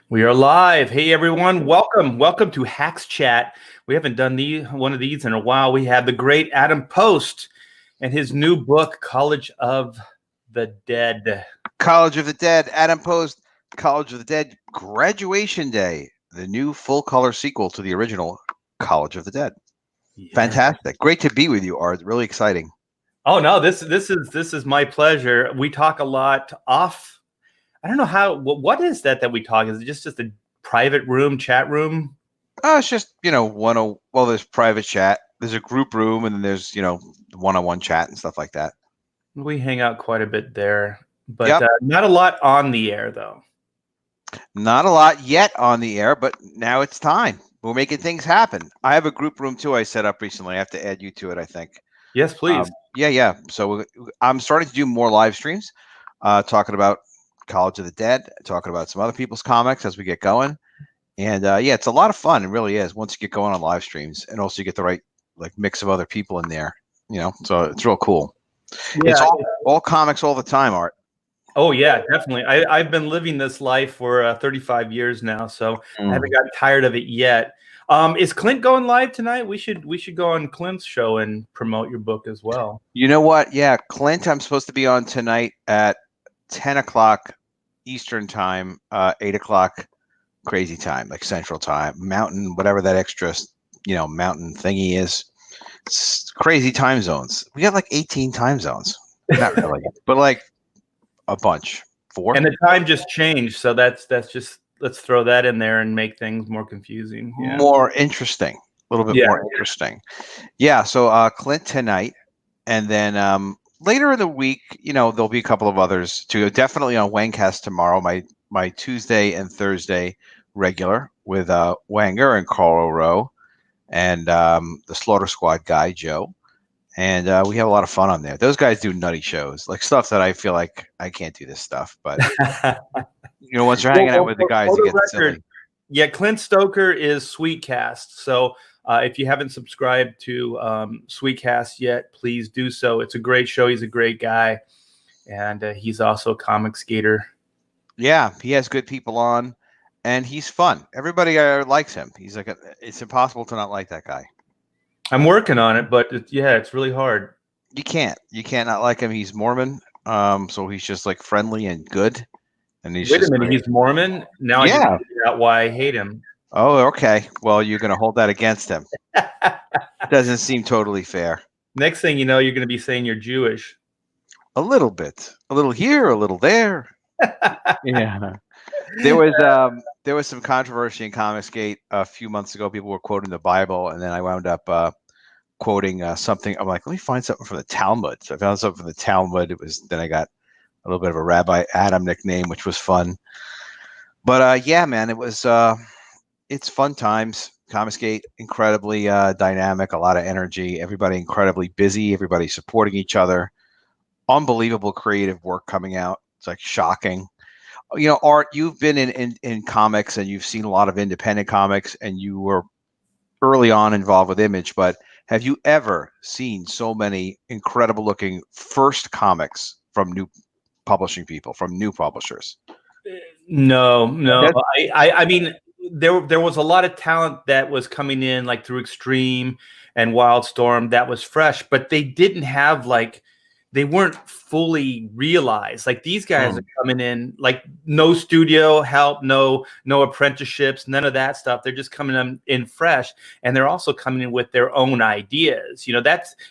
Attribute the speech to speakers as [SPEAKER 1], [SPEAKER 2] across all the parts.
[SPEAKER 1] We are live. Hey everyone, welcome to Hacks Chat. We haven't done one of these in a while. We have the great Adam Post and his new book, College of the Dead.
[SPEAKER 2] College of the Dead, Adam Post, College of the Dead, Graduation Day, the new full-color sequel to the original College of the Dead.
[SPEAKER 1] Yeah.
[SPEAKER 2] Fantastic. Great to be with you, Art. Really exciting.
[SPEAKER 1] Oh no, this is my pleasure. We talk a lot off. I don't know what is that we talk? Is it just a private room, chat room?
[SPEAKER 2] It's just, there's private chat, there's a group room, and then there's, one-on-one chat and stuff like that.
[SPEAKER 1] We hang out quite a bit there, but not a lot on the air though.
[SPEAKER 2] Not a lot yet on the air, but now it's time. We're making things happen. I have a group room too I set up recently. I have to add you to it, I think.
[SPEAKER 1] Yes, please.
[SPEAKER 2] Yeah. So I'm starting to do more live streams, talking about College of the Dead, talking about some other people's comics as we get going. And it's a lot of fun. It really is once you get going on live streams, and also you get the right mix of other people in there. So it's real cool. Yeah. It's all comics all the time, Art.
[SPEAKER 1] Oh yeah, definitely. I've been living this life for 35 years now, so I haven't gotten tired of it yet. Is Clint going live tonight? We should go on Clint's show and promote your book as well.
[SPEAKER 2] You know what? Yeah, Clint, I'm supposed to be on tonight at 10 o'clock Eastern time, 8 o'clock crazy time, like Central time, Mountain, whatever that extra, Mountain thingy is. It's crazy time zones. We got 18 time zones. Not really, but a bunch. 4.
[SPEAKER 1] And the time just changed, so that's just, let's throw that in there and make things more confusing. Yeah.
[SPEAKER 2] More interesting. A little bit more interesting. Yeah, so Clint tonight, and then later in the week, there'll be a couple of others too. Definitely on Wangcast tomorrow, my Tuesday and Thursday regular with Wanger and Carl Rowe and the Slaughter Squad guy, Joe. And we have a lot of fun on there. Those guys do nutty shows, stuff that I feel like I can't do this stuff. But, once you're hanging out with the guys, you get silly.
[SPEAKER 1] Yeah, Clint Stoker is Sweetcast. So if you haven't subscribed to Sweetcast yet, please do so. It's a great show. He's a great guy. And he's also a comic skater.
[SPEAKER 2] Yeah, he has good people on. And he's fun. Everybody likes him. He's it's impossible to not like that guy.
[SPEAKER 1] I'm working on it, but it's really hard.
[SPEAKER 2] You can't not like him. He's Mormon, so he's just friendly and good. And he's
[SPEAKER 1] Wait a minute, he's Mormon? Now I can figure out why I hate him.
[SPEAKER 2] Oh, okay. Well, you're going to hold that against him. Doesn't seem totally fair.
[SPEAKER 1] Next thing you know, you're going to be saying you're Jewish.
[SPEAKER 2] A little bit, a little here, a little there. Yeah. There was some controversy in Comicsgate a few months ago. People were quoting the Bible, and then I wound up quoting something. I'm like, let me find something from the Talmud. So I found something from the Talmud. Then I got a little bit of a Rabbi Adam nickname, which was fun. But yeah, man, it's fun times. Comicsgate, incredibly dynamic, a lot of energy. Everybody incredibly busy. Everybody supporting each other. Unbelievable creative work coming out. It's shocking. Art, you've been in comics and you've seen a lot of independent comics, and you were early on involved with Image, but have you ever seen so many incredible looking first comics from new publishing people, from new publishers?
[SPEAKER 1] No. I mean, there was a lot of talent that was coming in through Extreme and Wildstorm that was fresh, but they didn't have they weren't fully realized. These guys are coming in no studio help, no apprenticeships, none of that stuff. They're just coming in fresh, and they're also coming in with their own ideas.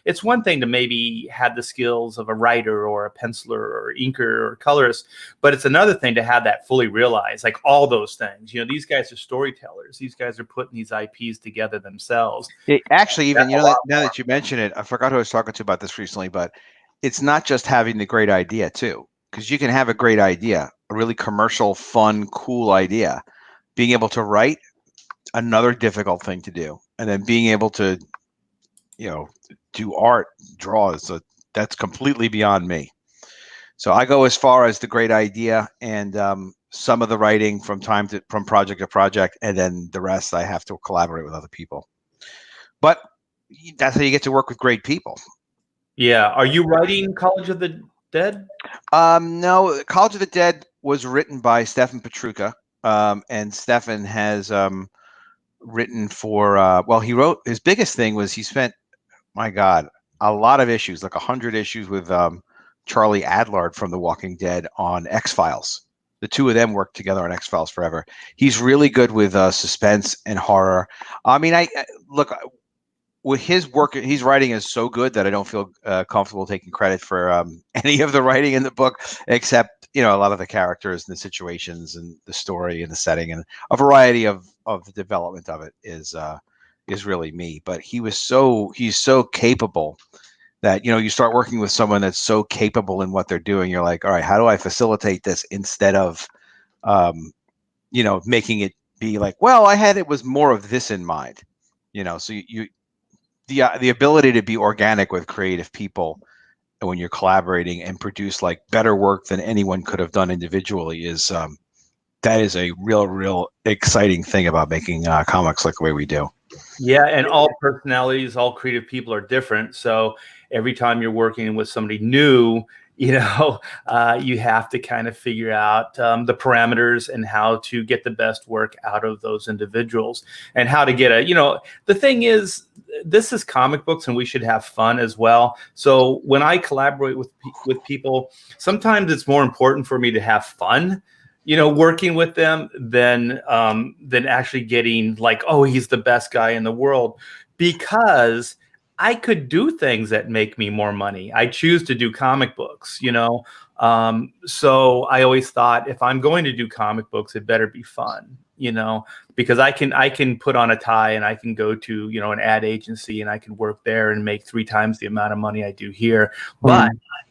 [SPEAKER 1] It's one thing to maybe have the skills of a writer or a penciler or inker or colorist, but it's another thing to have that fully realized, all those things. These guys are storytellers. These guys are putting these IPs together themselves.
[SPEAKER 2] Actually, even now that you mention it, I forgot who I was talking to about this recently, but it's not just having the great idea too, because you can have a great idea, a really commercial, fun, cool idea. Being able to write, another difficult thing to do, and then being able to, do art, draw, that's completely beyond me. So I go as far as the great idea and some of the writing from project to project, and then the rest I have to collaborate with other people. But that's how you get to work with great people.
[SPEAKER 1] Yeah. Are you writing College of the Dead?
[SPEAKER 2] No, College of the Dead was written by Stefan Petruka. and Stefan has written for. Well, he wrote, his biggest thing was he spent, my God, a lot of issues, like 100 issues with Charlie Adlard from The Walking Dead on X-Files. The two of them worked together on X-Files forever. He's really good with suspense and horror. I mean, I look, with his work, his writing is so good that I don't feel comfortable taking credit for any of the writing in the book, except, you know, a lot of the characters and the situations and the story and the setting and a variety of the development of it is really me. But he's so capable that, you know, you start working with someone that's so capable in what they're doing. You're like, all right, how do I facilitate this instead of, you know, making it be like, well, it was more of this in mind, you know. So the ability to be organic with creative people when you're collaborating and produce like better work than anyone could have done individually is that is a real exciting thing about making comics like the way we do.
[SPEAKER 1] Yeah, and all personalities, all creative people are different. So every time you're working with somebody new, you know, you have to kind of figure out the parameters and how to get the best work out of those individuals and how to get you know, the thing is, this is comic books and we should have fun as well. So when I collaborate with people, sometimes it's more important for me to have fun, you know, working with them than actually getting like, oh, he's the best guy in the world, because I could do things that make me more money. I choose to do comic books, you know. So I always thought, if I'm going to do comic books, it better be fun, you know, because I can put on a tie and I can go to, you know, an ad agency and I can work there and make 3 times the amount of money I do here, but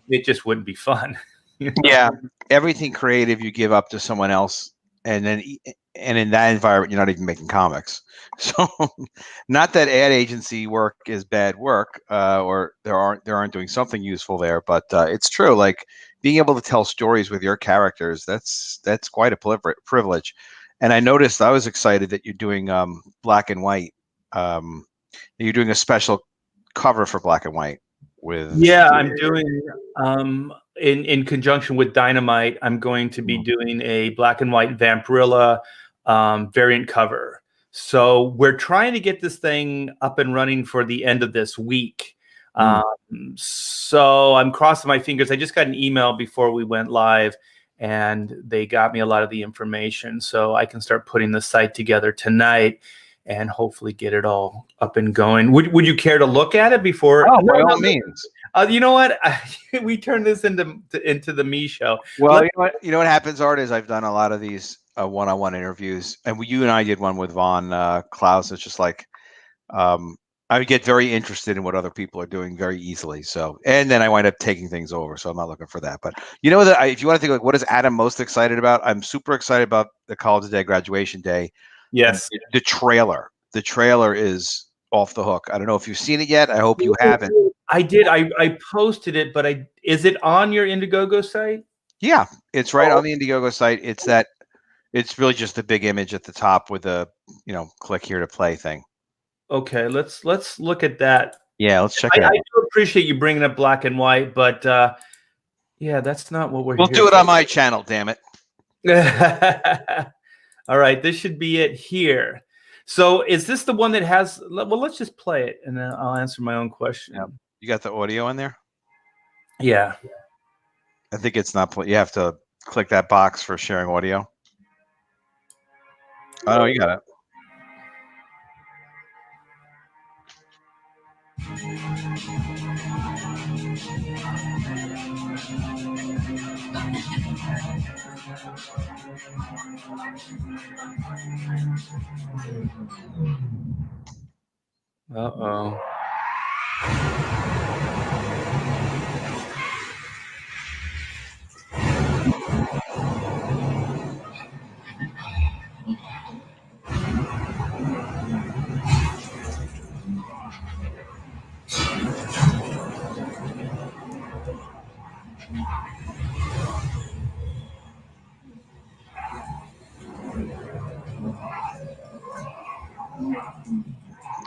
[SPEAKER 1] it just wouldn't be fun.
[SPEAKER 2] You know? Yeah, everything creative you give up to someone else, and in that environment you're not even making comics. So not that ad agency work is bad work, or they aren't doing something useful there, but it's true, like being able to tell stories with your characters, that's quite a privilege. And I noticed, I was excited that you're doing black and white. You're doing a special cover for black and white with.
[SPEAKER 1] Yeah, I'm doing in conjunction with Dynamite, I'm going to be doing a black and white Vampirella variant cover. So we're trying to get this thing up and running for the end of this week. So I'm crossing my fingers. I just got an email before we went live, and they got me a lot of the information, so I can start putting the site together tonight and hopefully get it all up and going. Would you care to look at it before?
[SPEAKER 2] Oh, by all means.
[SPEAKER 1] You know what? We turn this into the me show.
[SPEAKER 2] Well, you know what happens, Art, is I've done a lot of these one-on-one interviews, and you and I did one with Von Klaus. It's just like I get very interested in what other people are doing very easily. So, and then I wind up taking things over. So I'm not looking for that. But you know that if you want to think like, what is Adam most excited about? I'm super excited about the College of Day graduation day.
[SPEAKER 1] Yes,
[SPEAKER 2] the trailer. The trailer is off the hook. I don't know if you've seen it yet. I hope you haven't.
[SPEAKER 1] I did. I posted it, but is it on your Indiegogo site?
[SPEAKER 2] Yeah, it's right on the Indiegogo site. It's really just a big image at the top with a, you know, click here to play thing.
[SPEAKER 1] Okay, let's look at that.
[SPEAKER 2] Yeah, let's check it out.
[SPEAKER 1] I do appreciate you bringing up black and white, but yeah, that's not what
[SPEAKER 2] we'll do it on my channel, damn it.
[SPEAKER 1] All right, this should be it here. So is this the one that has, well, let's just play it and then I'll answer my own question.
[SPEAKER 2] Yeah. You got the audio in there?
[SPEAKER 1] Yeah.
[SPEAKER 2] I think it's not, you have to click that box for sharing audio. Oh, you got it.
[SPEAKER 1] Uh-oh.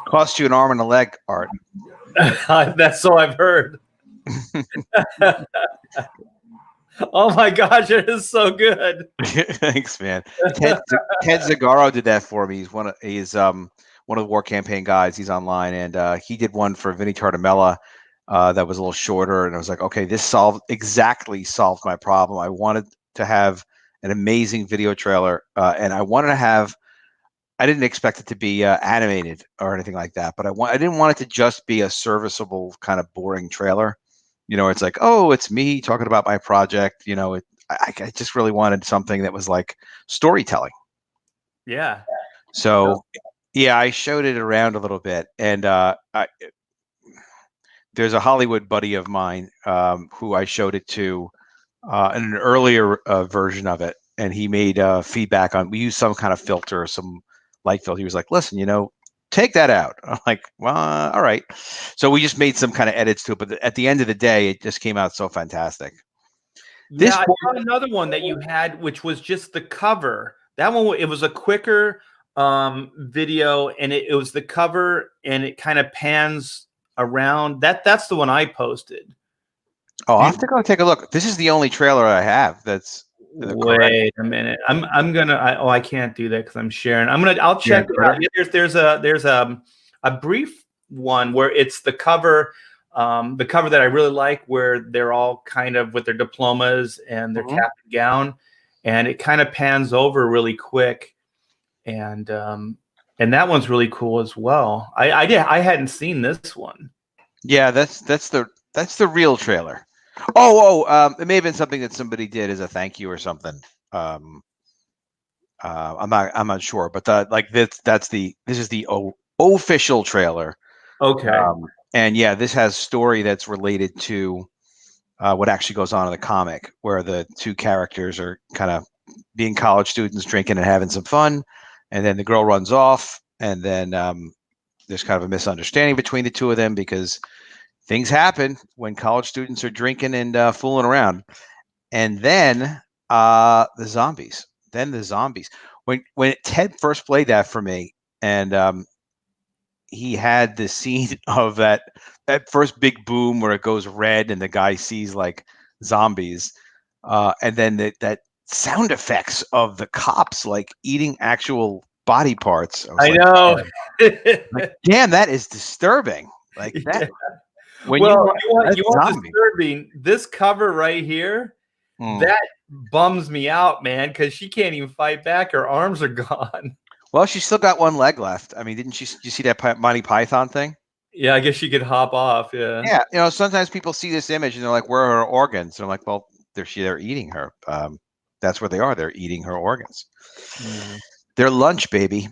[SPEAKER 2] Cost you an arm and a leg, Art.
[SPEAKER 1] That's so I've heard. Oh my gosh, it is so good.
[SPEAKER 2] Thanks, man. Ted Zagaro did that for me. He's one of the War Campaign guys. He's online, and he did one for Vinny Tartamella that was a little shorter. And I was like, okay, this solved my problem. I wanted to have an amazing video trailer, and I wanted to have. I didn't expect it to be animated or anything like that, but I didn't want it to just be a serviceable kind of boring trailer. It's like, oh, it's me talking about my project. I just really wanted something that was like storytelling.
[SPEAKER 1] Yeah.
[SPEAKER 2] So, yeah, I showed it around a little bit, and there's a Hollywood buddy of mine who I showed it to in an earlier version of it, and he made feedback on. We used some kind of filter, some light filter. He was like, "Listen, take that out." I'm like, "Well, all right." So we just made some kind of edits to it, but at the end of the day, it just came out so fantastic.
[SPEAKER 1] Yeah, I saw another one that you had, which was just the cover. That one, it was a quicker video, and it was the cover, and it kind of pans around. That's the one I posted.
[SPEAKER 2] Oh, I'll have to go take a look. This is the only trailer I have that's
[SPEAKER 1] wait a minute. I'm gonna. I can't do that because I'm sharing. I'll check it out. There's a brief one where it's the cover that I really like, where they're all kind of with their diplomas and their cap and gown, and it kind of pans over really quick, and that one's really cool as well. I hadn't seen this one.
[SPEAKER 2] Yeah, that's the real trailer. It may have been something that somebody did as a thank you or something. I'm not sure, but this is the official trailer.
[SPEAKER 1] Okay.
[SPEAKER 2] And yeah, this has story that's related to what actually goes on in the comic, where the two characters are kind of being college students, drinking and having some fun, and then the girl runs off, and then there's kind of a misunderstanding between the two of them because things happen when college students are drinking and fooling around. And then the zombies. When Ted first played that for me, and he had the scene of that first big boom where it goes red and the guy sees like zombies, and then that sound effects of the cops like eating actual body parts.
[SPEAKER 1] I know.
[SPEAKER 2] Damn, that is disturbing. Like that.
[SPEAKER 1] Yeah. When you want disturbing, this cover right here, that bums me out, man, because she can't even fight back. Her arms are gone.
[SPEAKER 2] Well, she's still got one leg left. I mean, did you see that Monty Python thing?
[SPEAKER 1] Yeah, I guess she could hop off. Yeah.
[SPEAKER 2] Yeah. Sometimes people see this image and they're like, "Where are her organs?" And I'm like, "Well, they're eating her. That's where they are. They're eating her organs. Their lunch, baby."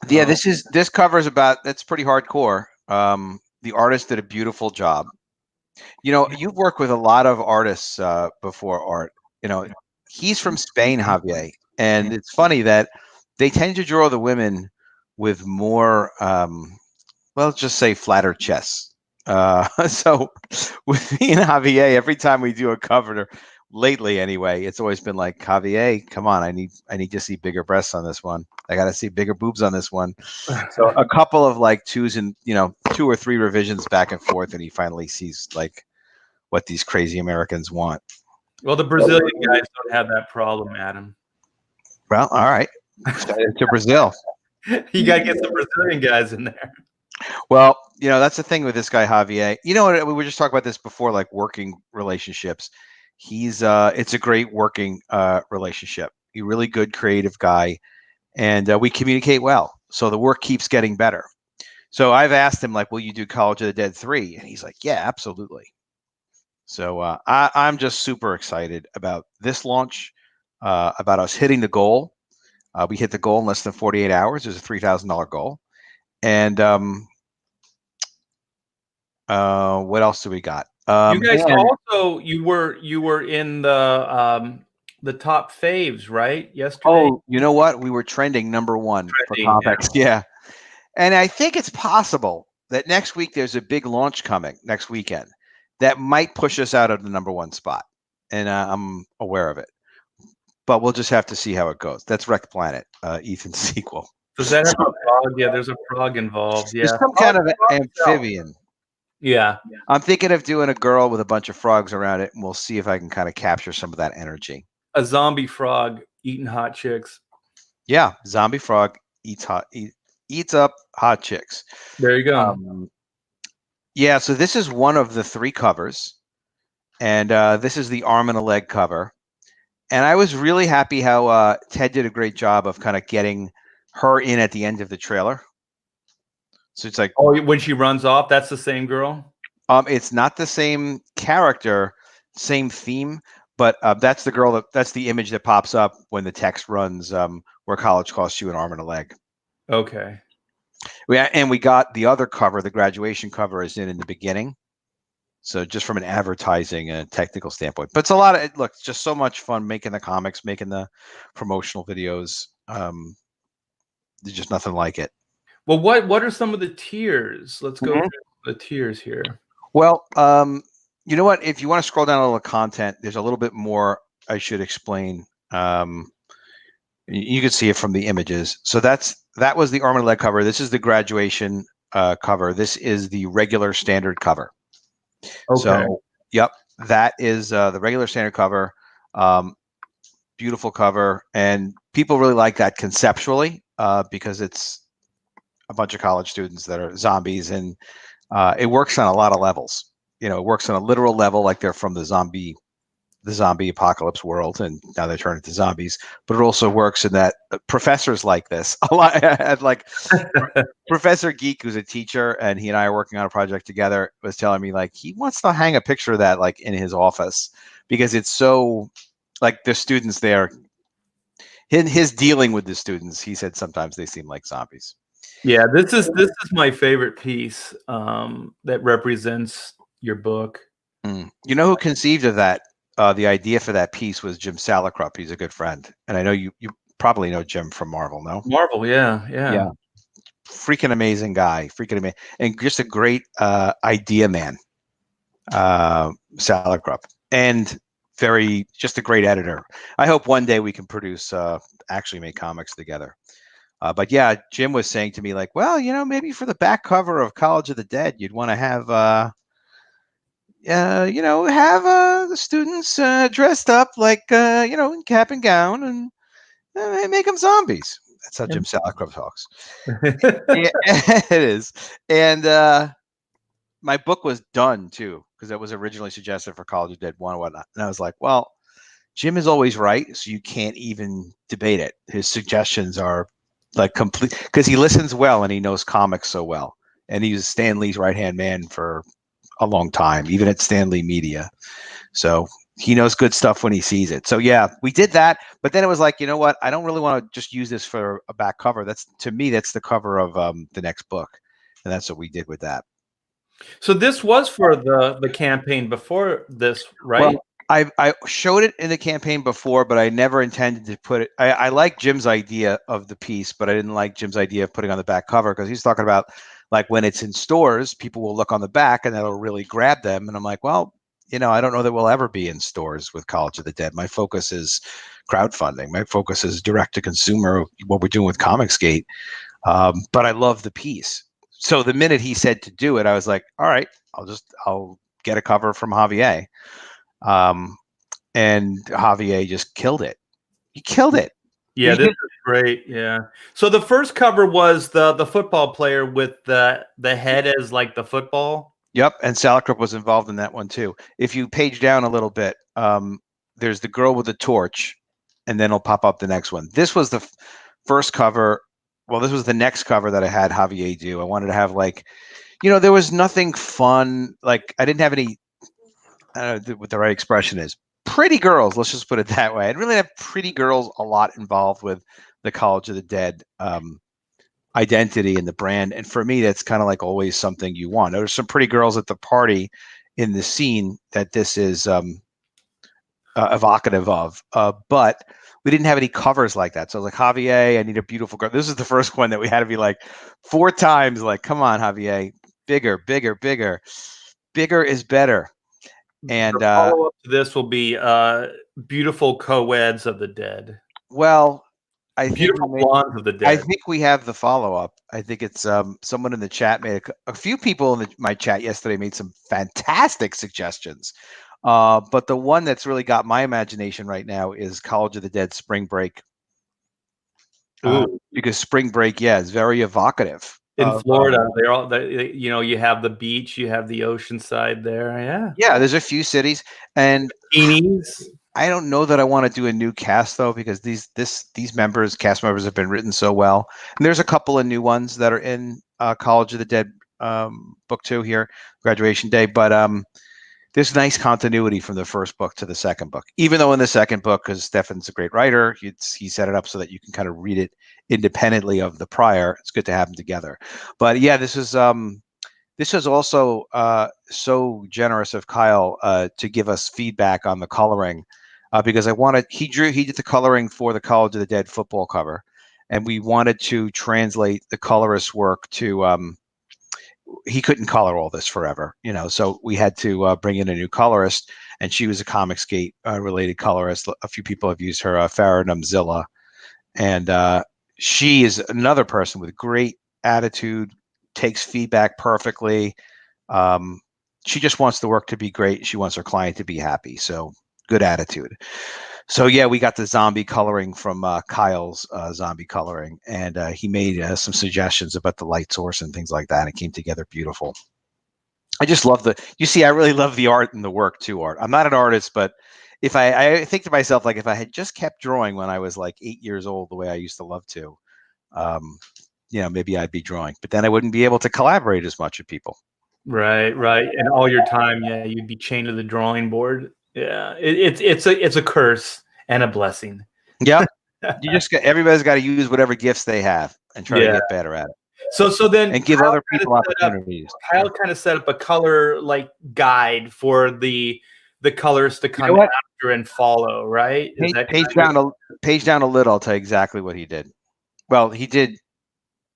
[SPEAKER 2] Yeah, this cover is that's pretty hardcore. The artist did a beautiful job. You've worked with a lot of artists before, Art. He's from Spain, Javier, and it's funny that they tend to draw the women with more, well, just say flatter chests. So with me and Javier, every time we do a cover, lately anyway, it's always been like, Javier, come on, I need to see bigger breasts on this one. I got to see bigger boobs on this one. So a couple of like 2 or 3 revisions back and forth, and he finally sees like what these crazy Americans want.
[SPEAKER 1] Well, the Brazilian guys don't have that problem, Adam.
[SPEAKER 2] Well, all right. To Brazil.
[SPEAKER 1] You got to get some Brazilian guys in there.
[SPEAKER 2] Well, that's the thing with this guy, Javier. We were just talking about this before, like working relationships. It's a great working relationship. He's a really good creative guy, and we communicate well. So the work keeps getting better. So I've asked him, like, will you do College of the Dead 3? And he's like, yeah, absolutely. So I'm just super excited about this launch, about us hitting the goal. We hit the goal in less than 48 hours. There's a $3,000 goal. And what else do we got?
[SPEAKER 1] You guys also you were in the top faves, right? Yesterday.
[SPEAKER 2] Oh, you know what? We were trending #1 for comics. Yeah. And I think it's possible that next week there's a big launch coming next weekend that might push us out of the #1 spot. And I'm aware of it. But we'll just have to see how it goes. That's Wrecked Planet, Ethan's sequel.
[SPEAKER 1] Does that have a frog? Yeah, there's a frog involved. Yeah.
[SPEAKER 2] There's some kind of amphibian.
[SPEAKER 1] Yeah.
[SPEAKER 2] I'm thinking of doing a girl with a bunch of frogs around it, and we'll see if I can kind of capture some of that energy.
[SPEAKER 1] A zombie frog eating hot chicks.
[SPEAKER 2] Yeah, zombie frog eats up hot chicks.
[SPEAKER 1] There you go.
[SPEAKER 2] Yeah, so this is one of the 3 covers, and this is the arm and a leg cover. And I was really happy how Ted did a great job of kind of getting her in at the end of the trailer. So it's like,
[SPEAKER 1] oh, when she runs off, that's the same girl.
[SPEAKER 2] It's not the same character, same theme, but that's the girl that's the image that pops up when the text runs. Where college costs you an arm and a leg.
[SPEAKER 1] Okay.
[SPEAKER 2] We got the other cover, the graduation cover, is in the beginning. So just from an advertising and technical standpoint, but it's a lot of look, it's just so much fun making the comics, making the promotional videos. There's just nothing like it.
[SPEAKER 1] Well, what are some of the tiers? Let's go through the tiers here.
[SPEAKER 2] Well, you know what? If you want to scroll down a little content, there's a little bit more I should explain. You can see it from the images. So that was the arm and leg cover. This is the graduation cover. This is the regular standard cover.
[SPEAKER 1] Okay.
[SPEAKER 2] So, yep, that is the regular standard cover. Beautiful cover, and people really like that conceptually because it's a bunch of college students that are zombies, and it works on a lot of levels. It works on a literal level, like they're from the zombie apocalypse world, and now they're turned into zombies. But it also works in that professors like this a lot. Like Professor Geek, who's a teacher, and he and I are working on a project together, was telling me like he wants to hang a picture of that like in his office because it's so like the students there. In his dealing with the students, he said sometimes they seem like zombies.
[SPEAKER 1] Yeah, this is my favorite piece that represents your book.
[SPEAKER 2] You know who conceived of that? The idea for that piece was Jim Salicrup. He's a good friend, and I know you probably know Jim from Marvel. No,
[SPEAKER 1] Marvel, yeah.
[SPEAKER 2] Freaking amazing guy, freaking amazing, and just a great idea man, Salicrup, and just a great editor. I hope one day we can produce, actually make comics together. But yeah, Jim was saying to me like, well, maybe for the back cover of College of the Dead, you'd want to have the students dressed up like, in cap and gown and make them zombies. That's how Jim Salicrup talks. Yeah, it is. And my book was done too, because it was originally suggested for College of Dead 1 and whatnot. And I was like, well, Jim is always right, so you can't even debate it. His suggestions are like complete, because he listens well and he knows comics so well. And he was Stan Lee's right-hand man for a long time, even at Stan Lee Media. So he knows good stuff when he sees it. So yeah, we did that. But then it was like, you know what? I don't really want to just use this for a back cover. To me, that's the cover of the next book. And that's what we did with that.
[SPEAKER 1] So this was for the campaign before this, right?
[SPEAKER 2] Well, I showed it in the campaign before, but I never intended to put it. I like Jim's idea of the piece, but I didn't like Jim's idea of putting on the back cover, because he's talking about like when it's in stores, people will look on the back and that'll really grab them. And I'm like, well, I don't know that we'll ever be in stores with College of the Dead. My focus is crowdfunding. My focus is direct to consumer, what we're doing with Comicsgate. But I love the piece. So the minute he said to do it, I was like, all right, I'll get a cover from Javier. And Javier just killed it. He killed it.
[SPEAKER 1] Yeah, this is great. Yeah. So the first cover was the football player with the head as like the football.
[SPEAKER 2] Yep, and Salicrup was involved in that one too. If you page down a little bit, there's the girl with the torch, and then it'll pop up the next one. This was the first cover. Well, this was the next cover that I had Javier do. I wanted to have like, there was nothing fun. Like I didn't have any, I don't know what the right expression is. Pretty girls, let's just put it that way. I didn't really have pretty girls a lot involved with the College of the Dead identity and the brand. And for me, that's kind of like always something you want. There's some pretty girls at the party in the scene that this is evocative of. But we didn't have any covers like that. So I was like, Javier, I need a beautiful girl. This is the first one that we had to be like 4 times like, come on, Javier, bigger, bigger, bigger. Bigger is better. And
[SPEAKER 1] the follow-up to this will be beautiful co-eds of the dead.
[SPEAKER 2] Well,
[SPEAKER 1] Beautiful Blondes of the Dead.
[SPEAKER 2] I think we have the follow-up. I think it's someone in the chat made a few people in my chat yesterday made some fantastic suggestions. But the one that's really got my imagination right now is College of the Dead Spring Break. Because Spring Break, is very evocative.
[SPEAKER 1] In Florida, they're all, you have the beach, you have the ocean side there.
[SPEAKER 2] Yeah, there's a few cities. And
[SPEAKER 1] bikinis.
[SPEAKER 2] I don't know that I want to do a new cast though, because these cast members have been written so well. And there's a couple of new ones that are in College of the Dead book 2 here, Graduation Day. But there's nice continuity from the first book to the second book. Even though in the second book, because Stefan's a great writer, he set it up so that you can kind of read it independently of the prior. It's good to have them together. But yeah, this is also so generous of Kyle to give us feedback on the coloring. Because he did the coloring for the College of the Dead football cover, and we wanted to translate the colorist's work to. He couldn't color all this forever, so we had to bring in a new colorist, and she was a Comicsgate related colorist. A few people have used her, Farah Namzilla, and she is another person with great attitude, takes feedback perfectly. She just wants the work to be great. She wants her client to be happy. So. Good attitude. So yeah, we got the zombie coloring from Kyle's zombie coloring, and he made some suggestions about the light source and things like that. And it came together beautiful. I just love I really love the art and the work too. Art. I'm not an artist, but if I think to myself, like if I had just kept drawing when I was like 8 years old, the way I used to love to, maybe I'd be drawing, but then I wouldn't be able to collaborate as much with people.
[SPEAKER 1] Right. And all your time, you'd be chained to the drawing board. Yeah, it's a curse and a blessing.
[SPEAKER 2] Yeah, everybody's got to use whatever gifts they have and try to get better at it.
[SPEAKER 1] So then,
[SPEAKER 2] and give other people opportunities.
[SPEAKER 1] Kyle kind of set up a color guide for the colors to come after and follow. Right?
[SPEAKER 2] Page down a little. I'll tell you exactly what he did. Well, he did.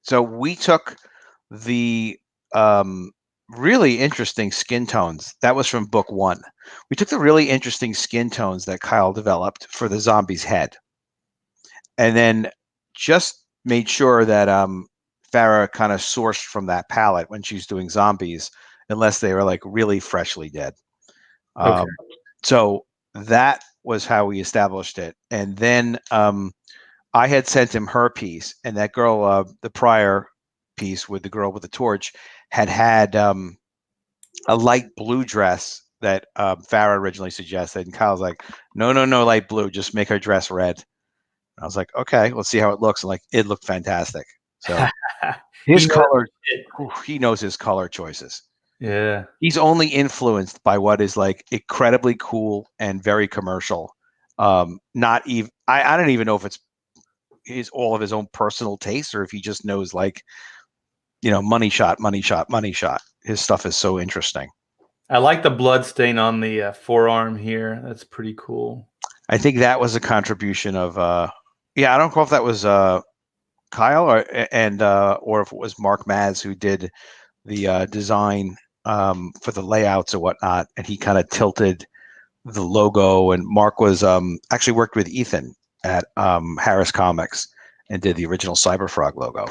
[SPEAKER 2] So we took the really interesting skin tones. That was from book 1. We took the really interesting skin tones that Kyle developed for the zombie's head, and then just made sure that Farah kind of sourced from that palette when she's doing zombies, unless they were really freshly dead.
[SPEAKER 1] Okay.
[SPEAKER 2] So that was how we established it. And then I had sent him her piece, and that girl, the prior piece with the girl with the torch, had a light blue dress that Farah originally suggested, and Kyle's like, no, light blue, just make her dress red. And I was like, okay, let's see how it looks. And it looked fantastic. So his color, he knows his color choices.
[SPEAKER 1] Yeah,
[SPEAKER 2] he's only influenced by what is incredibly cool and very commercial. Not even I don't even know if it's all of his own personal taste, or if he just knows money shot. His stuff is so interesting.
[SPEAKER 1] I like the blood stain on the forearm here. That's pretty cool.
[SPEAKER 2] I think that was a contribution of I don't know if that was Kyle or if it was Mark Maz who did the design for the layouts or whatnot, and he kind of tilted the logo. And Mark was actually worked with Ethan at Harris Comics and did the original Cyberfrog logo.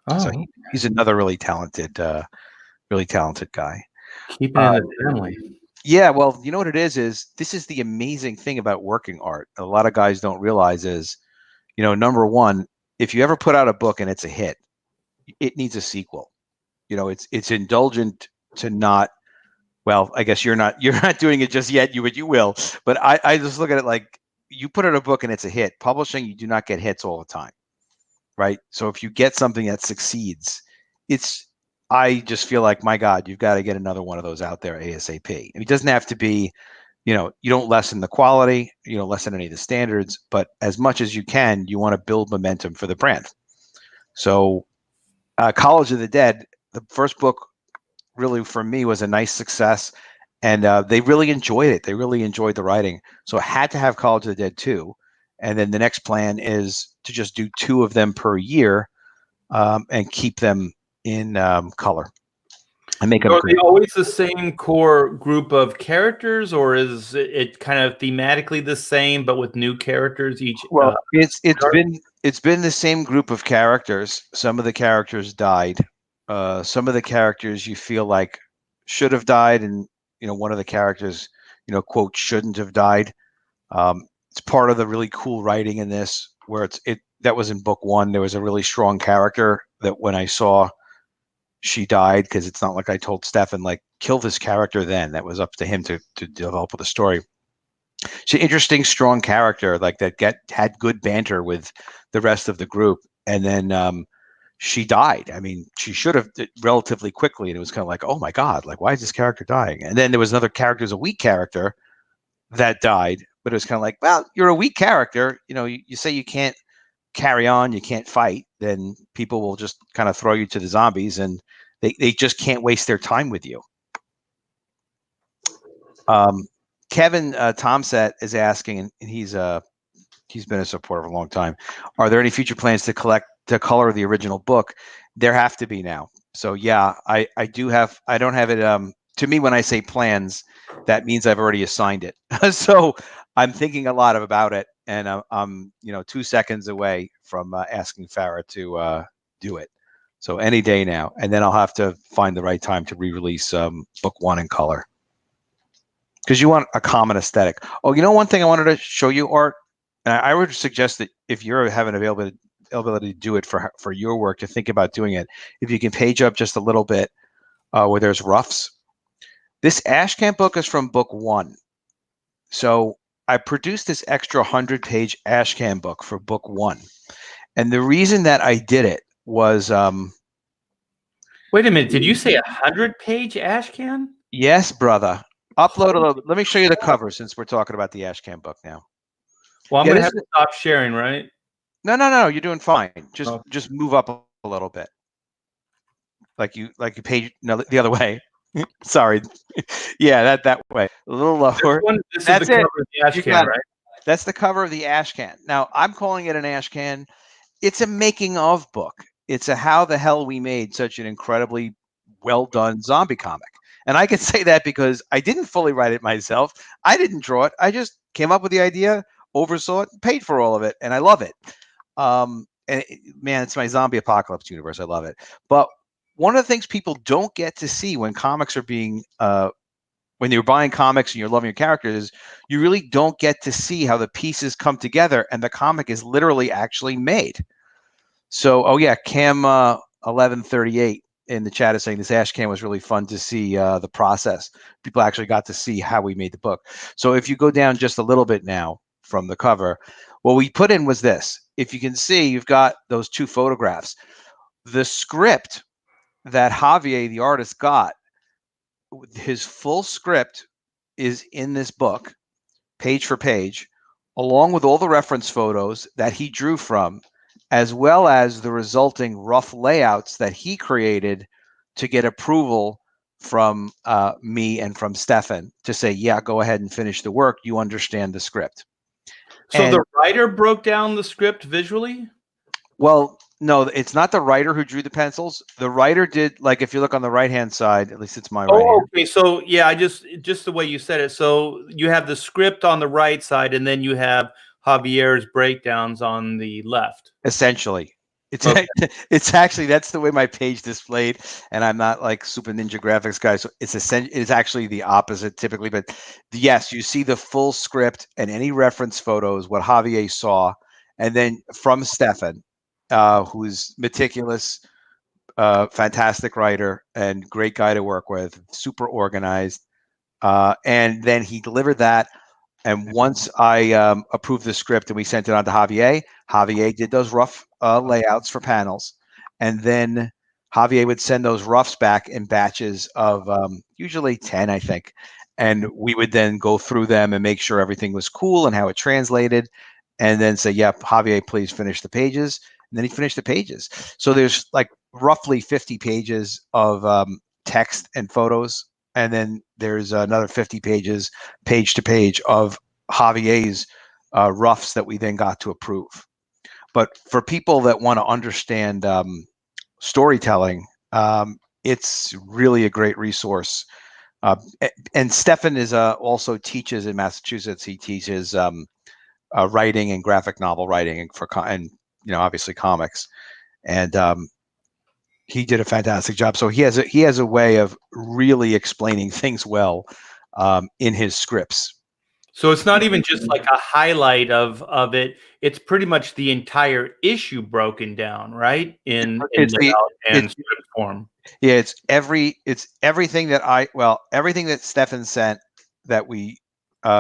[SPEAKER 1] Oh,
[SPEAKER 2] so he's another really talented guy.
[SPEAKER 1] Keeping it in the family.
[SPEAKER 2] Yeah, well, you know what it is this is the amazing thing about working art. A lot of guys don't realize is, number one, if you ever put out a book and it's a hit, it needs a sequel. It's indulgent to not. Well, I guess you're not doing it just yet. You will, but I just look at it like you put out a book and it's a hit. Publishing, you do not get hits all the time. Right. So if you get something that succeeds, I just feel like, my God, you've got to get another one of those out there ASAP. It doesn't have to be, you don't lessen the quality, you don't lessen any of the standards, but as much as you can, you want to build momentum for the brand. So College of the Dead, the first book really for me was a nice success, and they really enjoyed it. They really enjoyed the writing. So I had to have College of the Dead 2. And then the next plan is to just do 2 of them per year and keep them in color and make them.
[SPEAKER 1] Are they always the same core group of characters, or is it kind of thematically the same but with new characters each?
[SPEAKER 2] Well, it's it's been the same group of characters. Some of the characters died. Some of the characters you feel like should have died, and one of the characters, quote, shouldn't have died. It's part of the really cool writing in this, where that was in book 1. There was a really strong character that when I saw she died, because it's not like I told Stefan, like, kill this character then. That was up to him to develop with the story. She's an interesting, strong character, like that had good banter with the rest of the group. And then she died. I mean, she should have relatively quickly. And it was kind of like, oh my God, like, why is this character dying? And then there was another character, a weak character that died. But it was kind of like, well, you're a weak character. You say you can't carry on, you can't fight, then people will just kind of throw you to the zombies, and they just can't waste their time with you. Kevin Tomset is asking, and he's been a supporter for a long time. Are there any future plans to color the original book? There have to be now. So yeah, I do have. I don't have it. To me, when I say plans, that means I've already assigned it. So I'm thinking a lot about it, and I'm 2 seconds away from asking Farah to do it. So any day now, and then I'll have to find the right time to re-release book 1 in color, because you want a common aesthetic. Oh, one thing I wanted to show you, Art, and I would suggest that if you're having availability to do it for your work, to think about doing it. If you can page up just a little bit where there's roughs. This Ashcan book is from book 1. So I produced this extra 100-page Ashcan book for book 1. And the reason that I did it was...
[SPEAKER 1] Wait a minute. Did you say 100-page Ashcan?
[SPEAKER 2] Yes, brother. Upload a little bit. Let me show you the cover, since we're talking about the Ashcan book now.
[SPEAKER 1] Well, I'm going to have to stop sharing, right?
[SPEAKER 2] No. You're doing fine. Just move up a little bit. Like you page the other way. Sorry. Yeah, that way. A little lower.
[SPEAKER 1] That's the cover of the Ashcan, right?
[SPEAKER 2] That's the cover of the Ashcan. Now, I'm calling it an Ashcan. It's a making of book. It's a how the hell we made such an incredibly well done zombie comic. And I can say that because I didn't fully write it myself. I didn't draw it. I just came up with the idea, oversaw it, paid for all of it, and I love it. Man, it's my zombie apocalypse universe. I love it. But one of the things people don't get to see when comics are being, when you're buying comics and you're loving your characters, you really don't get to see how the pieces come together and the comic is literally actually made. So, oh yeah, Cam 1138 in the chat is saying this Ashcan was really fun to see the process. People actually got to see how we made the book. So if you go down just a little bit now from the cover, what we put in was this. If you can see, you've got those 2 photographs. The script that Javier, the artist, got, his full script is in this book, page for page, along with all the reference photos that he drew from, as well as the resulting rough layouts that he created to get approval from me and from Stefan to say, yeah, go ahead and finish the work. You understand the script.
[SPEAKER 1] So the writer broke down the script visually?
[SPEAKER 2] Well, no, it's not the writer who drew the pencils. The writer did, like, if you look on the right-hand side, at least it's my right hand.
[SPEAKER 1] Okay. So yeah, just the way you said it. So you have the script on the right side, and then you have Javier's breakdowns on the left.
[SPEAKER 2] Essentially. It's actually, that's the way my page displayed, and I'm not like super ninja graphics guy, so it's actually the opposite typically. But yes, you see the full script and any reference photos, what Javier saw, and then from Stefan, who's meticulous, fantastic writer and great guy to work with, super organized, and then he delivered that. And once I approved the script and we sent it on to Javier, Javier did those rough layouts for panels. And then Javier would send those roughs back in batches of usually 10, I think. And we would then go through them and make sure everything was cool and how it translated. And then say, yep, Javier, please finish the pages. And then he finished the pages. So there's like roughly 50 pages of text and photos. And then there's another 50 pages, page to page, of Javier's roughs that we then got to approve. But for people that want to understand storytelling, it's really a great resource. And Stefan is also teaches in Massachusetts. He teaches writing and graphic novel writing and obviously comics, and he did a fantastic job. So he has a way of really explaining things well in his scripts.
[SPEAKER 1] So it's not even just like a highlight of it. It's pretty much the entire issue broken down, right? In layout and script form.
[SPEAKER 2] Yeah, it's everything everything that Stefan sent that we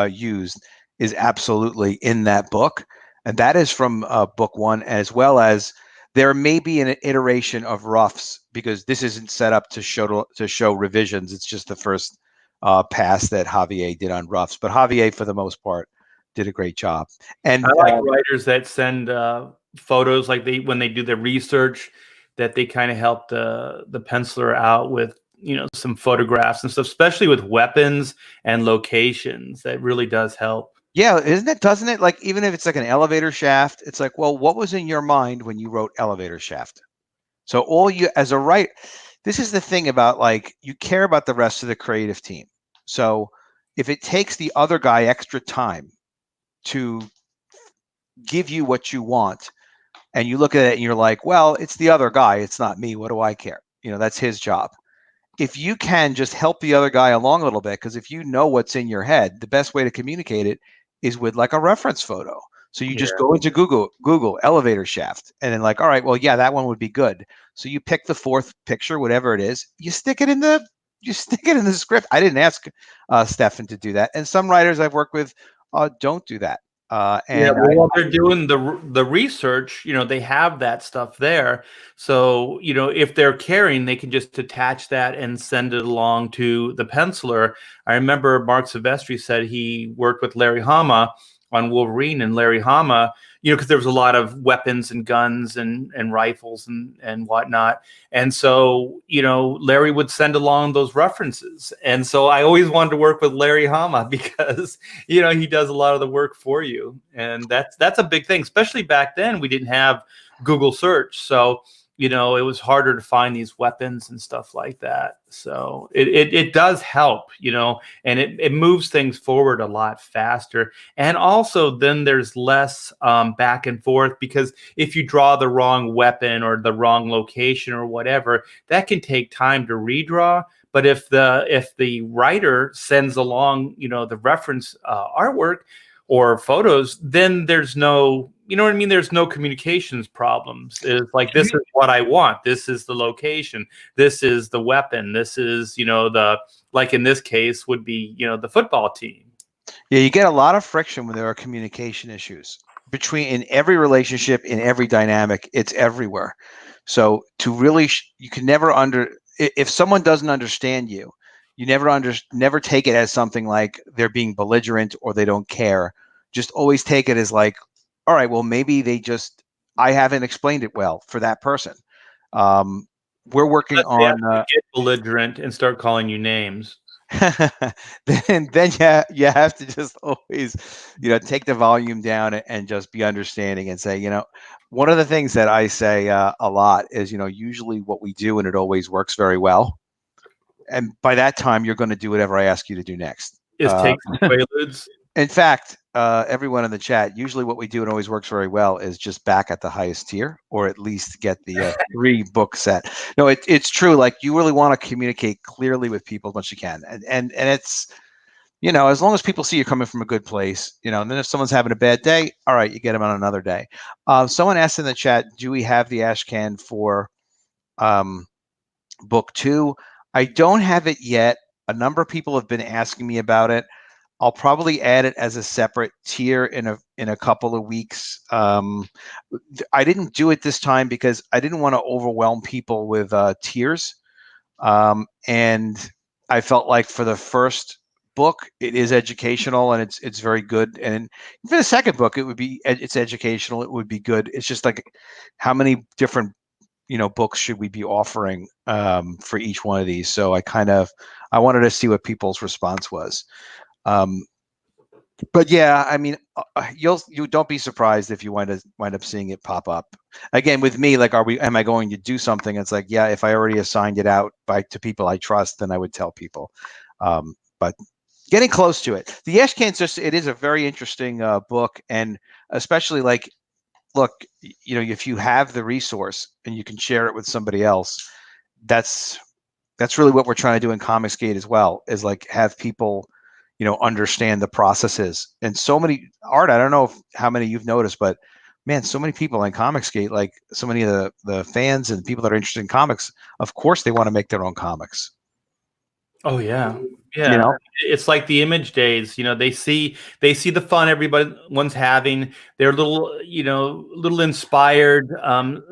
[SPEAKER 2] used is absolutely in that book, and that is from book one, as well as there may be an iteration of roughs, because this isn't set up to show revisions. It's just the first pass that Javier did on roughs, but Javier, for the most part, did a great job. And
[SPEAKER 1] I like writers that send photos, like when they do the research, that they kind of help the penciler out with some photographs and stuff, especially with weapons and locations. That really does help.
[SPEAKER 2] Yeah, doesn't it? Like, even if it's like an elevator shaft, it's like, well, what was in your mind when you wrote elevator shaft? So as a writer, this is the thing about, like, you care about the rest of the creative team. So if it takes the other guy extra time to give you what you want, and you look at it and you're like, well, it's the other guy, it's not me. What do I care? That's his job. If you can just help the other guy along a little bit, because if you know what's in your head, the best way to communicate it is with like a reference photo. So you just go into Google elevator shaft, and then like, all right, well, yeah, that one would be good. So you pick the fourth picture, whatever it is, you stick it in the script. I didn't ask Stefan to do that, and some writers I've worked with don't do that.
[SPEAKER 1] While they're doing the research, they have that stuff there. So, if they're caring, they can just attach that and send it along to the penciler. I remember Mark Silvestri said he worked with Larry Hama on Wolverine, and Larry Hama, because there was a lot of weapons and guns and rifles and whatnot. And so, Larry would send along those references. And so I always wanted to work with Larry Hama because, he does a lot of the work for you. And that's a big thing, especially back then. We didn't have Google search. So, it was harder to find these weapons and stuff like that. So it does help, and it moves things forward a lot faster. And also then there's less back and forth, because if you draw the wrong weapon or the wrong location or whatever, that can take time to redraw. But if the writer sends along, the reference artwork or photos, then there's no, there's no communications problems. It's like, this is what I want. This is the location. This is the weapon. This is, like in this case would be, the football team.
[SPEAKER 2] Yeah, you get a lot of friction when there are communication issues in every relationship, in every dynamic. It's everywhere. So you can never if someone doesn't understand you, you never take it as something like they're being belligerent or they don't care. Just always take it as like, all right, well, maybe I haven't explained it well for that person. We're working on
[SPEAKER 1] get belligerent and start calling you names.
[SPEAKER 2] then you have to just always, take the volume down and just be understanding and say, one of the things that I say a lot is, usually what we do, and it always works very well. And by that time, you're going to do whatever I ask you to do next.
[SPEAKER 1] Is take some quaaludes.
[SPEAKER 2] In fact, everyone in the chat, usually what we do, and always works very well, is just back at the highest tier, or at least get the 3-book set. No, it's true. Like, you really want to communicate clearly with people as much as you can, and it's, as long as people see you're coming from a good place, and then if someone's having a bad day, all right, you get them on another day. Someone asked in the chat, do we have the Ashcan for book 2? I don't have it yet. A number of people have been asking me about it. I'll probably add it as a separate tier in a couple of weeks. I didn't do it this time because I didn't want to overwhelm people with tiers. And I felt like for the first book, it is educational and it's very good. And for the second book, it's educational. It would be good. It's just like, how many different books should we be offering for each one of these? So I wanted to see what people's response was. But yeah, I mean, you don't be surprised if you wind up seeing it pop up again with me. Like, am I going to do something? It's like, yeah, if I already assigned it out to people I trust, then I would tell people. But getting close to it, the Ashcan, it is a very interesting book, and especially like look, if you have the resource and you can share it with somebody else, that's really what we're trying to do in Comicsgate as well, is like have people, understand the processes. And so many, Art, I don't know how many you've noticed, but man, so many people in Comicsgate, like so many of the fans and people that are interested in comics, of course they want to make their own comics.
[SPEAKER 1] Oh yeah. Yeah. It's like the Image days, they see the fun everyone's having. They're a little inspired.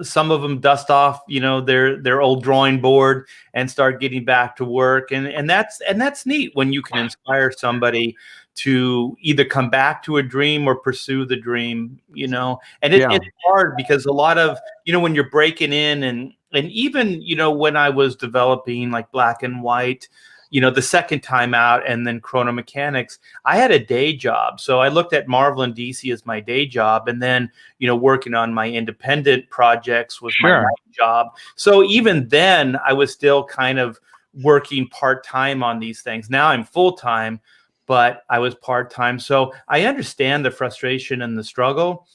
[SPEAKER 1] Some of them dust off, their old drawing board and start getting back to work. And that's neat when you can inspire somebody to either come back to a dream or pursue the dream, and it's hard because a lot of, when you're breaking in and even, when I was developing like Black and White, the second time out and then Chrono Mechanics, I had a day job. So I looked at Marvel and DC as my day job. And then, working on my independent projects was my night job. So even then I was still kind of working part-time on these things. Now I'm full-time, but I was part-time. So I understand the frustration and the struggle.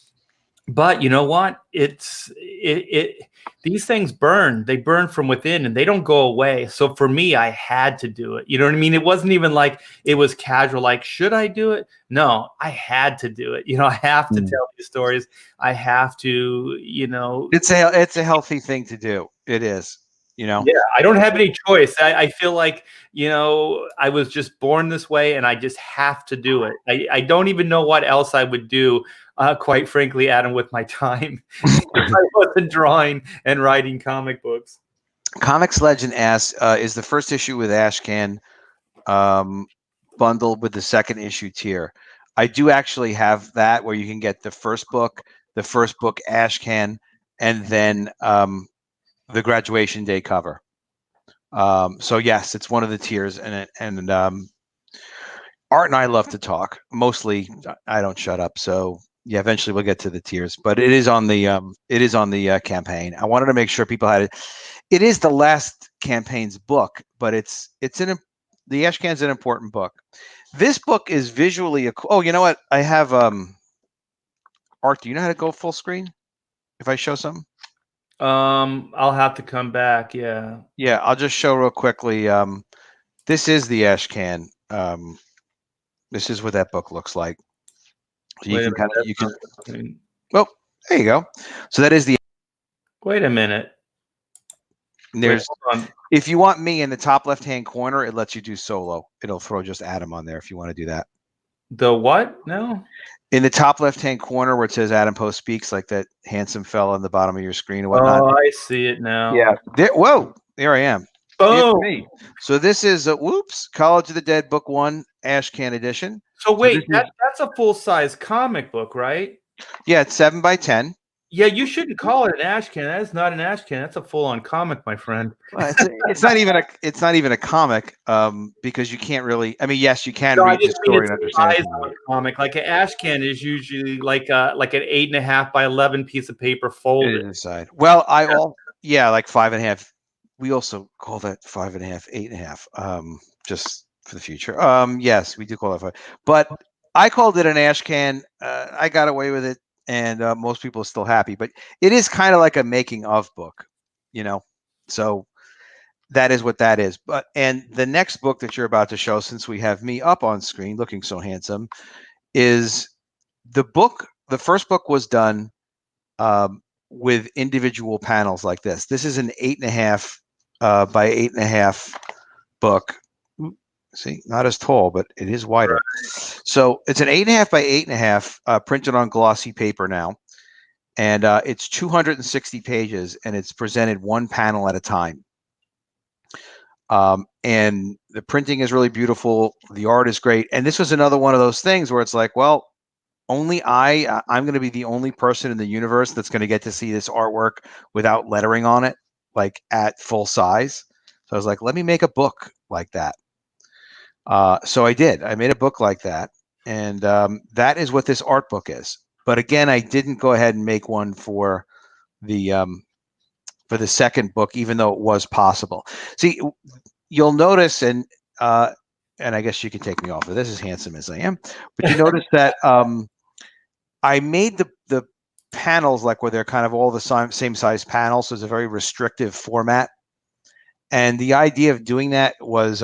[SPEAKER 1] But you know what? These things burn. They burn from within and they don't go away. So for me, I had to do it. You know what I mean? It wasn't even like it was casual, like, should I do it? No, I had to do it. I have to tell these stories. I have to,
[SPEAKER 2] It's a healthy thing to do. It is.
[SPEAKER 1] Yeah, I don't have any choice. I feel like, I was just born this way and I just have to do it. I don't even know what else I would do, quite frankly, Adam, with my time if I wasn't drawing and writing comic books.
[SPEAKER 2] Comics Legend asks, is the first issue with Ashcan bundled with the second issue tier? I do actually have that, where you can get the first book Ashcan, and then the graduation day cover. So yes, it's one of the tiers, and Art and I love to talk. Mostly, I don't shut up. So yeah, eventually we'll get to the tiers, but it is on the campaign. I wanted to make sure people had it. It is the last campaign's book, but the Ashcan's an important book. This book is visually oh, you know what? I have Art, do you know how to go full screen if I show something?
[SPEAKER 1] I'll have to come back. Yeah.
[SPEAKER 2] Yeah, I'll just show real quickly. This is the Ashcan. This is what that book looks like. So you can well, there you go. So that is the.
[SPEAKER 1] Wait a minute.
[SPEAKER 2] If you want me in the top left-hand corner, it lets you do solo. It'll throw just Adam on there if you want to do that.
[SPEAKER 1] The what? No.
[SPEAKER 2] In the top left-hand corner where it says Adam Poe Speaks, like that handsome fella on the bottom of your screen and whatnot.
[SPEAKER 1] Oh, I see it now.
[SPEAKER 2] Yeah. There I am.
[SPEAKER 1] Oh.
[SPEAKER 2] So this is College of the Dead Book 1 Ashcan edition.
[SPEAKER 1] So wait, that's a full-size comic book, right?
[SPEAKER 2] Yeah, it's 7 by 10.
[SPEAKER 1] Yeah, you shouldn't call it an Ashcan. That is not an Ashcan. That's a full-on comic, my friend.
[SPEAKER 2] Well, it's not even a comic, because you can't really. I mean, yes, you can read the story and understand.
[SPEAKER 1] A comic, like an Ashcan, is usually like an 8.5 by 11 piece of paper folded
[SPEAKER 2] inside. Well, like 5.5. We also call that 5.5, 8.5. Just for the future. Yes, we do call that 5. But I called it an Ashcan. I got away with it. And most people are still happy, but it is kind of like a making of book, so that is what that is. And the next book that you're about to show, since we have me up on screen looking so handsome, is the book. The first book was done with individual panels like this. This is an 8.5 by 8.5 book. See, not as tall, but it is wider. Right. So it's an 8.5 by 8.5 printed on glossy paper now. And it's 260 pages, and it's presented one panel at a time. And the printing is really beautiful. The art is great. And this was another one of those things where it's like, well, only I'm going to be the only person in the universe that's going to get to see this artwork without lettering on it, like at full size. So I was like, let me make a book like that. So I did. I made a book like that, and that is what this art book is. But again, I didn't go ahead and make one for the second book, even though it was possible. See, you'll notice, and I guess you can take me off of this, as handsome as I am, but you notice that I made the panels like where they're kind of all the same size panels, so it's a very restrictive format. And the idea of doing that was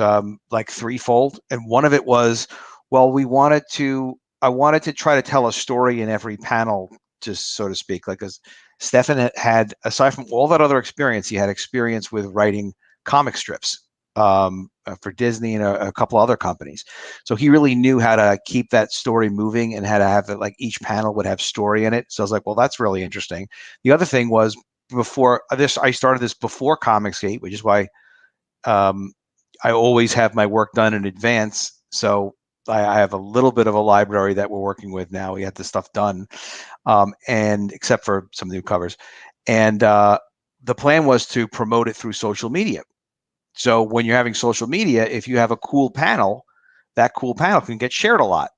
[SPEAKER 2] like threefold. And one of it was, well, I wanted to try to tell a story in every panel, just so to speak. Like, as Stefan had, aside from all that other experience, he had experience with writing comic strips for Disney and a couple other companies. So he really knew how to keep that story moving and how to have it, like each panel would have story in it. So I was like, well, that's really interesting. The other thing was, before this, I started this before Comicsgate, which is why I always have my work done in advance. So I have a little bit of a library that we're working with now. We had this stuff done, and except for some new covers. And the plan was to promote it through social media. So when you're having social media, if you have a cool panel, that cool panel can get shared a lot.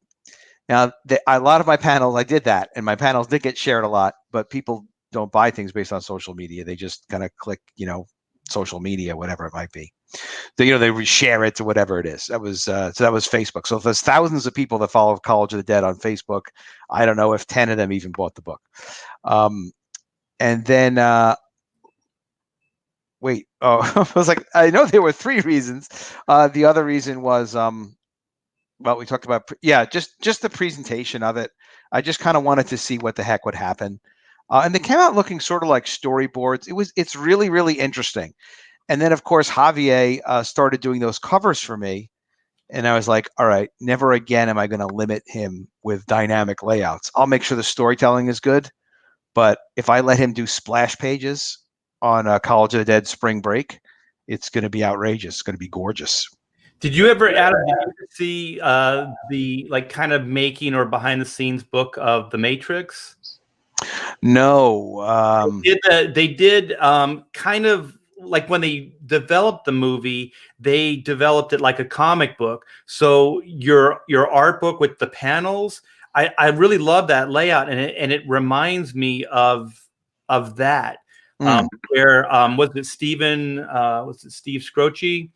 [SPEAKER 2] Now, a lot of my panels, I did that, and my panels did get shared a lot, but people don't buy things based on social media. They just kind of click, social media, whatever it might be. They reshare it to whatever it is. That was so that was Facebook. So if there's thousands of people that follow College of the Dead on Facebook, I don't know if 10 of them even bought the book. And then wait, I was like, I know there were 3 reasons. The other reason was well, we talked about, just the presentation of it. I just kind of wanted to see what the heck would happen. And they came out looking sort of like storyboards. It's really, really interesting. And then, of course, Javier started doing those covers for me. And I was like, all right, never again am I going to limit him with dynamic layouts. I'll make sure the storytelling is good. But if I let him do splash pages on College of the Dead Spring Break, it's going to be outrageous. It's going to be gorgeous.
[SPEAKER 1] Did you ever, Adam, see the like kind of making or behind the scenes book of The Matrix?
[SPEAKER 2] No.
[SPEAKER 1] They did kind of like when they developed the movie, they developed it like a comic book. So your art book with the panels, I really love that layout, and it reminds me of that. Where was it Steve Scroce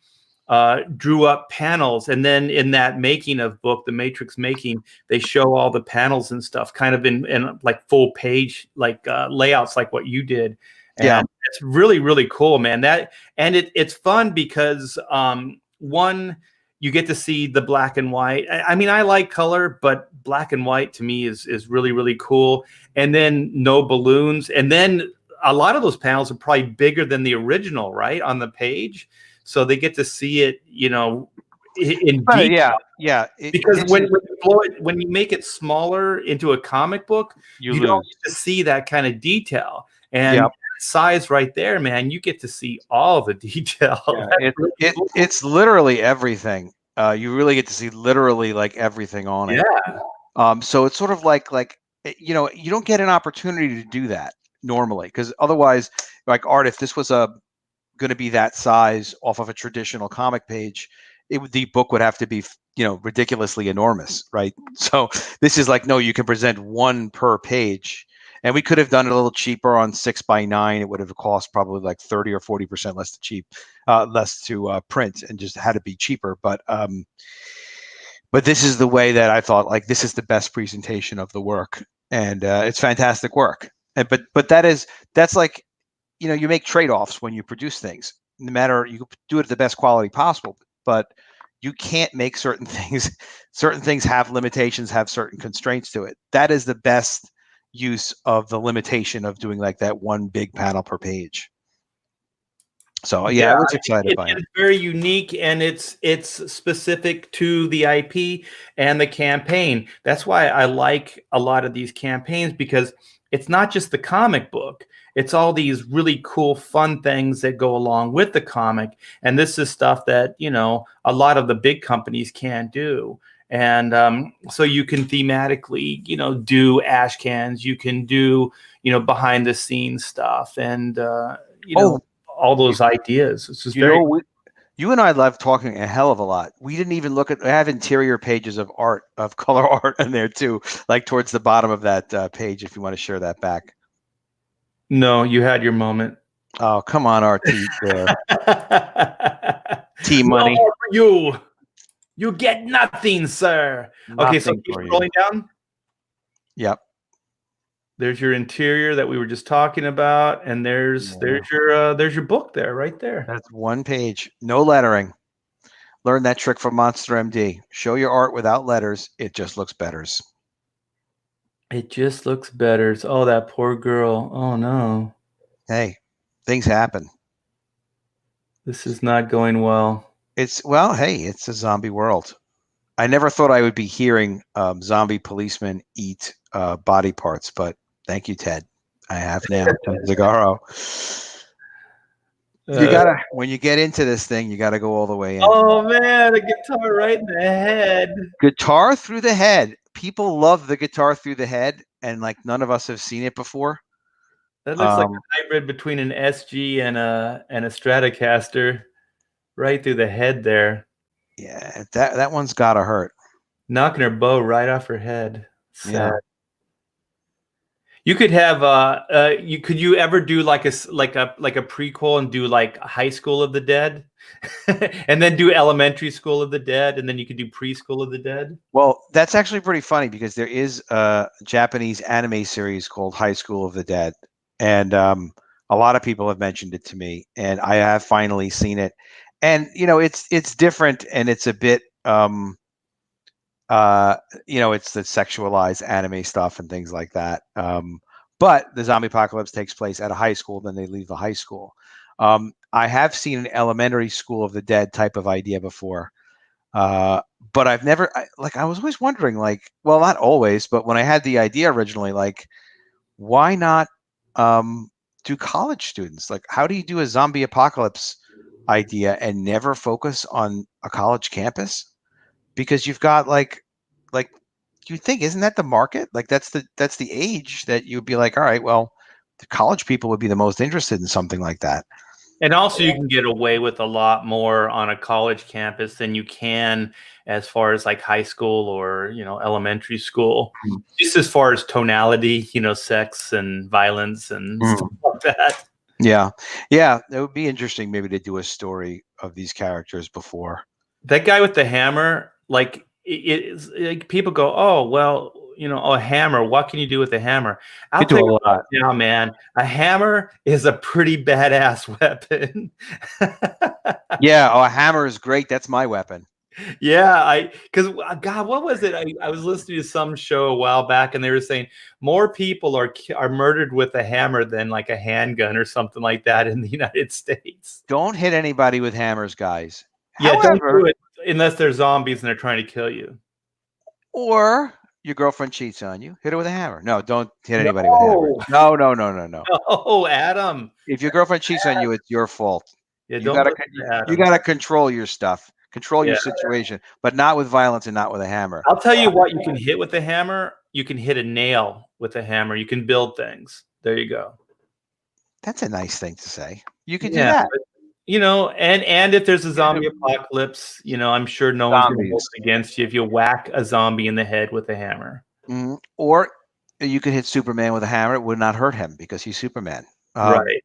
[SPEAKER 1] drew up panels, and then in that making of book, The Matrix Making, they show all the panels and stuff kind of in like full page like layouts like what you did. And it's really, really cool, man. It's fun because one, you get to see the black and white. I mean, I like color, but black and white to me is really, really cool. And then no balloons. And then a lot of those panels are probably bigger than the original, right, on the page. So they get to see it, in detail.
[SPEAKER 2] Yeah.
[SPEAKER 1] Because when you make it smaller into a comic book, you don't get to see that kind of detail. And size right there, man, you get to see all the detail.
[SPEAKER 2] Yeah, it's literally everything. You really get to see literally like everything on it.
[SPEAKER 1] Yeah.
[SPEAKER 2] So it's sort of like you don't get an opportunity to do that normally, because otherwise, like art, if this was going to be that size off of a traditional comic page, the book would have to be ridiculously enormous, right? So this is like, no, you can present one per page. And we could have done it a little cheaper on 6x9. It would have cost probably like 30 or 40% less to print, and just had to be cheaper. But this is the way that I thought, like, this is the best presentation of the work, and it's fantastic work. And but that's like, you make trade-offs when you produce things. No matter, you do it at the best quality possible, but you can't make certain things. Certain things have limitations, have certain constraints to it. That is the best use of the limitation of doing like that one big panel per page. So I was excited by it.
[SPEAKER 1] It's very unique, and it's specific to the IP and the campaign. That's why I like a lot of these campaigns, because it's not just the comic book. It's all these really cool, fun things that go along with the comic. And this is stuff that, a lot of the big companies can't do. And so you can thematically, do Ashcans, you can do, behind the scenes stuff, and, all those ideas. It's just
[SPEAKER 2] you and I love talking a hell of a lot. We didn't even look at, I have interior pages of art, of color art in there too, like towards the bottom of that page, if you want to share that back.
[SPEAKER 1] No, you had your moment.
[SPEAKER 2] Oh, come on, RT there. T-Money.
[SPEAKER 1] No, you get nothing, sir. Okay, so keep scrolling down.
[SPEAKER 2] Yep.
[SPEAKER 1] There's your interior that we were just talking about, and there's your book there, right there.
[SPEAKER 2] That's one page, no lettering. Learn that trick from Monster MD. Show your art without letters. It just looks better.
[SPEAKER 1] It just looks better. Oh, that poor girl. Oh no.
[SPEAKER 2] Hey, things happen.
[SPEAKER 1] This is not going well.
[SPEAKER 2] Hey, it's a zombie world. I never thought I would be hearing zombie policemen eat body parts, but thank you, Ted. I have now. Ted Zagaro. When you get into this thing, you gotta go all the way in.
[SPEAKER 1] Oh man, a guitar right in the head.
[SPEAKER 2] Guitar through the head. People love the guitar through the head, and like none of us have seen it before.
[SPEAKER 1] That looks like a hybrid between an SG and a Stratocaster, right through the head there.
[SPEAKER 2] Yeah, that one's gotta hurt.
[SPEAKER 1] Knocking her bow right off her head. Sad.
[SPEAKER 2] Yeah.
[SPEAKER 1] You could have could you ever do like a prequel and do like High School of the Dead and then do Elementary School of the Dead, and then you could do Preschool of the Dead?
[SPEAKER 2] Well, that's actually pretty funny because there is a Japanese anime series called High School of the Dead, and a lot of people have mentioned it to me, and I have finally seen it. And it's different, and it's a bit it's the sexualized anime stuff and things like that. But the zombie apocalypse takes place at a high school, then they leave the high school. I have seen an Elementary School of the Dead type of idea before. But I've never, I was always wondering, well, not always, but when I had the idea originally, why not do college students? Like, how do you do a zombie apocalypse idea and never focus on a college campus? Because you've got you think, isn't that the market? That's the age that you'd be like, all right, well, the college people would be the most interested in something like that.
[SPEAKER 1] And also you can get away with a lot more on a college campus than you can as far as like high school or, elementary school, just as far as tonality, sex and violence and stuff like that.
[SPEAKER 2] Yeah. Yeah. It would be interesting maybe to do a story of these characters before.
[SPEAKER 1] That guy with the hammer, people go, oh, well, a hammer. What can you do with a hammer? I'll tell you what now, man. A hammer is a pretty badass weapon.
[SPEAKER 2] Yeah, a hammer is great. That's my weapon.
[SPEAKER 1] Yeah, because God, what was it? I was listening to some show a while back, and they were saying more people are murdered with a hammer than like a handgun or something like that in the United States.
[SPEAKER 2] Don't hit anybody with hammers, guys.
[SPEAKER 1] Yeah, don't do it unless they're zombies and they're trying to kill you.
[SPEAKER 2] Or your girlfriend cheats on you. Hit her with a hammer. No, don't hit anybody with a hammer. No.
[SPEAKER 1] Oh, Adam.
[SPEAKER 2] If your girlfriend cheats on you, it's your fault.
[SPEAKER 1] Yeah,
[SPEAKER 2] you gotta control your stuff. Control your situation, but not with violence and not with a hammer.
[SPEAKER 1] I'll tell you what you can hit with a hammer. You can hit a nail with a hammer. You can build things. There you go.
[SPEAKER 2] That's a nice thing to say. You can do that.
[SPEAKER 1] But, and if there's a zombie apocalypse, I'm sure no one's going to vote against you if you whack a zombie in the head with a hammer.
[SPEAKER 2] Mm-hmm. Or you could hit Superman with a hammer. It would not hurt him because he's Superman.
[SPEAKER 1] Right.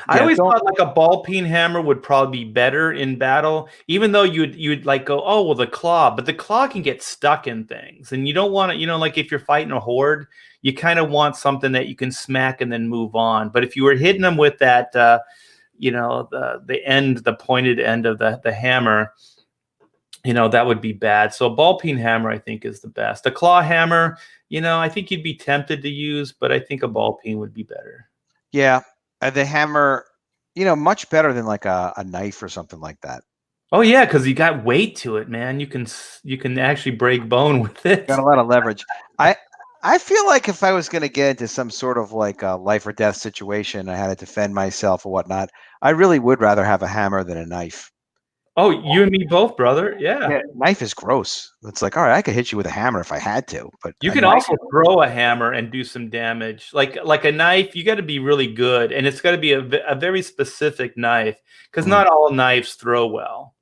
[SPEAKER 1] I always thought like a ball peen hammer would probably be better in battle, even though you'd like go, oh, well, the claw, but the claw can get stuck in things, and you don't want to, like if you're fighting a horde, you kind of want something that you can smack and then move on. But if you were hitting them with that, the pointed end of the hammer, that would be bad. So a ball peen hammer, I think, is the best. A claw hammer, I think you'd be tempted to use, but I think a ball peen would be better.
[SPEAKER 2] Yeah. The hammer, much better than like a knife or something like that.
[SPEAKER 1] Oh yeah, because you got weight to it, man. You can actually break bone with it.
[SPEAKER 2] Got a lot of leverage. I feel like if I was going to get into some sort of like a life or death situation, I had to defend myself or whatnot, I really would rather have a hammer than a knife.
[SPEAKER 1] Oh, you and me both, brother. Yeah.
[SPEAKER 2] Knife is gross. It's like, all right, I could hit you with a hammer if I had to, but
[SPEAKER 1] you can also throw a hammer and do some damage. Like a knife, you got to be really good, and it's got to be a very specific knife, because not all knives throw well.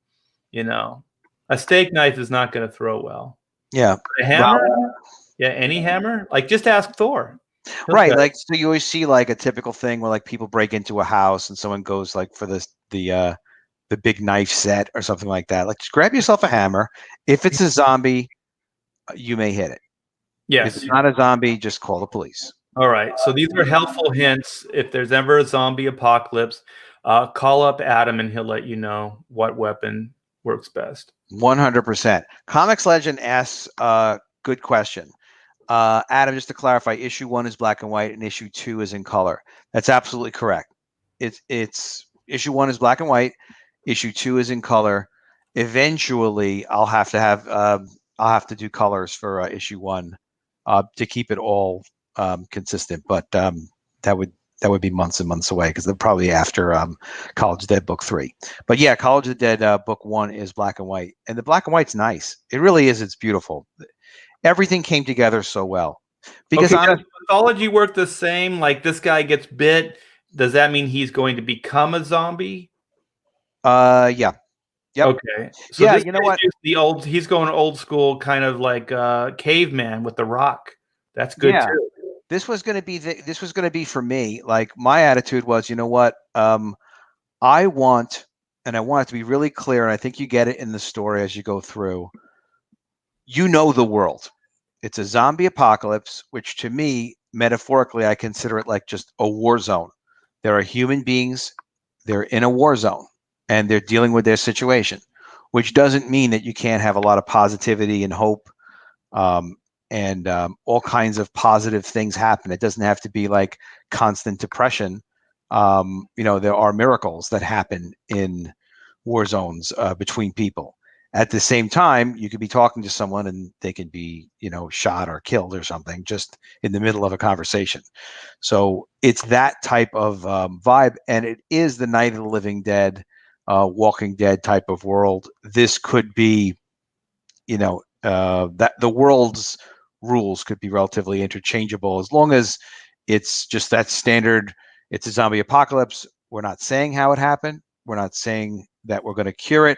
[SPEAKER 1] A steak knife is not going to throw well.
[SPEAKER 2] Yeah.
[SPEAKER 1] A hammer, any hammer. Like just ask Thor.
[SPEAKER 2] Right. Like, so you always see like a typical thing where like people break into a house and someone goes like for the big knife set or something like that. Like, just grab yourself a hammer. If it's a zombie, you may hit it.
[SPEAKER 1] Yes.
[SPEAKER 2] If it's not a zombie, just call the police.
[SPEAKER 1] All right. So these are helpful hints. If there's ever a zombie apocalypse, call up Adam and he'll let you know what weapon works best.
[SPEAKER 2] 100%. Comics Legend asks a good question. Adam, just to clarify, issue 1 is black and white and issue 2 is in color. That's absolutely correct. It's issue 1 is black and white, issue 2 is in color. Eventually, I'll have to do colors for issue 1 to keep it all consistent, but that would be months and months away because they're probably after College of the Dead book 3. But yeah, College of the Dead book 1 is black and white, and the black and white's nice. It really is. It's beautiful. Everything came together so well. Because
[SPEAKER 1] does pathology work the same? Like this guy gets bit, does that mean he's going to become a zombie?
[SPEAKER 2] Yeah. Yep.
[SPEAKER 1] Okay. So
[SPEAKER 2] yeah,
[SPEAKER 1] this
[SPEAKER 2] you know what?
[SPEAKER 1] he's going old school, kind of like caveman with the rock. That's good too.
[SPEAKER 2] This was going to be for me. Like my attitude was, you know what? I want it to be really clear, and I think you get it in the story as you go through. You know the world. It's a zombie apocalypse, which to me, metaphorically, I consider it like just a war zone. There are human beings, they're in a war zone, and they're dealing with their situation, which doesn't mean that you can't have a lot of positivity and hope, and all kinds of positive things happen. It doesn't have to be like constant depression. There are miracles that happen in war zones between people. At the same time, you could be talking to someone and they could be, shot or killed or something just in the middle of a conversation. So it's that type of vibe, and it is the Night of the Living Dead, Walking Dead type of world. This could be, that the world's rules could be relatively interchangeable as long as it's just that standard. It's a zombie apocalypse. We're not saying how it happened. We're not saying that we're going to cure it.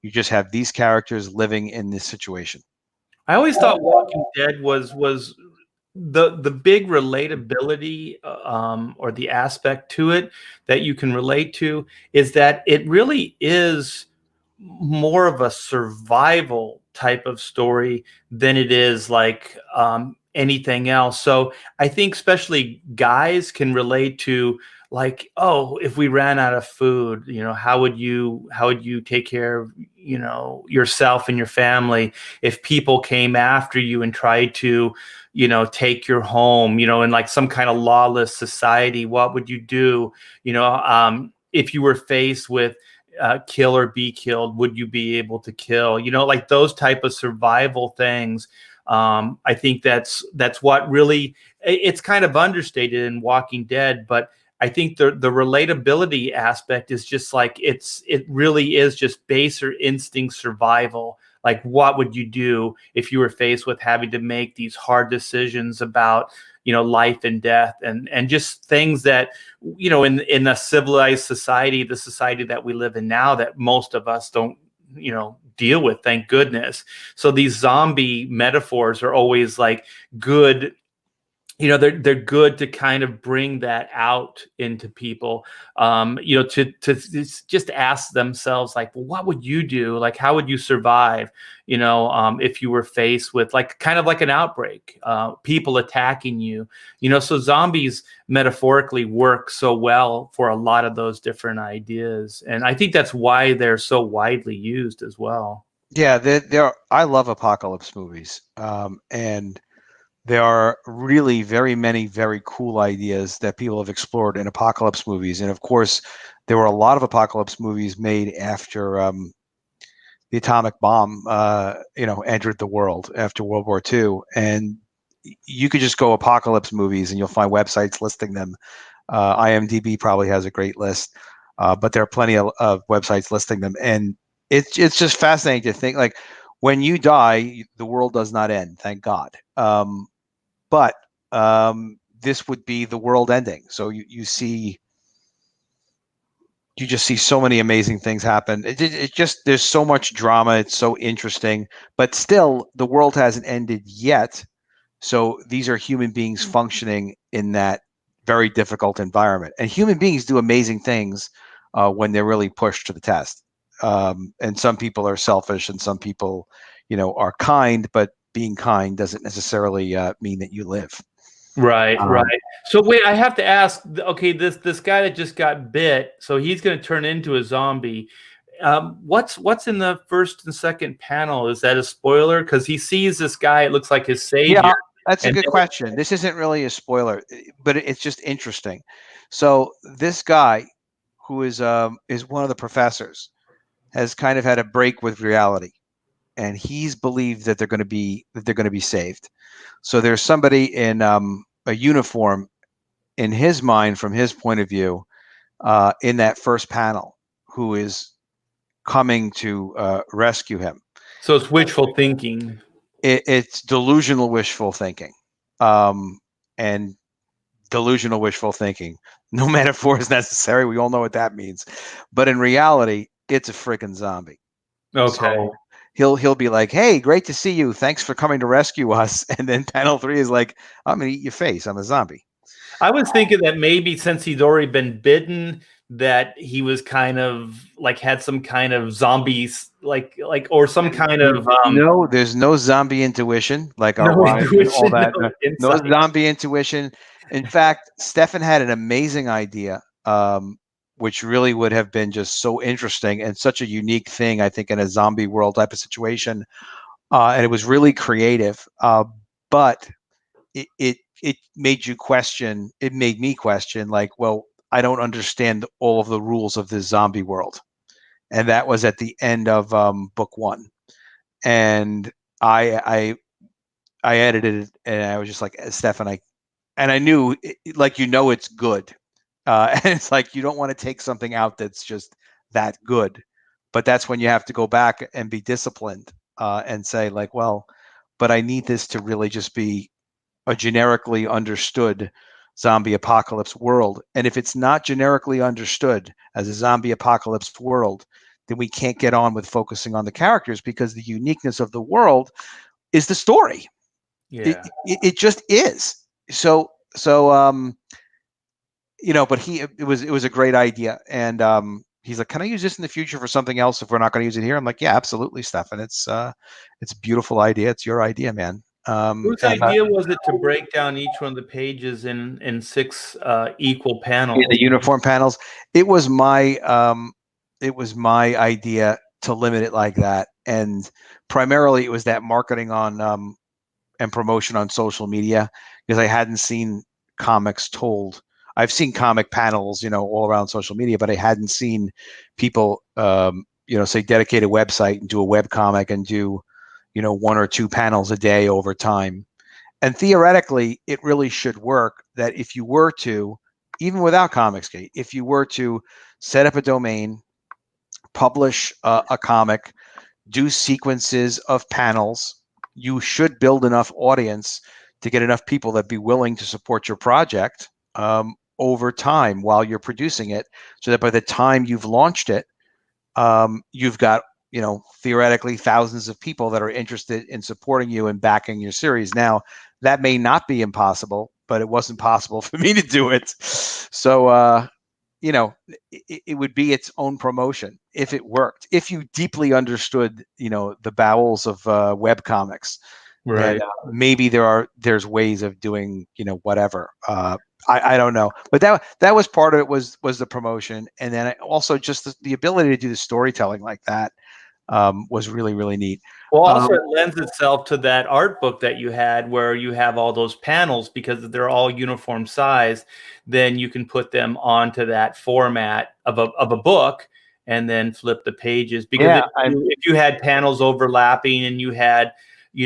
[SPEAKER 2] You just have these characters living in this situation.
[SPEAKER 1] I always thought Walking Dead was the big relatability or the aspect to it that you can relate to is that it really is more of a survival type of story than it is like anything else. So I think especially guys can relate to like, oh, if we ran out of food, how would you take care of, yourself and your family? If people came after you and tried to, take your home, in like some kind of lawless society, what would you do? If you were faced with kill or be killed, would you be able to kill? Like those type of survival things. I think that's what really, it's kind of understated in Walking Dead, but I think the relatability aspect is just like it really is just baser instinct survival. Like what would you do if you were faced with having to make these hard decisions about life and death and just things that in a civilized society, the society that we live in now, that most of us don't deal with, thank goodness. So these zombie metaphors are always like good. They're good to kind of bring that out into people, to just ask themselves like, well, what would you do? Like, how would you survive, if you were faced with like kind of like an outbreak, people attacking you, so zombies metaphorically work so well for a lot of those different ideas. And I think that's why they're so widely used as well.
[SPEAKER 2] Yeah, I love apocalypse movies. And there are really very many very cool ideas that people have explored in apocalypse movies. And of course, there were a lot of apocalypse movies made after the atomic bomb, entered the world after World War II. And you could just go apocalypse movies and you'll find websites listing them. IMDb probably has a great list, but there are plenty of websites listing them. And it's just fascinating to think, like, when you die, the world does not end, thank God. But this would be the world ending. So you just see so many amazing things happen. It just, there's so much drama. It's so interesting, but still the world hasn't ended yet. So these are human beings functioning in that very difficult environment, and human beings do amazing things when they're really pushed to the test. And some people are selfish and some people, are kind, but being kind doesn't necessarily mean that you live.
[SPEAKER 1] Right, right. So wait, I have to ask. Okay, this guy that just got bit, so he's going to turn into a zombie. What's in the first and second panel? Is that a spoiler? Because he sees this guy. It looks like his savior.
[SPEAKER 2] Yeah, that's a
[SPEAKER 1] and
[SPEAKER 2] good question. This isn't really a spoiler, but it's just interesting. So this guy, who is one of the professors, has kind of had a break with reality, and he's believed that they're going to be saved. So there's somebody in a uniform in his mind, from his point of view, in that first panel, who is coming to rescue him.
[SPEAKER 1] So it's wishful thinking.
[SPEAKER 2] It's delusional wishful thinking, and delusional wishful thinking. No metaphor is necessary. We all know what that means. But in reality, it's a freaking zombie.
[SPEAKER 1] Okay.
[SPEAKER 2] So he'll be like, "Hey, great to see you. Thanks for coming to rescue us." And then panel 3 is like, "I'm gonna eat your face. I'm a zombie."
[SPEAKER 1] I was thinking that maybe since he's already been bitten, that he was kind of like had some kind of zombies, like or some kind of
[SPEAKER 2] no. There's no zombie intuition like our
[SPEAKER 1] no
[SPEAKER 2] wives and all
[SPEAKER 1] intuition,
[SPEAKER 2] that.
[SPEAKER 1] no
[SPEAKER 2] No
[SPEAKER 1] insight.
[SPEAKER 2] zombie intuition. In fact, Stefan had an amazing idea, which really would have been just so interesting and such a unique thing, I think, in a zombie world type of situation. And it was really creative, but it made you question. It made me question, like, well, I don't understand all of the rules of this zombie world, and that was at the end of book 1, and I edited it, and I was just like, Stefan, I knew, like, it's good, and it's like you don't want to take something out that's just that good, but that's when you have to go back and be disciplined, and say, like, well, but I need this to really just be a generically understood zombie apocalypse world. And if it's not generically understood as a zombie apocalypse world, then we can't get on with focusing on the characters, because the uniqueness of the world is the story.
[SPEAKER 1] Yeah.
[SPEAKER 2] It just is. So but it was a great idea, and he's like, "Can I use this in the future for something else if we're not going to use it here?" I'm like, "Yeah, absolutely, Stefan. It's a beautiful idea. It's your idea, man."
[SPEAKER 1] Whose idea was it to break down each one of the pages in 6 equal panels?
[SPEAKER 2] The uniform panels. It was my idea to limit it like that, and primarily it was that marketing on and promotion on social media, because I hadn't seen comics told. I've seen comic panels, all around social media, but I hadn't seen people, say, dedicate a website and do a web comic and do, 1 or 2 panels a day over time. And theoretically, it really should work that if you were to, even without Comicsgate, if you were to set up a domain, publish a comic, do sequences of panels, you should build enough audience to get enough people that be willing to support your project over time while you're producing it, so that by the time you've launched it, you've got, theoretically thousands of people that are interested in supporting you and backing your series. Now, that may not be impossible, but it wasn't possible for me to do it. So, it would be its own promotion if it worked. If you deeply understood, the bowels of web comics,
[SPEAKER 1] Right.
[SPEAKER 2] maybe there's ways of doing, whatever. I don't know, but that was part of it, was the promotion, and then also just the ability to do the storytelling like that was really, really neat.
[SPEAKER 1] Well, also it lends itself to that art book that you had, where you have all those panels, because they're all uniform size. Then you can put them onto that format of a book, and then flip the pages. Because if you had panels overlapping and you had,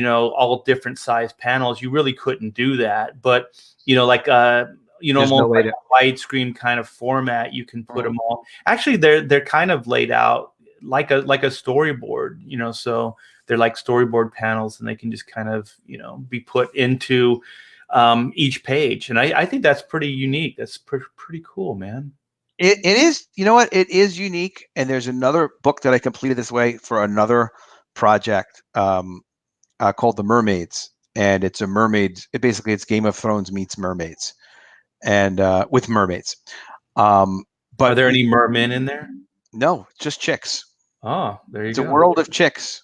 [SPEAKER 1] all different size panels, you really couldn't do that. But like almost
[SPEAKER 2] no way
[SPEAKER 1] like a widescreen kind of format, you can put them all. Actually, they're kind of laid out like a storyboard, so they're like storyboard panels, and they can just kind of, be put into each page. And I think that's pretty unique. That's pretty cool, man.
[SPEAKER 2] It is, it is unique. And there's another book that I completed this way for another project called The Mermaids. And it's a mermaids. It's Game of Thrones meets mermaids, and with mermaids. But
[SPEAKER 1] are there any mermen in there?
[SPEAKER 2] No, just chicks.
[SPEAKER 1] Oh, there you go.
[SPEAKER 2] It's a world of chicks.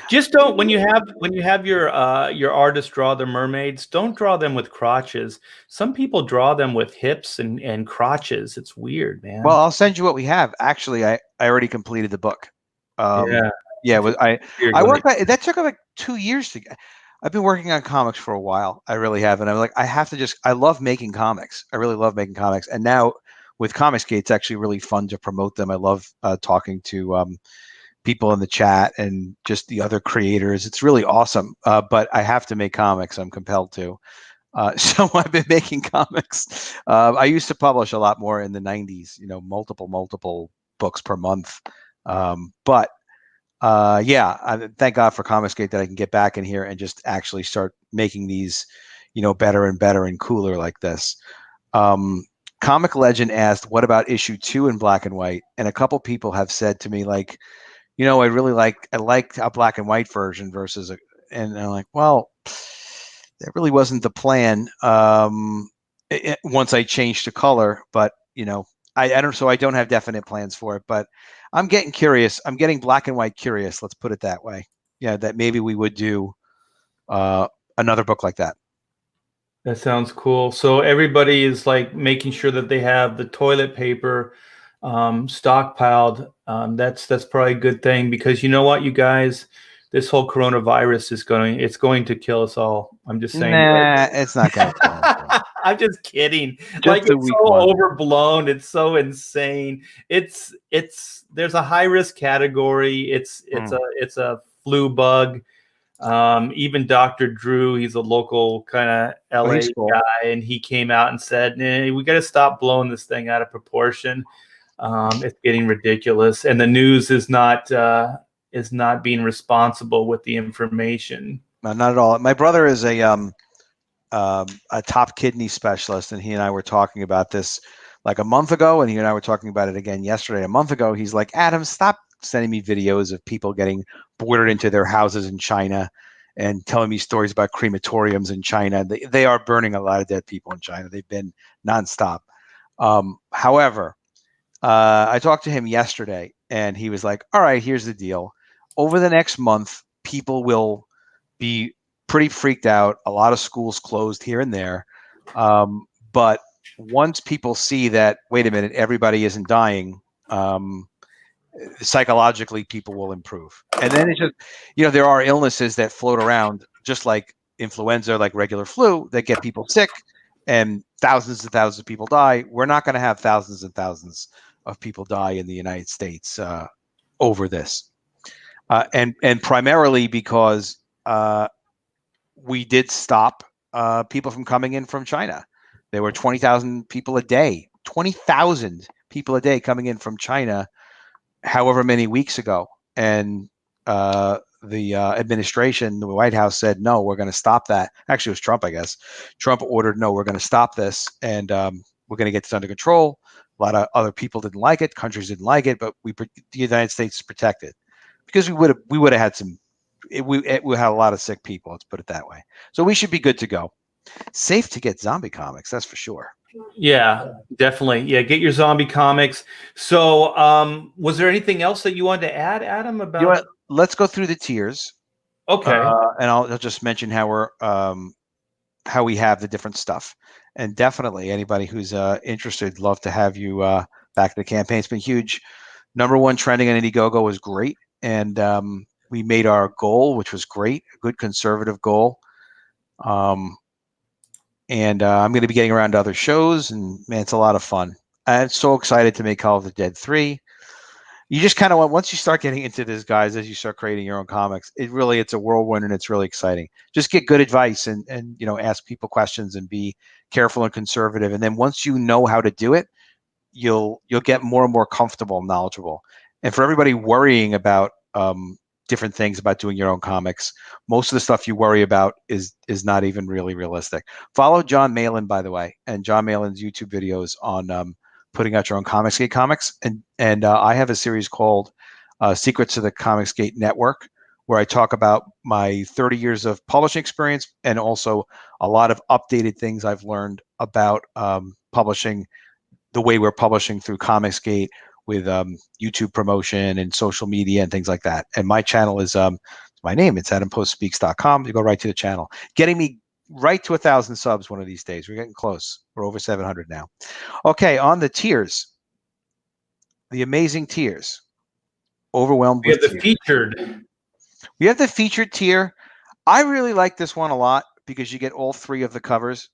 [SPEAKER 1] Just don't when you have your artist draw the mermaids, don't draw them with crotches. Some people draw them with hips and crotches. It's weird, man.
[SPEAKER 2] Well, I'll send you what we have. Actually, I already completed the book. Yeah. I worked that took like 2 years to get. I've been working on comics for a while. I really have, and I'm like, I love making comics. I really love making comics, and now with Comicsgate, it's actually really fun to promote them. I love talking to people in the chat and just the other creators. It's really awesome. But I have to make comics. I'm compelled to. So I've been making comics. I used to publish a lot more in the 90s, multiple books per month. But thank God for Comicsgate that I can get back in here and just actually start making these, better and better and cooler like this. Comic Legend asked, what about issue 2 in black and white? And a couple people have said to me, like, I like a black and white version versus and I'm like, well, that really wasn't the plan. Once I changed to color, but I don't have definite plans for it, but I'm getting curious. I'm getting black and white curious. Let's put it that way. Yeah, that maybe we would do another book like that.
[SPEAKER 1] That sounds cool. So everybody is like making sure that they have the toilet paper stockpiled. That's probably a good thing, because you know what, you guys, this whole coronavirus is going to kill us all. I'm just saying.
[SPEAKER 2] Nah, it's not going to.
[SPEAKER 1] I'm just kidding. Like, it's so overblown. It's so insane. There's a high risk category. It's a flu bug. Even Dr. Drew, he's a local kind of LA guy, and he came out and said, we got to stop blowing this thing out of proportion. It's getting ridiculous, and the news is not being responsible with the information.
[SPEAKER 2] No, not at all. My brother is a top kidney specialist, and he and I were talking about this like a month ago, and he and I were talking about it again yesterday. A month ago, he's like, Adam, stop sending me videos of people getting boarded into their houses in China and telling me stories about crematoriums in China. They are burning a lot of dead people in China. They've been nonstop. However, I talked to him yesterday, and he was like, all right, here's the deal. Over the next month, people will be pretty freaked out. A lot of schools closed here and there. But once people see that, wait a minute, everybody isn't dying, psychologically people will improve. And then it's just, there are illnesses that float around just like influenza, like regular flu, that get people sick, and thousands and thousands of people die. We're not going to have thousands and thousands of people die in the United States over this. And primarily because we did stop people from coming in from China. There were 20,000 people a day, 20,000 people a day coming in from China however many weeks ago. And the administration, the White House said, no, we're going to stop that. Actually, it was Trump, I guess. Trump ordered, no, we're going to stop this, and we're going to get this under control. A lot of other people didn't like it. Countries didn't like it, but the United States is protected because we would have had some. We had a lot of sick people. Let's put it that way. So we should be good to go. Safe to get zombie comics, that's for sure.
[SPEAKER 1] Yeah, definitely. Yeah, get your zombie comics. So, was there anything else that you wanted to add, Adam? About
[SPEAKER 2] let's go through the tiers.
[SPEAKER 1] Okay.
[SPEAKER 2] And I'll just mention how we're how we have the different stuff. And definitely anybody who's interested, love to have you back in the campaign. It's been huge. #1 trending on Indiegogo was great, and we made our goal, which was great, a good conservative goal. And I'm going to be getting around to other shows, and man, it's a lot of fun. I'm so excited to make Call of the Dead 3. You just kind of want, once you start getting into this, guys, as you start creating your own comics, it's a whirlwind, and it's really exciting. Just get good advice and ask people questions and be careful and conservative. And then once you know how to do it, you'll get more and more comfortable and knowledgeable. And for everybody worrying about different things about doing your own comics, most of the stuff you worry about is not even really realistic. Follow John Malin, by the way, and John Malin's YouTube videos on putting out your own Comicsgate comics. And I have a series called Secrets of the Comicsgate Network, where I talk about my 30 years of publishing experience and also a lot of updated things I've learned about publishing, the way we're publishing through Comicsgate, with YouTube promotion and social media and things like that. And my channel is my name. It's AdamPostSpeaks.com. You go right to the channel. Getting me right to 1,000 subs one of these days. We're getting close. We're over 700 now. Okay, on the tiers. The amazing tiers. Overwhelmed
[SPEAKER 1] We
[SPEAKER 2] with
[SPEAKER 1] have the
[SPEAKER 2] tears.
[SPEAKER 1] featured.
[SPEAKER 2] We have the featured tier. I really like this one a lot because you get all 3 of the covers.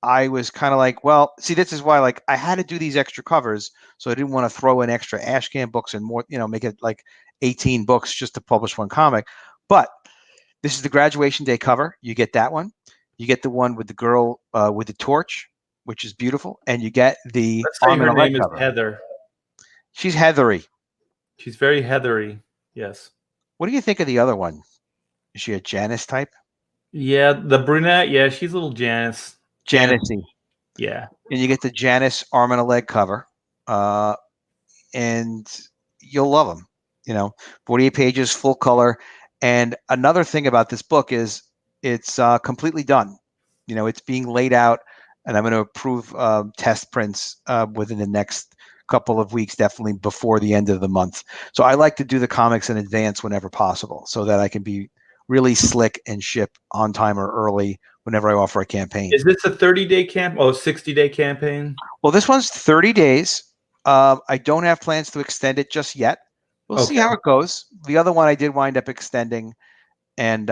[SPEAKER 2] I was kind of like, well, see, this is why, like, I had to do these extra covers, so I didn't want to throw in extra Ashcan books and more, make it like 18 books just to publish one comic. But this is the graduation day cover. You get that one. You get the one with the girl with the torch, which is beautiful, and you get the
[SPEAKER 1] Let's say
[SPEAKER 2] arm and
[SPEAKER 1] her
[SPEAKER 2] a leg
[SPEAKER 1] name is
[SPEAKER 2] cover.
[SPEAKER 1] Heather.
[SPEAKER 2] She's heathery.
[SPEAKER 1] She's very heathery. Yes.
[SPEAKER 2] What do you think of the other one? Is she a Janice type?
[SPEAKER 1] Yeah, the brunette. Yeah, she's a little Janice.
[SPEAKER 2] Janice-y.
[SPEAKER 1] Yeah.
[SPEAKER 2] And you get the Janice arm and a leg cover, and you'll love them. 48 pages, full color. And another thing about this book is it's completely done. It's being laid out, and I'm going to approve test prints within the next couple of weeks, definitely before the end of the month. So I like to do the comics in advance whenever possible so that I can be really slick and ship on time or early whenever I offer a campaign.
[SPEAKER 1] Is this a 30-day camp? Oh, 60-day campaign?
[SPEAKER 2] Well, this one's 30 days. I don't have plans to extend it just yet. We'll see how it goes. The other one I did wind up extending, and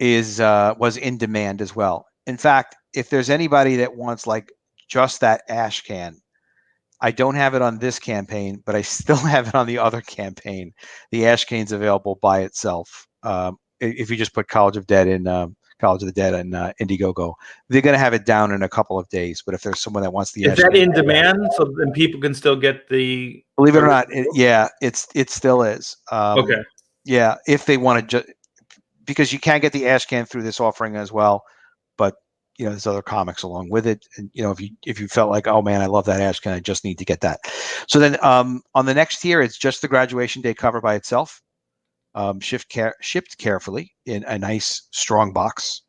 [SPEAKER 2] was in demand as well. In fact, if there's anybody that wants like just that Ashcan, I don't have it on this campaign, but I still have it on the other campaign. The Ashcan's available by itself. If you just put College of the Dead and Indiegogo, they're going to have it down in a couple of days. But if there's someone that wants the
[SPEAKER 1] Is that in demand, so then people can still get the?
[SPEAKER 2] Believe it or not, it still is.
[SPEAKER 1] Okay.
[SPEAKER 2] Yeah, if they want to, because you can get the Ashcan through this offering as well, but there's other comics along with it. And if you felt like, oh man, I love that Ashcan, I just need to get that. So then on the next tier, it's just the graduation day cover by itself. Shipped carefully in a nice strong box,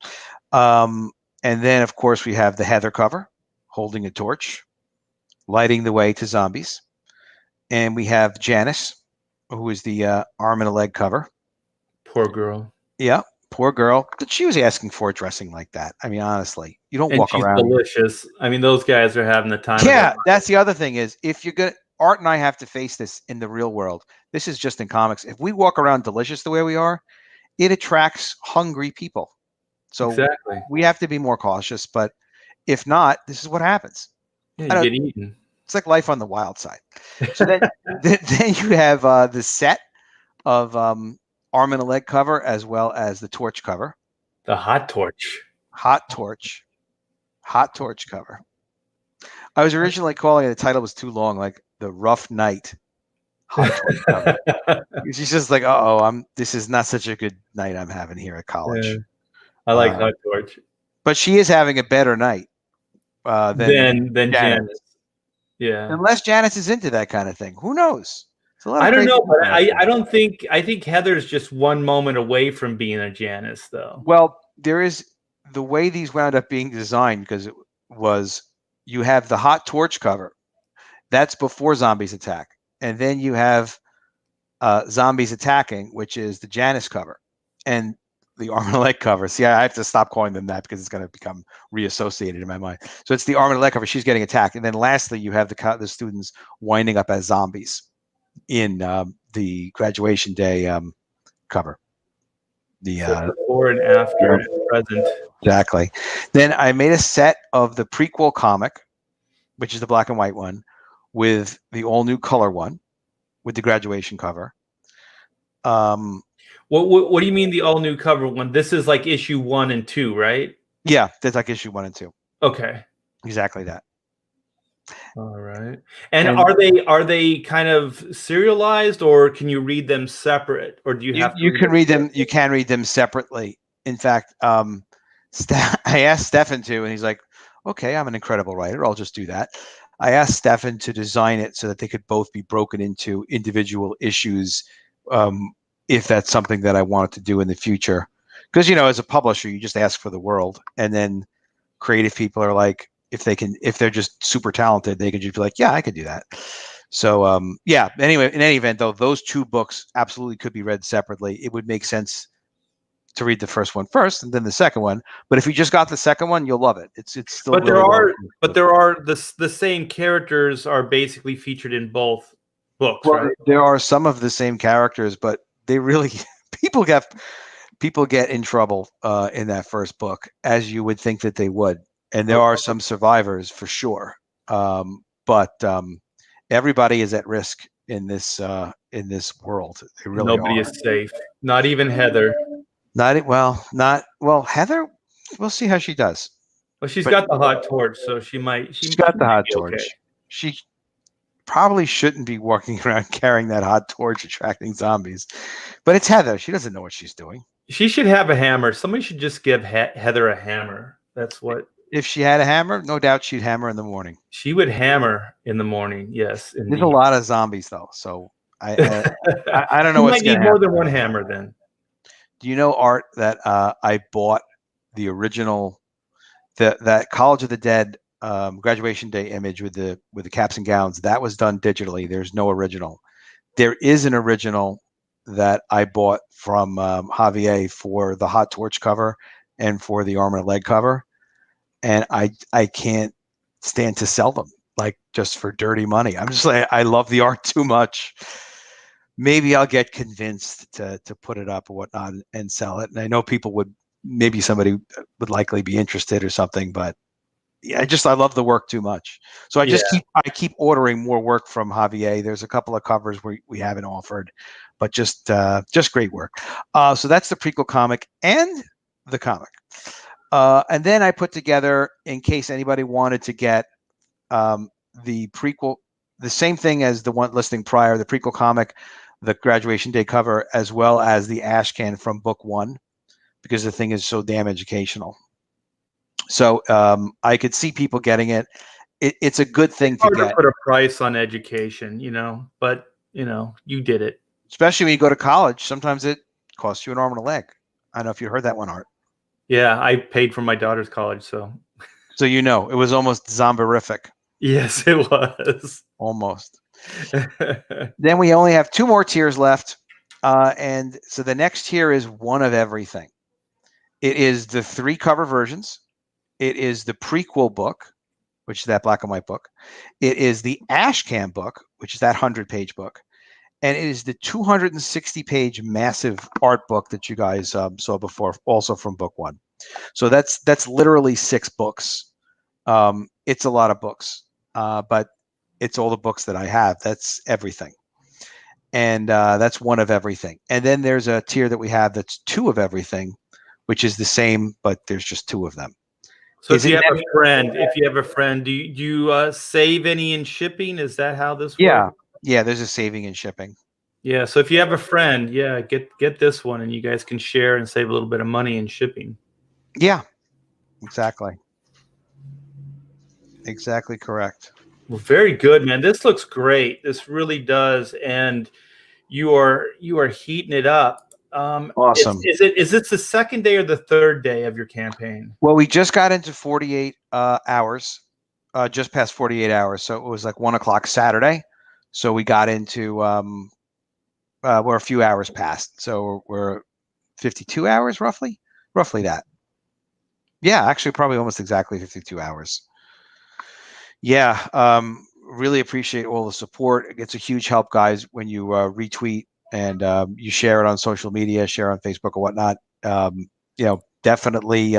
[SPEAKER 2] and then of course we have the Heather cover holding a torch lighting the way to zombies, and we have Janice, who is the arm and a leg cover.
[SPEAKER 1] Poor girl.
[SPEAKER 2] Yeah, poor girl. But she was asking for a dressing like that. I mean, honestly, you don't walk
[SPEAKER 1] she's
[SPEAKER 2] around.
[SPEAKER 1] Delicious. I mean, those guys are having the time.
[SPEAKER 2] Yeah, that's the other thing is, if you're gonna, Art and I have to face this in the real world. This is just in comics. If we walk around delicious the way we are, it attracts hungry people. So
[SPEAKER 1] exactly,
[SPEAKER 2] we have to be more cautious. But if not, this is what happens.
[SPEAKER 1] Yeah, you get eaten.
[SPEAKER 2] It's like life on the wild side. So then, then you have the set of arm and a leg cover, as well as the torch cover.
[SPEAKER 1] The hot torch.
[SPEAKER 2] Hot torch cover. I was originally calling it, the title was too long, like the Rough Night Hot Torch cover. She's just like, this is not such a good night I'm having here at college.
[SPEAKER 1] Yeah. I like Hot Torch.
[SPEAKER 2] But she is having a better night than
[SPEAKER 1] Janice. Yeah.
[SPEAKER 2] Unless Janice is into that kind of thing. Who knows?
[SPEAKER 1] I don't know, but I don't think, I think Heather's just one moment away from being a Janice, though.
[SPEAKER 2] Well, there is the way these wound up being designed, because it was, you have the Hot Torch cover. That's before zombies attack. And then you have zombies attacking, which is the Janice cover. And the arm and leg cover. See, I have to stop calling them that because it's going to become reassociated in my mind. So it's the arm and leg cover. She's getting attacked. And then lastly, you have the students winding up as zombies in the graduation day cover. The
[SPEAKER 1] before and after and present.
[SPEAKER 2] Exactly. Then I made a set of the prequel comic, which is the black and white one, with the all new color one, with the graduation cover.
[SPEAKER 1] What do you mean the all new cover one? This is like issue 1 and 2, right?
[SPEAKER 2] Yeah, that's like issue 1 and 2.
[SPEAKER 1] Okay.
[SPEAKER 2] Exactly that.
[SPEAKER 1] All right. And are they kind of serialized, or can you read them separate, or do you have to
[SPEAKER 2] you can read them? You can read them separately. In fact, I asked Stefan to, and he's like, "Okay, I'm an incredible writer. I'll just do that." I asked Stefan to design it so that they could both be broken into individual issues, if that's something that I wanted to do in the future. Because as a publisher, you just ask for the world, and then creative people are like, if they're just super talented, they can just be like, yeah, I could do that. So yeah. Anyway, in any event, though, those two books absolutely could be read separately. It would make sense to read the first one first and then the second one. But if you just got the second one, you'll love it. It's still.
[SPEAKER 1] But
[SPEAKER 2] really
[SPEAKER 1] there are the same characters are basically featured in both books,
[SPEAKER 2] well,
[SPEAKER 1] right?
[SPEAKER 2] there are some of the same characters, but they really people get in trouble in that first book, as you would think that they would, and there are some survivors for sure. But everybody is at risk in this world. They really
[SPEAKER 1] Nobody
[SPEAKER 2] are.
[SPEAKER 1] is safe. Not even Heather.
[SPEAKER 2] Not well. Heather, we'll see how she does.
[SPEAKER 1] Well, she's
[SPEAKER 2] But
[SPEAKER 1] got the hot torch, so she might.
[SPEAKER 2] She's got the hot
[SPEAKER 1] be
[SPEAKER 2] torch.
[SPEAKER 1] Okay.
[SPEAKER 2] She probably shouldn't be walking around carrying that hot torch, attracting zombies. But it's Heather. She doesn't know what she's doing.
[SPEAKER 1] She should have a hammer. Somebody should just give Heather a hammer. That's what.
[SPEAKER 2] If she had a hammer, no doubt she'd hammer in the morning.
[SPEAKER 1] She would hammer in the morning. Yes, indeed.
[SPEAKER 2] There's a lot of zombies though, so I don't know
[SPEAKER 1] you
[SPEAKER 2] what's
[SPEAKER 1] might need
[SPEAKER 2] gonna
[SPEAKER 1] more
[SPEAKER 2] happen.
[SPEAKER 1] than one hammer then.
[SPEAKER 2] Do you know, Art, that I bought the original, that College of the Dead graduation day image with the caps and gowns? That was done digitally. There's no original. There is an original that I bought from Javier for the hot torch cover and for the arm and leg cover, and I can't stand to sell them, like, just for dirty money. I'm just like, I love the art too much. Maybe I'll get convinced to put it up or whatnot and sell it. And I know people would, maybe somebody would likely be interested or something, but yeah, I love the work too much. So I keep ordering more work from Javier. There's a couple of covers we haven't offered, but just great work. So that's the prequel comic and the comic. And then I put together, in case anybody wanted to get the prequel, the same thing as the one listing prior, the prequel comic, the graduation day cover, as well as the Ashcan from book one, because the thing is so damn educational. So I could see people getting it. It's a good thing to get.
[SPEAKER 1] To put a price on education, but you did it.
[SPEAKER 2] Especially when you go to college, sometimes it costs you an arm and a leg. I don't know if you heard that one, Art.
[SPEAKER 1] Yeah, I paid for my daughter's college, so.
[SPEAKER 2] So it was almost zomberific.
[SPEAKER 1] Yes, it was.
[SPEAKER 2] Almost. Then we only have two more tiers left. And so the next tier is one of everything. It is the 3 cover versions. It is the prequel book, which is that black and white book. It is the Ashcan book, which is that 100-page book. And it is the 260-page massive art book that you guys saw before, also from book one. So that's literally 6 books. It's a lot of books, but it's all the books that I have. That's everything. And that's one of everything. And then there's a tier that we have that's 2 of everything, which is the same, but there's just 2 of them.
[SPEAKER 1] So if you have a friend, do you save any in shipping? Is that how this works?
[SPEAKER 2] Yeah, there's a saving in shipping.
[SPEAKER 1] Yeah, so if you have a friend, get this one, and you guys can share and save a little bit of money in shipping.
[SPEAKER 2] Yeah, exactly. Exactly correct.
[SPEAKER 1] Well, very good, man. This looks great. This really does, and you are heating it up.
[SPEAKER 2] Awesome.
[SPEAKER 1] Is this the second day or the third day of your campaign?
[SPEAKER 2] Well, we just got into 48 hours, just past 48 hours. So it was like 1 o'clock Saturday. So we got into, we're a few hours past. So we're 52 hours, roughly that. Yeah, actually probably almost exactly 52 hours. Yeah. Really appreciate all the support. It's a huge help, guys, when you retweet and you share it on social media, share on Facebook or whatnot. Definitely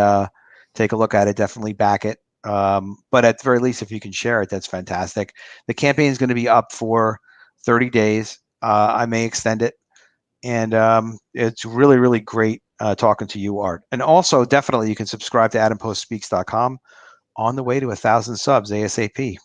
[SPEAKER 2] take a look at it. Definitely back it. But at the very least, if you can share it, that's fantastic. The campaign is going to be up for 30 days. I may extend it. And it's really, really great talking to you, Art. And also, definitely, you can subscribe to AdamPostSpeaks.com on the way to 1,000 subs ASAP.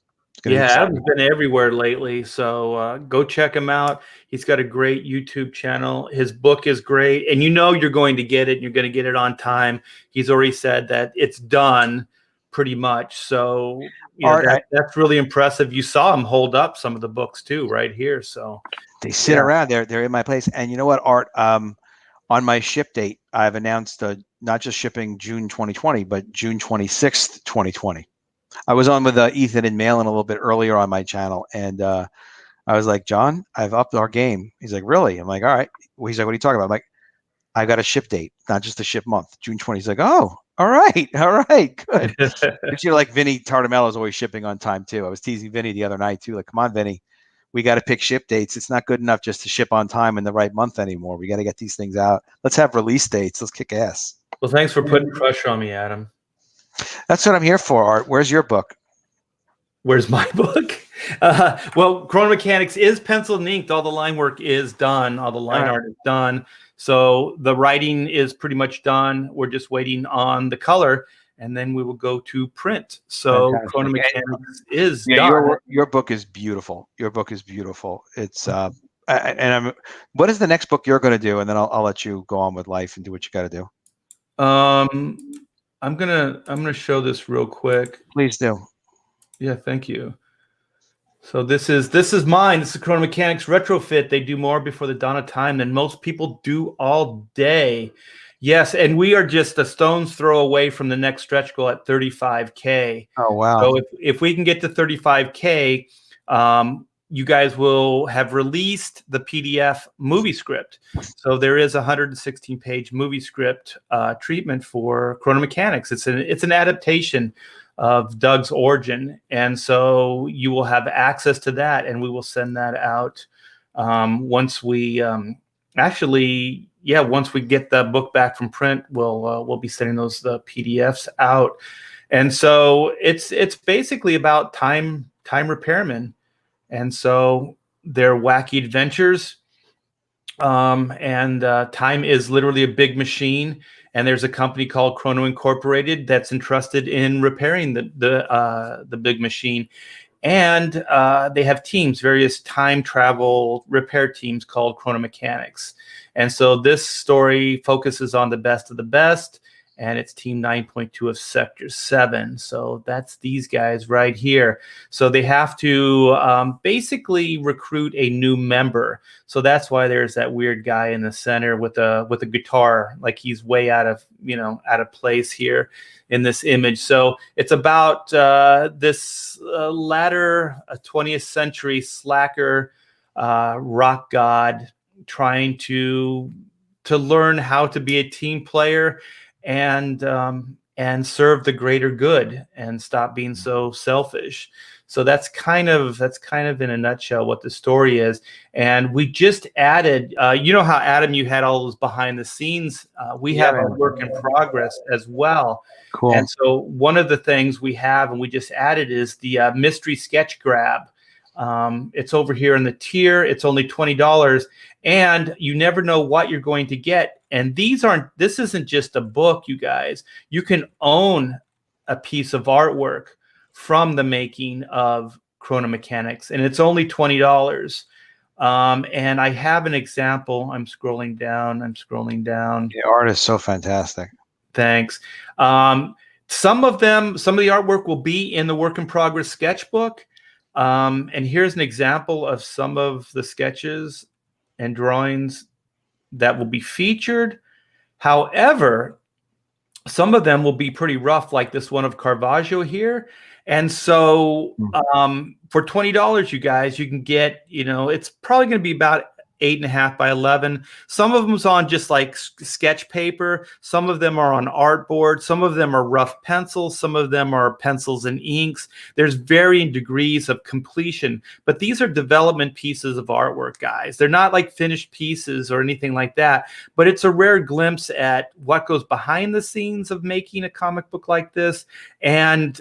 [SPEAKER 1] Adam's been everywhere lately, so go check him out. He's got a great YouTube channel. His book is great, and you're going to get it. And you're going to get it on time. He's already said that it's done pretty much. So that's really impressive. You saw him hold up some of the books too, right here. So
[SPEAKER 2] they sit around there. They're in my place. And you know what, Art? On my ship date, I've announced not just shipping June 2020, but June 26th, 2020. I was on with Ethan and Malin a little bit earlier on my channel, and I was like, John, I've upped our game. He's like, really? I'm like, all right. Well, he's like, what are you talking about? I'm like, I got a ship date, not just a ship month, June 20. He's like, oh, all right, good. But like Vinny Tartamello is always shipping on time too. I was teasing Vinny the other night too. Like, come on, Vinny, we got to pick ship dates. It's not good enough just to ship on time in the right month anymore. We got to get these things out. Let's have release dates. Let's kick ass.
[SPEAKER 1] Well, thanks for putting pressure on me, Adam.
[SPEAKER 2] That's what I'm here for, Art. Where's your book?
[SPEAKER 1] Where's my book? Well, Chrono Mechanics is penciled and inked. All the line work is done. All the line art is done. So the writing is pretty much done. We're just waiting on the color, and then we will go to print. So fantastic. Chrono Mechanics is done.
[SPEAKER 2] Your book is beautiful. Your book is beautiful. It's what is the next book you're going to do? And then I'll let you go on with life and do what you got to do.
[SPEAKER 1] I'm gonna show this real quick.
[SPEAKER 2] Please do.
[SPEAKER 1] Yeah, thank you. So this is mine. This is Chrono Mechanics Retrofit. They do more before the dawn of time than most people do all day. Yes, and we are just a stone's throw away from the next stretch goal at 35K.
[SPEAKER 2] Oh, wow.
[SPEAKER 1] So if we can get to 35K, you guys will have released the PDF movie script. So there is a 116-page movie script treatment for Chrono Mechanics. It's an adaptation of Doug's origin, and so you will have access to that, and we will send that out once we once we get the book back from print. We'll be sending those PDFs out, and so it's basically about time repairmen, and so they're wacky adventures, and time is literally a big machine. And there's a company called Chrono Incorporated that's entrusted in repairing the big machine, and they have teams, various time travel repair teams called Chrono Mechanics. And so this story focuses on the best of the best, and it's Team 9.2 of Sector 7. So that's these guys right here. So they have to basically recruit a new member. So that's why there's that weird guy in the center with a guitar, like he's way out of place here in this image. So it's about this latter 20th century slacker rock god trying to learn how to be a team player and serve the greater good and stop being so selfish. So that's kind of in a nutshell what the story is. And we just added, you know how, Adam, you had all those behind the scenes. We have a work in progress as well.
[SPEAKER 2] Cool.
[SPEAKER 1] And so one of the things we have and we just added is the mystery sketch grab. It's over here in the tier. It's only $20, and you never know what you're going to get. And this isn't just a book, you guys. You can own a piece of artwork from the making of Chrono Mechanics, and it's only $20. And I have an example. I'm scrolling down.
[SPEAKER 2] The art is so fantastic.
[SPEAKER 1] Thanks. Some of the artwork will be in the work in progress sketchbook. And here's an example of some of the sketches and drawings that will be featured. However, some of them will be pretty rough, like this one of Caravaggio here. And so for $20, you guys, you can get, it's probably going to be about 8.5 by 11. Some of them's on just like sketch paper. Some of them are on artboard. Some of them are rough pencils. Some of them are pencils and inks. There's varying degrees of completion, but these are development pieces of artwork, guys. They're not like finished pieces or anything like that, but it's a rare glimpse at what goes behind the scenes of making a comic book like this. And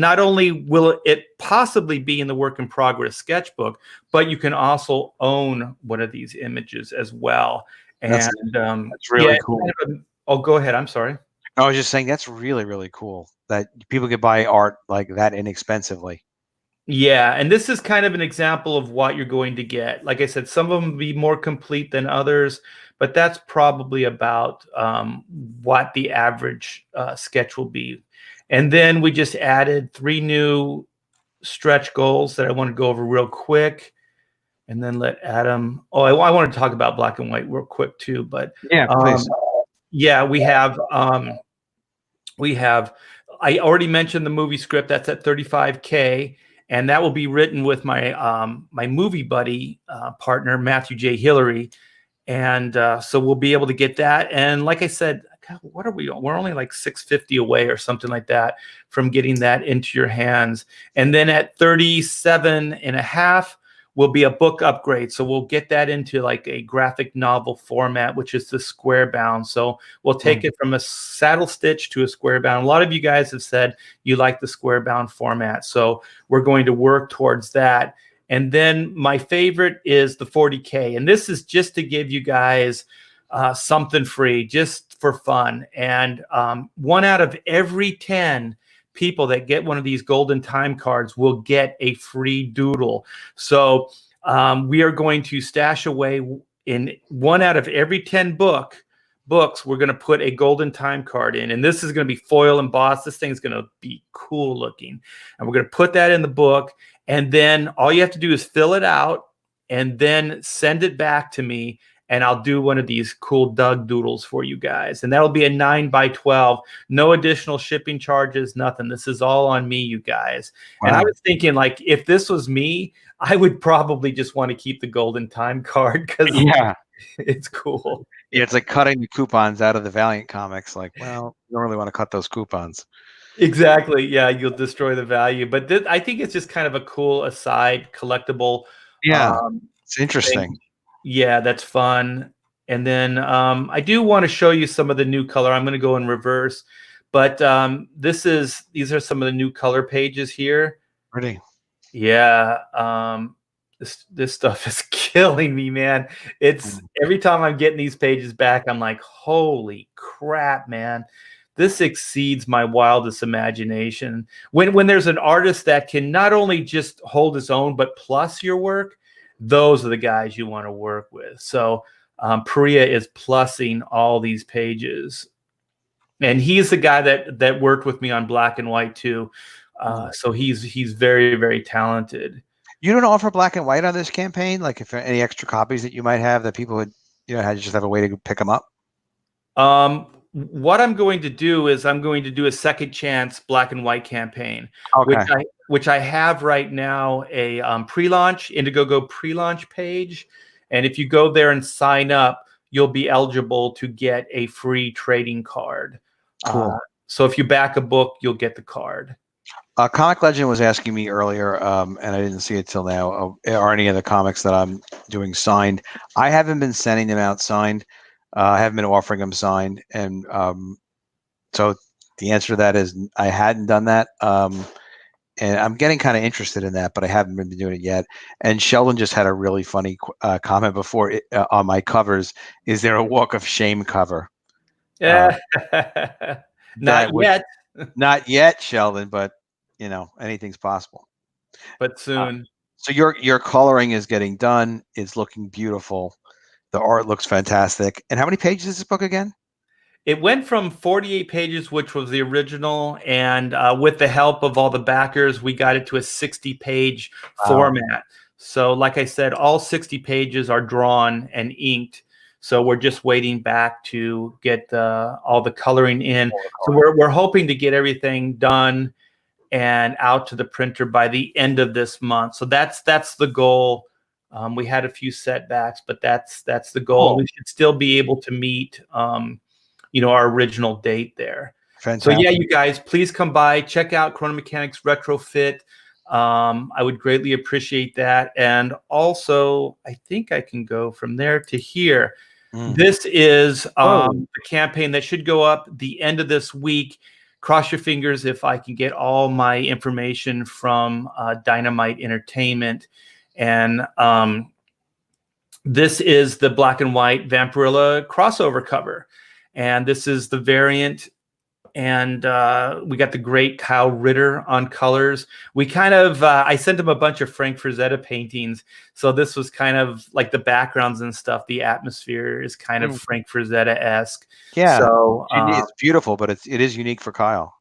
[SPEAKER 1] not only will it possibly be in the work in progress sketchbook, but you can also own one of these images as well. And
[SPEAKER 2] that's really cool.
[SPEAKER 1] Oh, go ahead. I'm sorry.
[SPEAKER 2] I was just saying that's really, really cool that people can buy art like that inexpensively.
[SPEAKER 1] Yeah, and this is kind of an example of what you're going to get. Like I said, some of them will be more complete than others, but that's probably about what the average sketch will be. And then we just added 3 new stretch goals that I want to go over real quick, and then let Adam. Oh, I want to talk about black and white real quick too. But
[SPEAKER 2] yeah, please.
[SPEAKER 1] Yeah, we have. I already mentioned the movie script. That's at $35K, and that will be written with my my movie buddy partner Matthew J. Hillary, and so we'll be able to get that. And like I said, God, what are we? We're only like $650 away or something like that from getting that into your hands. And then at 37.5 will be a book upgrade. So we'll get that into like a graphic novel format, which is the square bound. So we'll take it from a saddle stitch to a square bound. A lot of you guys have said you like the square bound format. So we're going to work towards that. And then my favorite is the 40K. And this is just to give you guys something free, just for fun. And 1 out of every 10 people that get one of these golden time cards will get a free doodle. So we are going to stash away in 1 out of every 10 books, we're going to put a golden time card in. And this is going to be foil embossed. This thing's going to be cool looking. And we're going to put that in the book. And then all you have to do is fill it out and then send it back to me. And I'll do one of these cool Doug doodles for you guys. And that'll be a 9x12. No additional shipping charges, nothing. This is all on me, you guys. Wow. And I was thinking, like, if this was me, I would probably just want to keep the golden time card because it's cool.
[SPEAKER 2] Yeah, it's like cutting the coupons out of the Valiant comics. Like, well, you don't really want to cut those coupons.
[SPEAKER 1] Exactly. Yeah, you'll destroy the value. But I think it's just kind of a cool aside collectible.
[SPEAKER 2] Yeah, it's interesting.
[SPEAKER 1] Thing. Yeah, that's fun. And then I do want to show you some of the new color. I'm going to go in reverse, but these are some of the new color pages here.
[SPEAKER 2] Pretty.
[SPEAKER 1] Yeah. This stuff is killing me, man. It's every time I'm getting these pages back, I'm like, holy crap, man. This exceeds my wildest imagination. When there's an artist that can not only just hold his own, but plus your work, those are the guys you want to work with. So Priya is plussing all these pages. And he's the guy that worked with me on Black and White too. So he's very, very talented.
[SPEAKER 2] You don't offer Black and White on this campaign? Like if any extra copies that you might have that people would, just have a way to pick them up?
[SPEAKER 1] What I'm going to do is I'm going to do a second chance Black and White campaign, which I have right now a pre-launch, Indiegogo pre-launch page. And if you go there and sign up, you'll be eligible to get a free trading card.
[SPEAKER 2] Cool.
[SPEAKER 1] So if you back a book, you'll get the card.
[SPEAKER 2] Comic Legend was asking me earlier, and I didn't see it till now, are any of the comics that I'm doing signed? I haven't been sending them out signed. I haven't been offering them signed. And so the answer to that is I hadn't done that. And I'm getting kind of interested in that, but I haven't been doing it yet. And Sheldon just had a really funny comment before on my covers. Is there a Walk of Shame cover?
[SPEAKER 1] Yeah. Not yet.
[SPEAKER 2] Not yet, Sheldon, but anything's possible.
[SPEAKER 1] But soon.
[SPEAKER 2] So your coloring is getting done. It's looking beautiful. The art looks fantastic. And how many pages is this book again?
[SPEAKER 1] It went from 48 pages, which was the original, and with the help of all the backers, we got it to a 60-page format. So like I said, all 60 pages are drawn and inked. So we're just waiting back to get all the coloring in. So we're hoping to get everything done and out to the printer by the end of this month. So that's the goal. We had a few setbacks, but that's the goal.
[SPEAKER 2] Cool.
[SPEAKER 1] We should still be able to meet our original date there.
[SPEAKER 2] Fantastic.
[SPEAKER 1] So yeah, you guys, please come by, check out Chrono Mechanics Retrofit. I would greatly appreciate that. And also, I think I can go from there to here. This is the campaign that should go up the end of this week. Cross your fingers if I can get all my information from Dynamite Entertainment. And this is the Black and White Vampirella crossover cover. And this is the variant. And we got the great Kyle Ritter on colors. We kind of, I sent him a bunch of Frank Frazetta paintings. So this was kind of like the backgrounds and stuff. The atmosphere is kind of Frank Frazetta-esque.
[SPEAKER 2] Yeah.
[SPEAKER 1] So
[SPEAKER 2] it's beautiful, but it is unique for Kyle,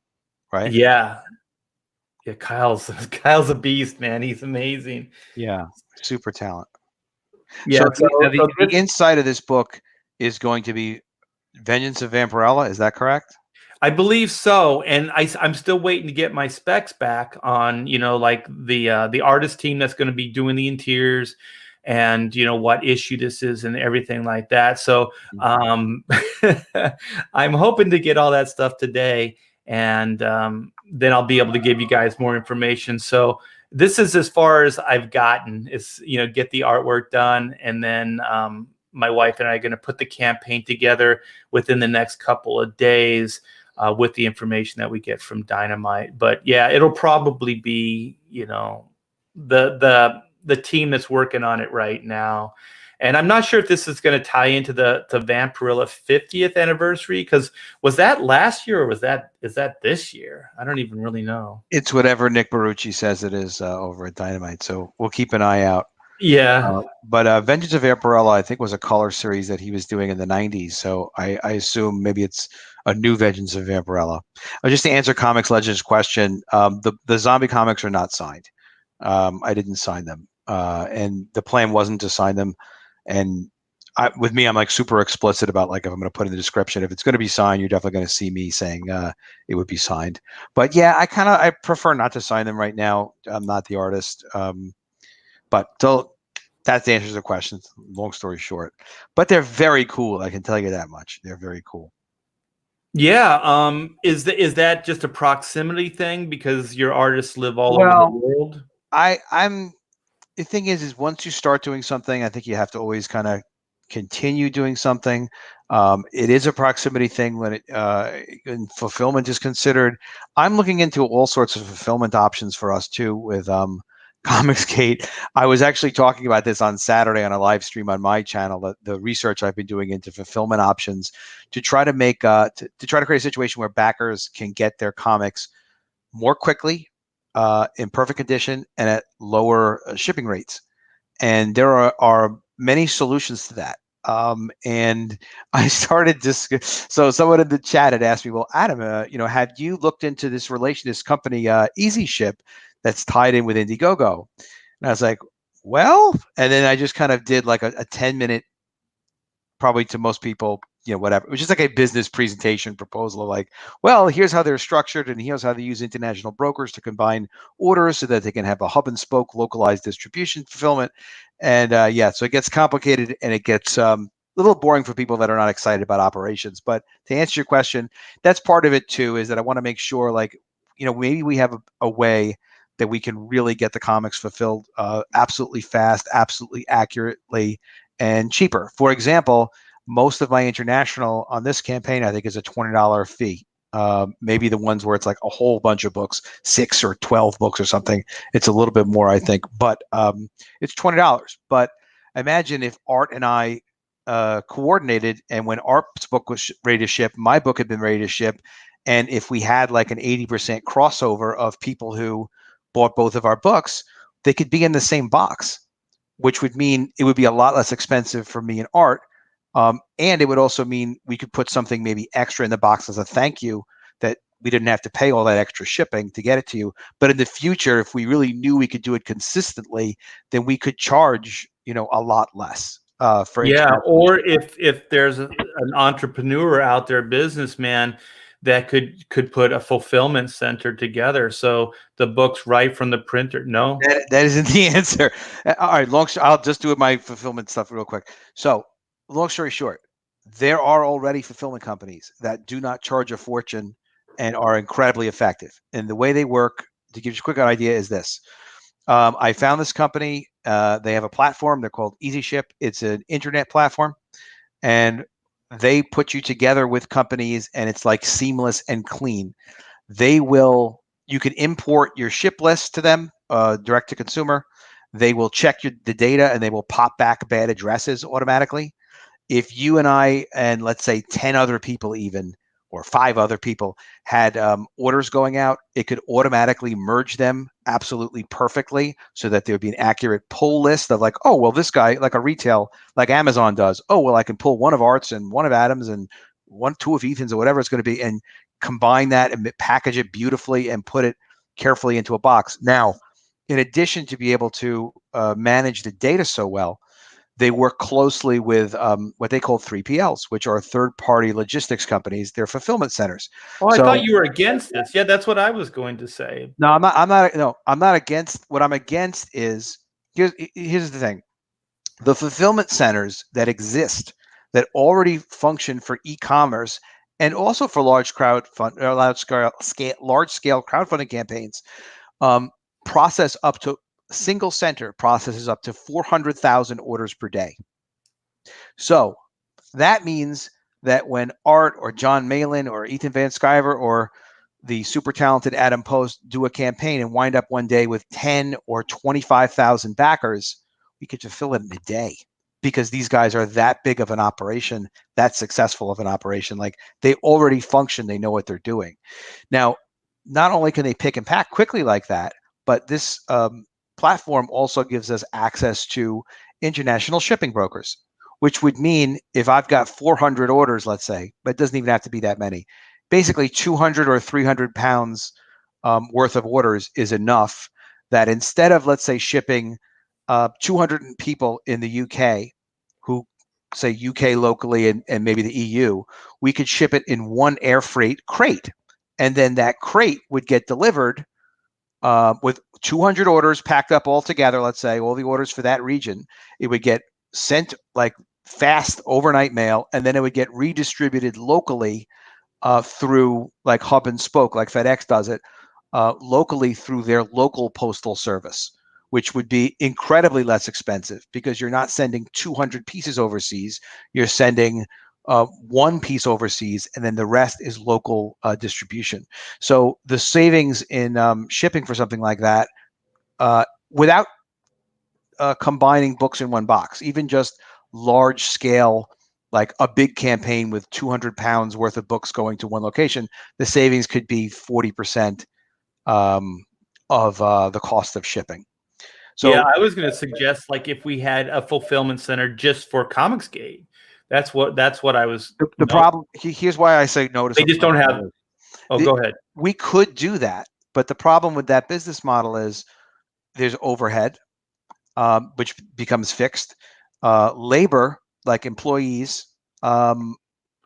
[SPEAKER 2] right?
[SPEAKER 1] Yeah. Yeah, Kyle's a beast, man. He's amazing.
[SPEAKER 2] Yeah, super talent.
[SPEAKER 1] Yeah.
[SPEAKER 2] So the inside of this book is going to be Vengeance of Vampirella. Is that correct?
[SPEAKER 1] I believe so, and I'm still waiting to get my specs back on, like the artist team that's going to be doing the interiors, and what issue this is and everything like that. So I'm hoping to get all that stuff today, and then I'll be able to give you guys more information. So this is as far as I've gotten, is get the artwork done, and then my wife and I are going to put the campaign together within the next couple of days. With the information that we get from Dynamite. But yeah, it'll probably be, the team that's working on it right now. And I'm not sure if this is going to tie into the Vampirella 50th anniversary, because was that last year or is that this year? I don't even really know.
[SPEAKER 2] It's whatever Nick Barucci says it is over at Dynamite. So we'll keep an eye out.
[SPEAKER 1] Yeah.
[SPEAKER 2] But Vengeance of Vampirella, I think, was a color series that he was doing in the 90s. So I assume maybe it's a new Vengeance of Vampirella. Just to answer Comics Legends' question, the zombie comics are not signed. I didn't sign them. And the plan wasn't to sign them. And with me, I'm like super explicit about like if I'm going to put in the description, if it's going to be signed, you're definitely going to see me saying it would be signed. But yeah, I prefer not to sign them right now. I'm not the artist. But so that answers the question. Long story short, but they're very cool. I can tell you that much. They're very cool.
[SPEAKER 1] Yeah. Is that just a proximity thing because your artists live all over the world?
[SPEAKER 2] The thing is once you start doing something, I think you have to always kind of continue doing something. It is a proximity thing when and fulfillment is considered. I'm looking into all sorts of fulfillment options for us too with Comicsgate. I was actually talking about this on Saturday on a live stream on my channel, the research I've been doing into fulfillment options to try to make to try to create a situation where backers can get their comics more quickly, in perfect condition, and at lower shipping rates. And there are many solutions to that. And I started so someone in the chat had asked me, well, Adam, had you looked into this company, Easy Ship, that's tied in with Indiegogo? And I was like, well, and then I just kind of did like a 10-minute, probably to most people, whatever. It was just like a business presentation proposal of like, well, here's how they're structured and here's how they use international brokers to combine orders so that they can have a hub and spoke localized distribution fulfillment. And so it gets complicated and it gets a little boring for people that are not excited about operations. But to answer your question, that's part of it too, is that I want to make sure like, maybe we have a way that we can really get the comics fulfilled absolutely fast, absolutely accurately, and cheaper. For example, most of my international on this campaign, I think, is a $20 fee. Maybe the ones where it's like a whole bunch of books, 6 or 12 books or something, it's a little bit more, I think. But it's $20. But imagine if Art and I coordinated, and when Art's book was ready to ship, my book had been ready to ship, and if we had like an 80% crossover of people who bought both of our books, they could be in the same box, which would mean it would be a lot less expensive for me and Art. And it would also mean we could put something maybe extra in the box as a thank you, that we didn't have to pay all that extra shipping to get it to you. But in the future, if we really knew we could do it consistently, then we could charge, a lot less for.
[SPEAKER 1] Yeah, or if there's an entrepreneur out there, businessman, that could put a fulfillment center together so the book's right from the printer. No,
[SPEAKER 2] that isn't the answer. All right, I'll just do my fulfillment stuff real quick. So, long story short, there are already fulfillment companies that do not charge a fortune and are incredibly effective. And the way they work, to give you a quick idea, is this. I found this company. They have a platform. They're called Easy Ship. It's an internet platform, and they put you together with companies, and it's like seamless and clean. You can import your ship list to them direct to consumer. They will check the data, and they will pop back bad addresses automatically. If you and I, and let's say 10 other people even, or 5 other people had orders going out, it could automatically merge them absolutely perfectly so that there would be an accurate pull list of like, oh, well, this guy, like a retail, like Amazon does. Oh, well, I can pull one of Art's and one of Adam's and 2 of Ethan's or whatever it's going to be, and combine that and package it beautifully and put it carefully into a box. Now, in addition to be able to manage the data so well, they work closely with what they call 3PLs, which are third-party logistics companies. They're fulfillment centers.
[SPEAKER 1] Oh, I thought you were against this. Yeah, that's what I was going to say.
[SPEAKER 2] No, I'm not. I'm not. No, I'm not against. What I'm against is here's the thing: the fulfillment centers that exist that already function for e-commerce and also for large scale crowdfunding campaigns process up to single center processes up to 400,000 orders per day. So that means that when Art or John Malin or Ethan Van Sciver or the super talented Adam Post do a campaign and wind up one day with 10 or 25,000 backers, we could fulfill it in a day because these guys are that big of an operation, that successful of an operation. Like they already function, they know what they're doing. Now, not only can they pick and pack quickly like that, but this platform also gives us access to international shipping brokers, which would mean if I've got 400 orders, let's say, but it doesn't even have to be that many, basically 200 or 300 pounds worth of orders is enough that instead of, let's say, shipping 200 people in the UK who say UK locally and maybe the EU, we could ship it in one air freight crate. And then that crate would get delivered with 200 orders packed up all together, let's say, all the orders for that region. It would get sent like fast overnight mail, and then it would get redistributed locally through like hub and spoke, like FedEx does it, locally through their local postal service, which would be incredibly less expensive because you're not sending 200 pieces overseas. You're sending one piece overseas, and then the rest is local distribution. So the savings in shipping for something like that, without combining books in one box, even just large scale, like a big campaign with 200 pounds worth of books going to one location, the savings could be 40% of the cost of shipping. So
[SPEAKER 1] yeah, I was going to suggest like if we had a fulfillment center just for Comicsgate. That's what I was.
[SPEAKER 2] The problem here's why I say no to.
[SPEAKER 1] They just don't have. Oh, go ahead.
[SPEAKER 2] We could do that, but the problem with that business model is there's overhead, which becomes fixed. Labor, like employees, I'm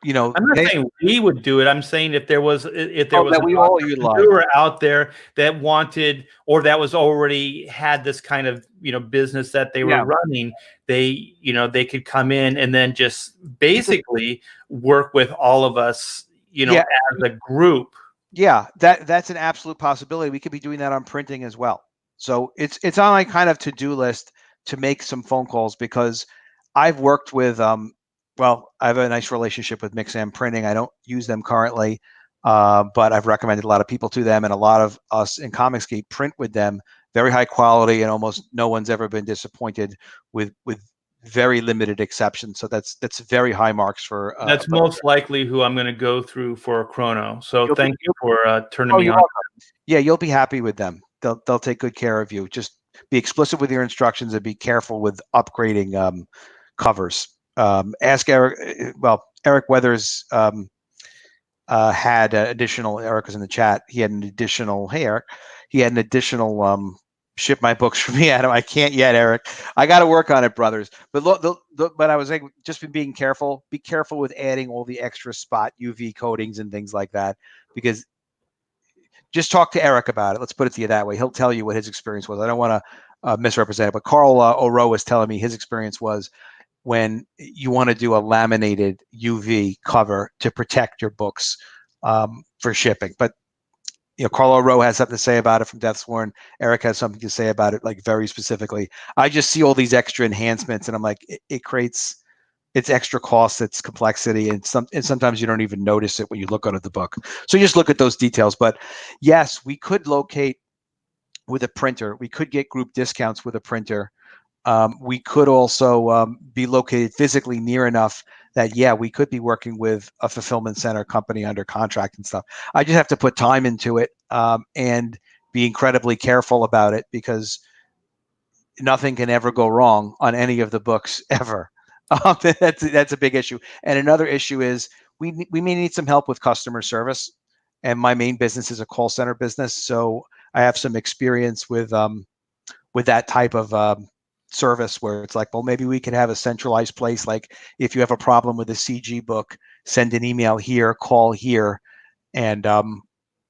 [SPEAKER 1] not saying we would do it. I'm saying if there was an entrepreneur out there that wanted or that was already had this kind of business that they were running, they could come in and then just basically work with all of us, as a group.
[SPEAKER 2] Yeah, that's an absolute possibility. We could be doing that on printing as well. So it's on my kind of to-do list to make some phone calls because I've worked with well, I have a nice relationship with Mixam Printing. I don't use them currently, but I've recommended a lot of people to them, and a lot of us in Comicsgate print with them. Very high quality, and almost no one's ever been disappointed with very limited exceptions. So that's very high marks for.
[SPEAKER 1] That's most likely who I'm going to go through for a Chrono. So thank you for turning me on.
[SPEAKER 2] Yeah, you'll be happy with them. They'll take good care of you. Just be explicit with your instructions and be careful with upgrading covers. Ask Eric. Well, Eric Weathers had additional. Eric was in the chat. He had an additional. Hey, Eric. He had an additional. Ship my books for me, Adam. I can't yet, Eric. I got to work on it, brothers. But but I was saying, just being careful. Be careful with adding all the extra spot UV coatings and things like that, because just talk to Eric about it. Let's put it to you that way. He'll tell you what his experience was. I don't want to misrepresent it, but Carl O'Rowe was telling me his experience was when you want to do a laminated UV cover to protect your books for shipping. But Carl O'Rowe has something to say about it from Deathsworn. Eric has something to say about it, like very specifically. I just see all these extra enhancements, and I'm like, it creates it's extra cost, it's complexity, and sometimes you don't even notice it when you look under the book. So you just look at those details. But yes, we could locate with a printer. We could get group discounts with a printer. We could also be located physically near enough that, we could be working with a fulfillment center company under contract and stuff. I just have to put time into it and be incredibly careful about it, because nothing can ever go wrong on any of the books ever. That's a big issue. And another issue is we may need some help with customer service. And my main business is a call center business, so I have some experience with that type of service where it's like, well, maybe we could have a centralized place. Like if you have a problem with a CG book, send an email here, call here, and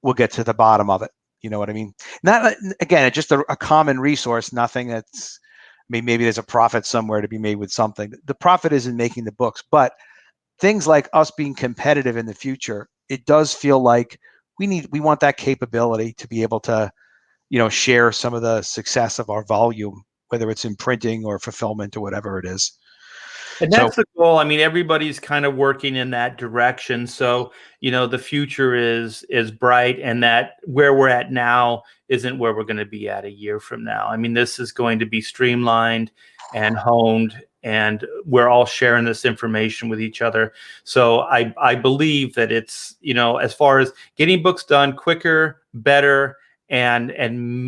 [SPEAKER 2] we'll get to the bottom of it. You know what I mean? Not again, it's just a common resource. Nothing that's, I mean, maybe there's a profit somewhere to be made with something. The profit isn't making the books, but things like us being competitive in the future, it does feel like we want that capability to be able to, share some of the success of our volume, whether it's in printing or fulfillment or whatever it is.
[SPEAKER 1] And that's the goal. I mean, everybody's kind of working in that direction. So, the future is bright, and that where we're at now isn't where we're going to be at a year from now. I mean, this is going to be streamlined and honed, and we're all sharing this information with each other. So I believe that it's, as far as getting books done quicker, better, and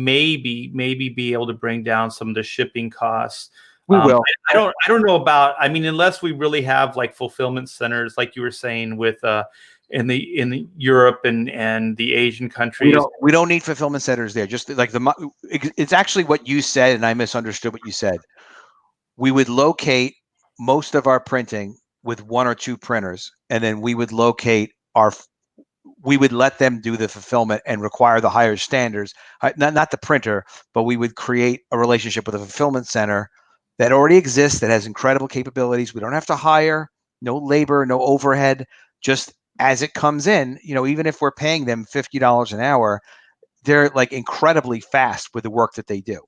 [SPEAKER 1] maybe be able to bring down some of the shipping costs.
[SPEAKER 2] We will.
[SPEAKER 1] I don't know about, I mean, unless we really have like fulfillment centers, like you were saying with in the Europe and the Asian countries.
[SPEAKER 2] We don't need fulfillment centers there. Just like it's actually what you said, and I misunderstood what you said. We would locate most of our printing with one or two printers, and then we would let them do the fulfillment and require the higher standards. Not the printer, but we would create a relationship with a fulfillment center that already exists, that has incredible capabilities. We don't have to hire, no labor, no overhead, just as it comes in, even if we're paying them $50 an hour, they're like incredibly fast with the work that they do.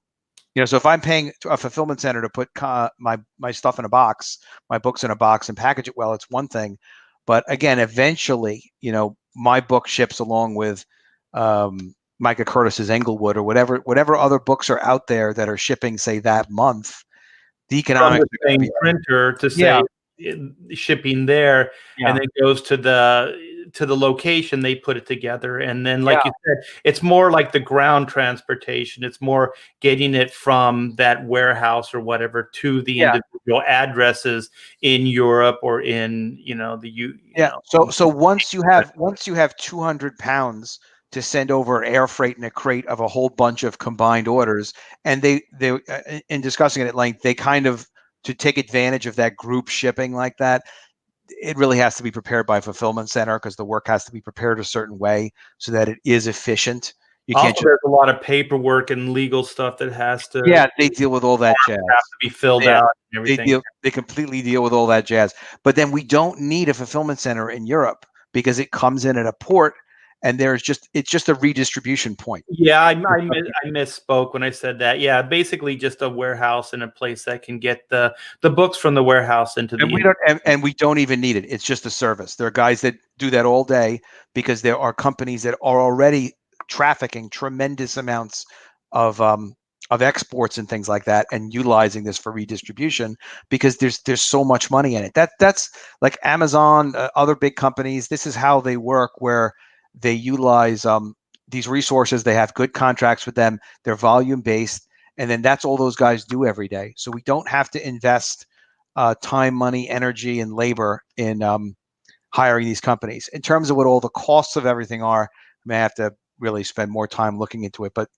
[SPEAKER 2] So if I'm paying a fulfillment center to put my stuff in a box, my books in a box and package it well, it's one thing. But again, eventually, my book ships along with Micah Curtis's Englewood or whatever other books are out there that are shipping, say, that month. The economics
[SPEAKER 1] from the same printer to say shipping there, and then goes to the location they put it together, and then like you said, it's more like the ground transportation. It's more getting it from that warehouse or whatever to the individual addresses in Europe or in
[SPEAKER 2] So once you have 200 pounds to send over air freight and a crate of a whole bunch of combined orders, and they in discussing it at length, they kind of, to take advantage of that group shipping like that, it really has to be prepared by a fulfillment center because the work has to be prepared a certain way so that it is efficient.
[SPEAKER 1] There's a lot of paperwork and legal stuff that has to.
[SPEAKER 2] Yeah, they deal with all that jazz.
[SPEAKER 1] Have to be filled out and everything.
[SPEAKER 2] They completely deal with all that jazz. But then we don't need a fulfillment center in Europe because it comes in at a port. And it's just a redistribution point.
[SPEAKER 1] Yeah, I misspoke when I said that. Yeah, basically just a warehouse and a place that can get the books from the warehouse into
[SPEAKER 2] and we don't even need it. It's just a service. There are guys that do that all day because there are companies that are already trafficking tremendous amounts of exports and things like that, and utilizing this for redistribution because there's so much money in it. That's like Amazon, other big companies. This is how they work, where they utilize these resources. They have good contracts with them. They're volume based, and then that's all those guys do every day. So we don't have to invest time, money, energy, and labor in hiring these companies. In terms of what all the costs of everything are, I may have to really spend more time looking into it. But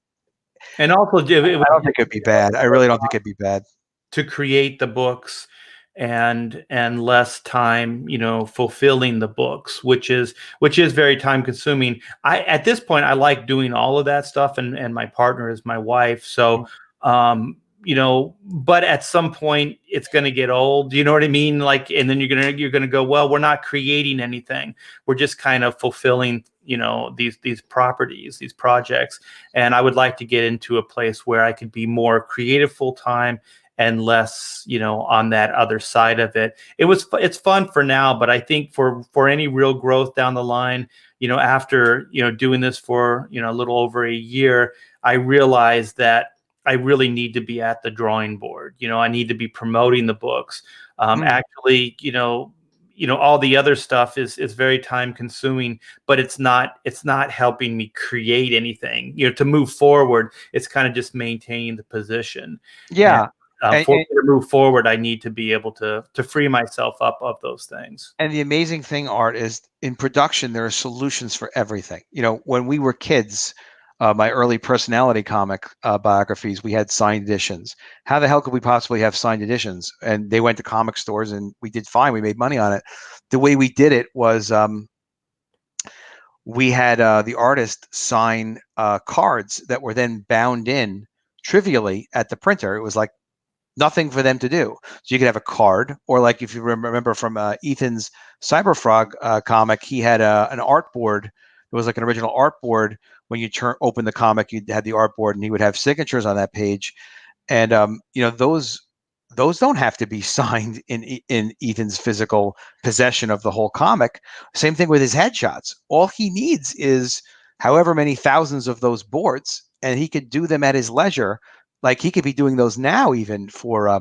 [SPEAKER 1] and also, I
[SPEAKER 2] don't think it'd be bad. I really don't think it'd be bad
[SPEAKER 1] to create the books and less time, fulfilling the books, which is very time consuming. At this point, I like doing all of that stuff, and my partner is my wife. So, but at some point it's going to get old. You know what I mean? Like, and then you're going to go, well, we're not creating anything. We're just kind of fulfilling, these properties, these projects. And I would like to get into a place where I could be more creative full time and less, on that other side of it. It's fun for now, but I think for any real growth down the line, after, doing this for, a little over a year, I realized that I really need to be at the drawing board. I need to be promoting the books. Actually, all the other stuff is very time consuming, but it's not helping me create anything, to move forward. It's kind of just maintaining the position.
[SPEAKER 2] Yeah.
[SPEAKER 1] For me to move forward, I need to be able to free myself up of those things.
[SPEAKER 2] And the amazing thing, Art, is in production, there are solutions for everything. When we were kids, my early personality comic biographies, we had signed editions. How the hell could we possibly have signed editions? And they went to comic stores, and we did fine. We made money on it. The way we did it was we had the artist sign cards that were then bound in trivially at the printer. It was like nothing for them to do. So you could have a card, or like if you remember from Ethan's Cyberfrog comic, he had an art board. It was like an original art board. When you open the comic, you had the art board, and he would have signatures on that page. And those don't have to be signed in Ethan's physical possession of the whole comic. Same thing with his headshots. All he needs is however many thousands of those boards, and he could do them at his leisure. Like he could be doing those now, even for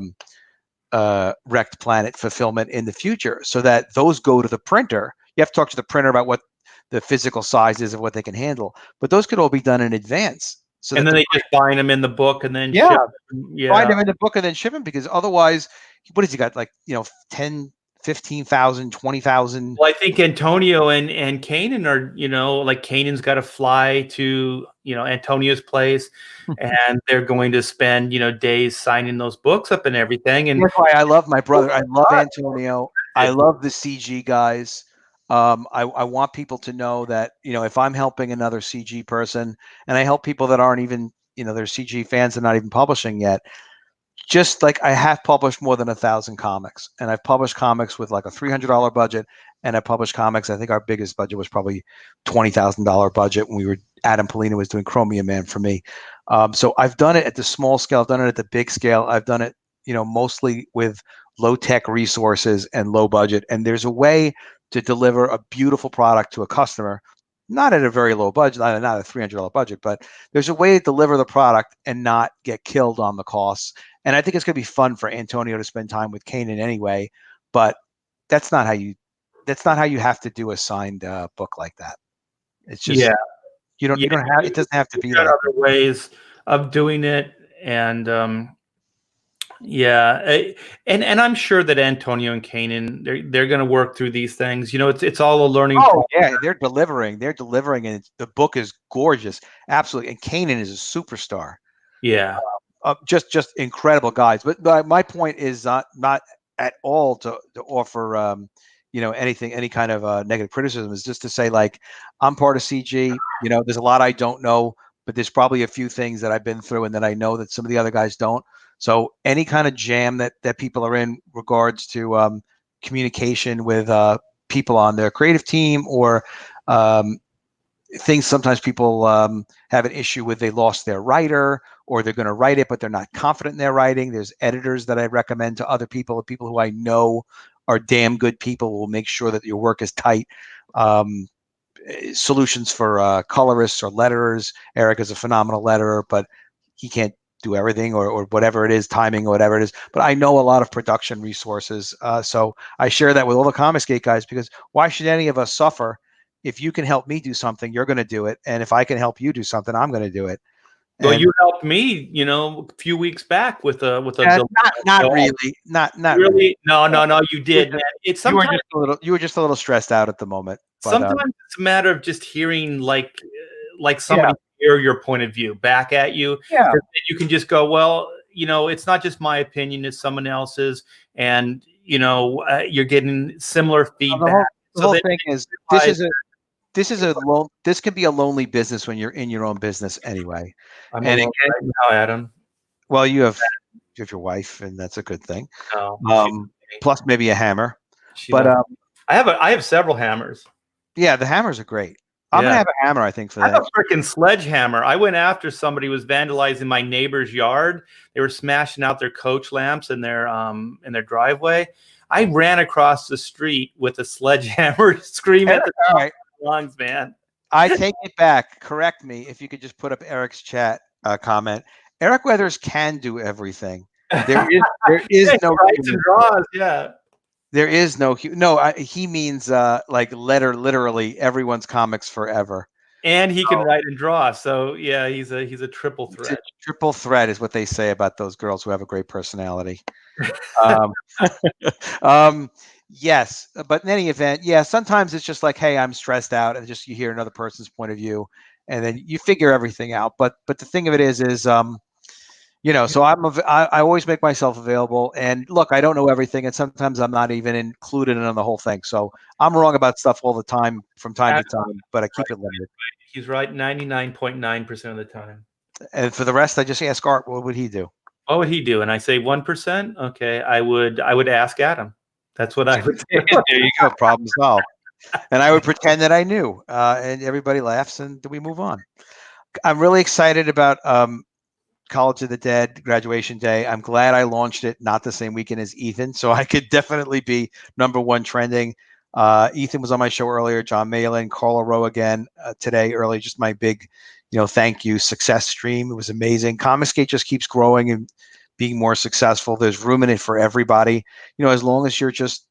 [SPEAKER 2] Wrecked Planet fulfillment in the future, so that those go to the printer. You have to talk to the printer about what the physical size is of what they can handle, but those could all be done in advance. So
[SPEAKER 1] and then they just bind them in the book and then
[SPEAKER 2] yeah,
[SPEAKER 1] ship them. Yeah,
[SPEAKER 2] bind them in the book and then ship them, because otherwise, what has he got? Like 10, 15,000, 20,000.
[SPEAKER 1] Well, I think Antonio and Kanan are, like Kanan's got to fly to, Antonio's place, and they're going to spend, days signing those books up and everything. And
[SPEAKER 2] that's why I love my brother. I love Antonio. I love the CG guys. I want people to know that, if I'm helping another CG person, and I help people that aren't even, they're CG fans and not even publishing yet, just like I have published more than 1,000 comics, and I've published comics with like a $300 budget, and I published comics. I think our biggest budget was probably $20,000 budget when Adam Polina was doing Chromium Man for me. So I've done it at the small scale. I've done it at the big scale. I've done it, mostly with low tech resources and low budget. And there's a way to deliver a beautiful product to a customer, not at a very low budget, not a $300 budget, but there's a way to deliver the product and not get killed on the costs. And I think it's going to be fun for Antonio to spend time with Kanan anyway, but that's not how you have to do a signed book like that. It's just, you don't have, it doesn't have to be like
[SPEAKER 1] other ways of doing it. And and I'm sure that Antonio and Kanan, they're going to work through these things. It's all a learning.
[SPEAKER 2] Oh yeah, they're delivering, and the book is gorgeous, absolutely. And Kanan is a superstar.
[SPEAKER 1] Yeah,
[SPEAKER 2] just incredible guys. But my point is not at all to offer anything, any kind of negative criticism. Is just to say, like, I'm part of CG. There's a lot I don't know, but there's probably a few things that I've been through and that I know that some of the other guys don't. So any kind of jam that people are in regards to communication with people on their creative team, or things sometimes people have an issue with, they lost their writer, or they're going to write it but they're not confident in their writing. There's editors that I recommend to other people who I know are damn good people, who will make sure that your work is tight. Solutions for colorists or letterers. Eric is a phenomenal letterer, but he can't do everything, or whatever it is, timing or whatever it is. But I know a lot of production resources. So I share that with all the Comicsgate guys, because why should any of us suffer? If you can help me do something, you're going to do it. And if I can help you do something, I'm going to do it.
[SPEAKER 1] Well, you helped me, a few weeks back with a
[SPEAKER 2] not really, not
[SPEAKER 1] really. No, you did. Man. It's sometimes
[SPEAKER 2] you were just a little stressed out at the moment. But,
[SPEAKER 1] sometimes it's a matter of just hearing like somebody hear your point of view back at you.
[SPEAKER 2] Yeah,
[SPEAKER 1] you can just go, well, it's not just my opinion; it's someone else's, and you're getting similar feedback.
[SPEAKER 2] The whole thing is this can be a lonely business when you're in your own business anyway.
[SPEAKER 1] And again, Adam.
[SPEAKER 2] Well, you have your wife, and that's a good thing. Plus maybe a hammer. But
[SPEAKER 1] I have several hammers.
[SPEAKER 2] Yeah, the hammers are great. I'm gonna have a hammer, I think, for that.
[SPEAKER 1] I have a freaking sledgehammer. I went after somebody who was vandalizing my neighbor's yard. They were smashing out their coach lamps in their driveway. I ran across the street with a sledgehammer, screaming at the top of my lungs, man.
[SPEAKER 2] I take it back. Correct me if you could just put up Eric's chat comment. Eric Weathers can do everything. There is no
[SPEAKER 1] writes and draws. Yeah.
[SPEAKER 2] There is no he means like literally everyone's comics forever.
[SPEAKER 1] And he can write and draw. So yeah, he's a triple threat.
[SPEAKER 2] Triple threat is what they say about those girls who have a great personality. Yes, but in any event, yeah, sometimes it's just like, hey, I'm stressed out, and just you hear another person's point of view, and then you figure everything out. But the thing of it is so I always make myself available. And look, I don't know everything, and sometimes I'm not even included in the whole thing. So I'm wrong about stuff all the time, from time to time, but I keep it limited.
[SPEAKER 1] He's right 99.9% of the time.
[SPEAKER 2] And for the rest, I just ask Art, what would he do?
[SPEAKER 1] What would he do? And I say 1%. Okay, I would ask Adam. That's what I would do.
[SPEAKER 2] There you go, problem solved. And I would pretend that I knew, and everybody laughs, and we move on. I'm really excited about College of the Dead graduation day. I'm glad I launched it not the same weekend as Ethan, so I could definitely be #1 trending. Ethan was on my show earlier, John Malin, Carla Rowe again today early. Just my big, thank you success stream. It was amazing. Comicsgate just keeps growing and being more successful. There's room in it for everybody. As long as you're just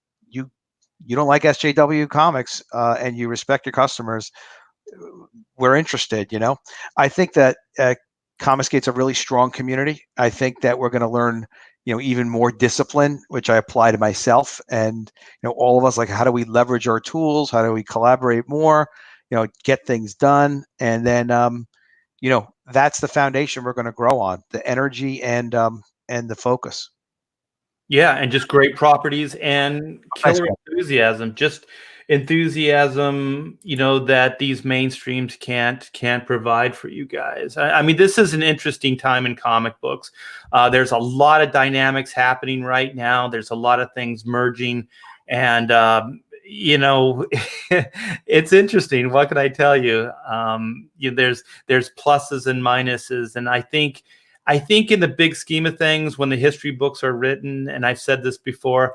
[SPEAKER 2] you don't like SJW comics and you respect your customers, we're interested. I think that Comicsgate's a really strong community. I think that we're going to learn, even more discipline, which I apply to myself. And, all of us, like, how do we leverage our tools? How do we collaborate more, get things done? And then, that's the foundation we're going to grow on, the energy and the focus.
[SPEAKER 1] Yeah, and just great properties and killer enthusiasm. Just enthusiasm, that these mainstreams can't provide for you guys. I mean, this is an interesting time in comic books. There's a lot of dynamics happening right now. There's a lot of things merging, and it's interesting. What can I tell you? There's pluses and minuses, and I think in the big scheme of things, when the history books are written, and I've said this before,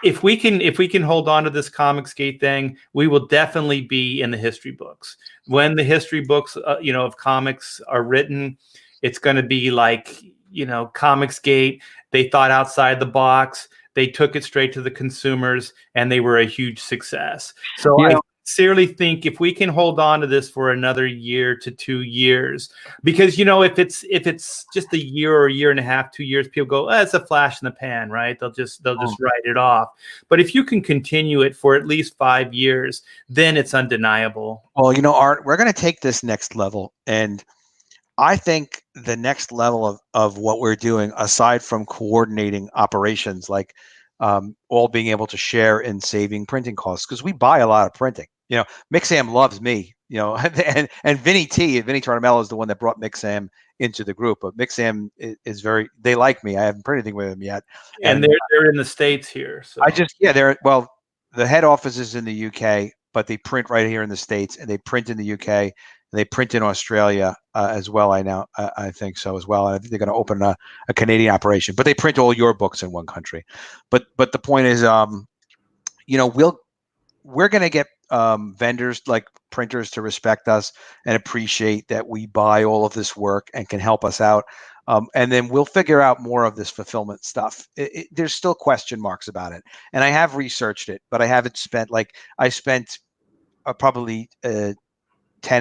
[SPEAKER 1] if we can hold on to this Comicsgate thing, we will definitely be in the history books. When the history books, of comics are written, it's going to be like, Comicsgate. They thought outside the box. They took it straight to the consumers, and they were a huge success. So I sincerely think if we can hold on to this for another year to 2 years, because if it's just a year or a year and a half, 2 years, people go, it's a flash in the pan, right? They'll just write it off. But if you can continue it for at least 5 years, then it's undeniable.
[SPEAKER 2] Well, Art, we're going to take this next level, and I think the next level of what we're doing, aside from coordinating operations, like all being able to share in saving printing costs, because we buy a lot of printing. Mixam loves me, and Vinny Tartamello is the one that brought Mixam into the group. But Mixam is they like me. I haven't printed anything with him yet.
[SPEAKER 1] And they're in the States here. So
[SPEAKER 2] the head office is in the UK, but they print right here in the States, and they print in the UK, and they print in Australia as well. I think so as well. And I think they're going to open a Canadian operation, but they print all your books in one country. But the point is, we're going to get vendors like printers to respect us and appreciate that we buy all of this work and can help us out. And then we'll figure out more of this fulfillment stuff. There's still question marks about it. And I have researched it, but I haven't spent I spent probably 10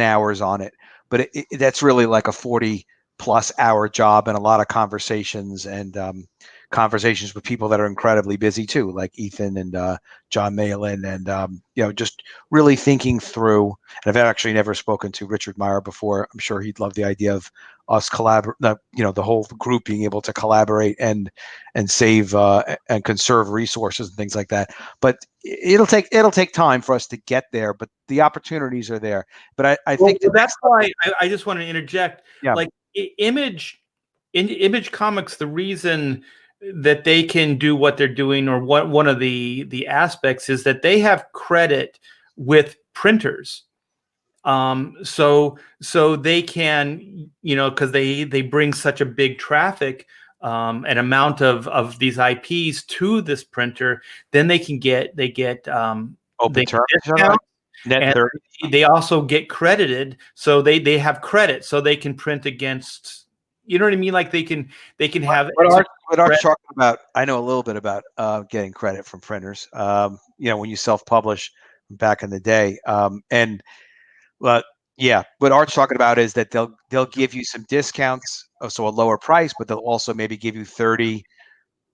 [SPEAKER 2] hours on it. But that's really like a 40+ hour job, and a lot of conversations and conversations with people that are incredibly busy too, like Ethan and John Malin, and just really thinking through. And I've actually never spoken to Richard Meyer before. I'm sure he'd love the idea of us the whole group being able to collaborate and save and conserve resources and things like that. But it'll take time for us to get there, but the opportunities are there. But I think
[SPEAKER 1] that's why I just want to interject.
[SPEAKER 2] Yeah.
[SPEAKER 1] Like Image Comics, the reason that they can do what they're doing, or one of the aspects, is that they have credit with printers. So they can, because they bring such a big traffic, an amount of these IPs to this printer, then they get
[SPEAKER 2] open terms.
[SPEAKER 1] And they also get credited, so they have credit, so they can print against. You know what I mean? Like they can have.
[SPEAKER 2] What Art's talking about, I know a little bit about getting credit from printers. When you self-publish back in the day, what Art's talking about is that they'll give you some discounts, so a lower price, but they'll also maybe give you 30.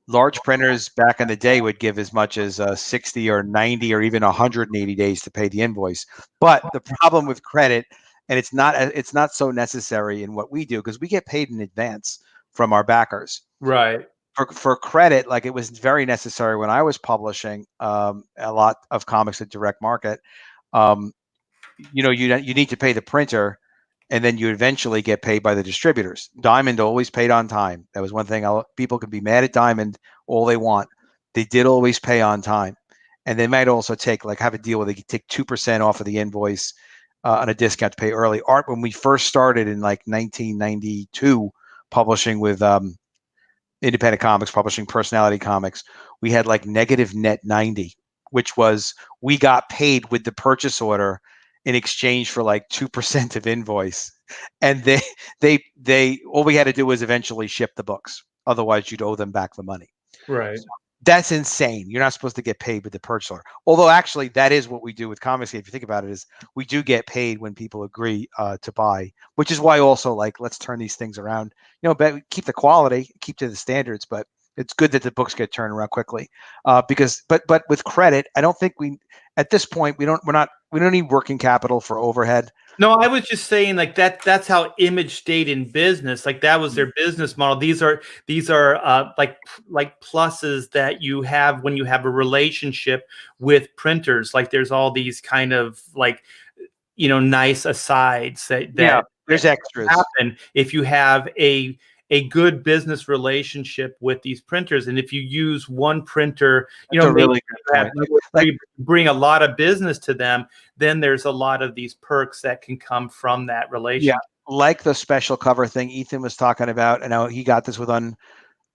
[SPEAKER 2] Large printers back in the day would give as much as 60 or 90 or even 180 days to pay the invoice. But the problem with credit and it's not so necessary in what we do because we get paid in advance from our backers.
[SPEAKER 1] Right.
[SPEAKER 2] For credit, like it was very necessary when I was publishing a lot of comics at direct market. You need to pay the printer, and then you eventually get paid by the distributors. Diamond always paid on time. That was one thing. People could be mad at Diamond all they want. They did always pay on time, and they might also have a deal where they could take 2% off of the invoice on a discount to pay early. Art, when we first started in like 1992, publishing with independent comics, publishing Personality Comics, we had like negative net 90, which was we got paid with the purchase order in exchange for like 2% of invoice, and they all we had to do was eventually ship the books. Otherwise, you'd owe them back the money.
[SPEAKER 1] Right.
[SPEAKER 2] So that's insane. You're not supposed to get paid with the purchase order. Although actually, that is what we do with Comicsgate. If you think about it, is we do get paid when people agree to buy, which is why also like let's turn these things around. Keep the quality, keep to the standards, but it's good that the books get turned around quickly. Because with credit, I don't think at this point we don't need working capital for overhead.
[SPEAKER 1] No, I was just saying like that's how Image stayed in business. Like that was their business model. These are like pluses that you have when you have a relationship with printers. Like there's all these kind of like nice asides that
[SPEAKER 2] there's extras
[SPEAKER 1] happen if you have a good business relationship with these printers. And if you use one printer,
[SPEAKER 2] really
[SPEAKER 1] bring a lot of business to them, then there's a lot of these perks that can come from that relationship.
[SPEAKER 2] Yeah, like the special cover thing Ethan was talking about, and now he got this with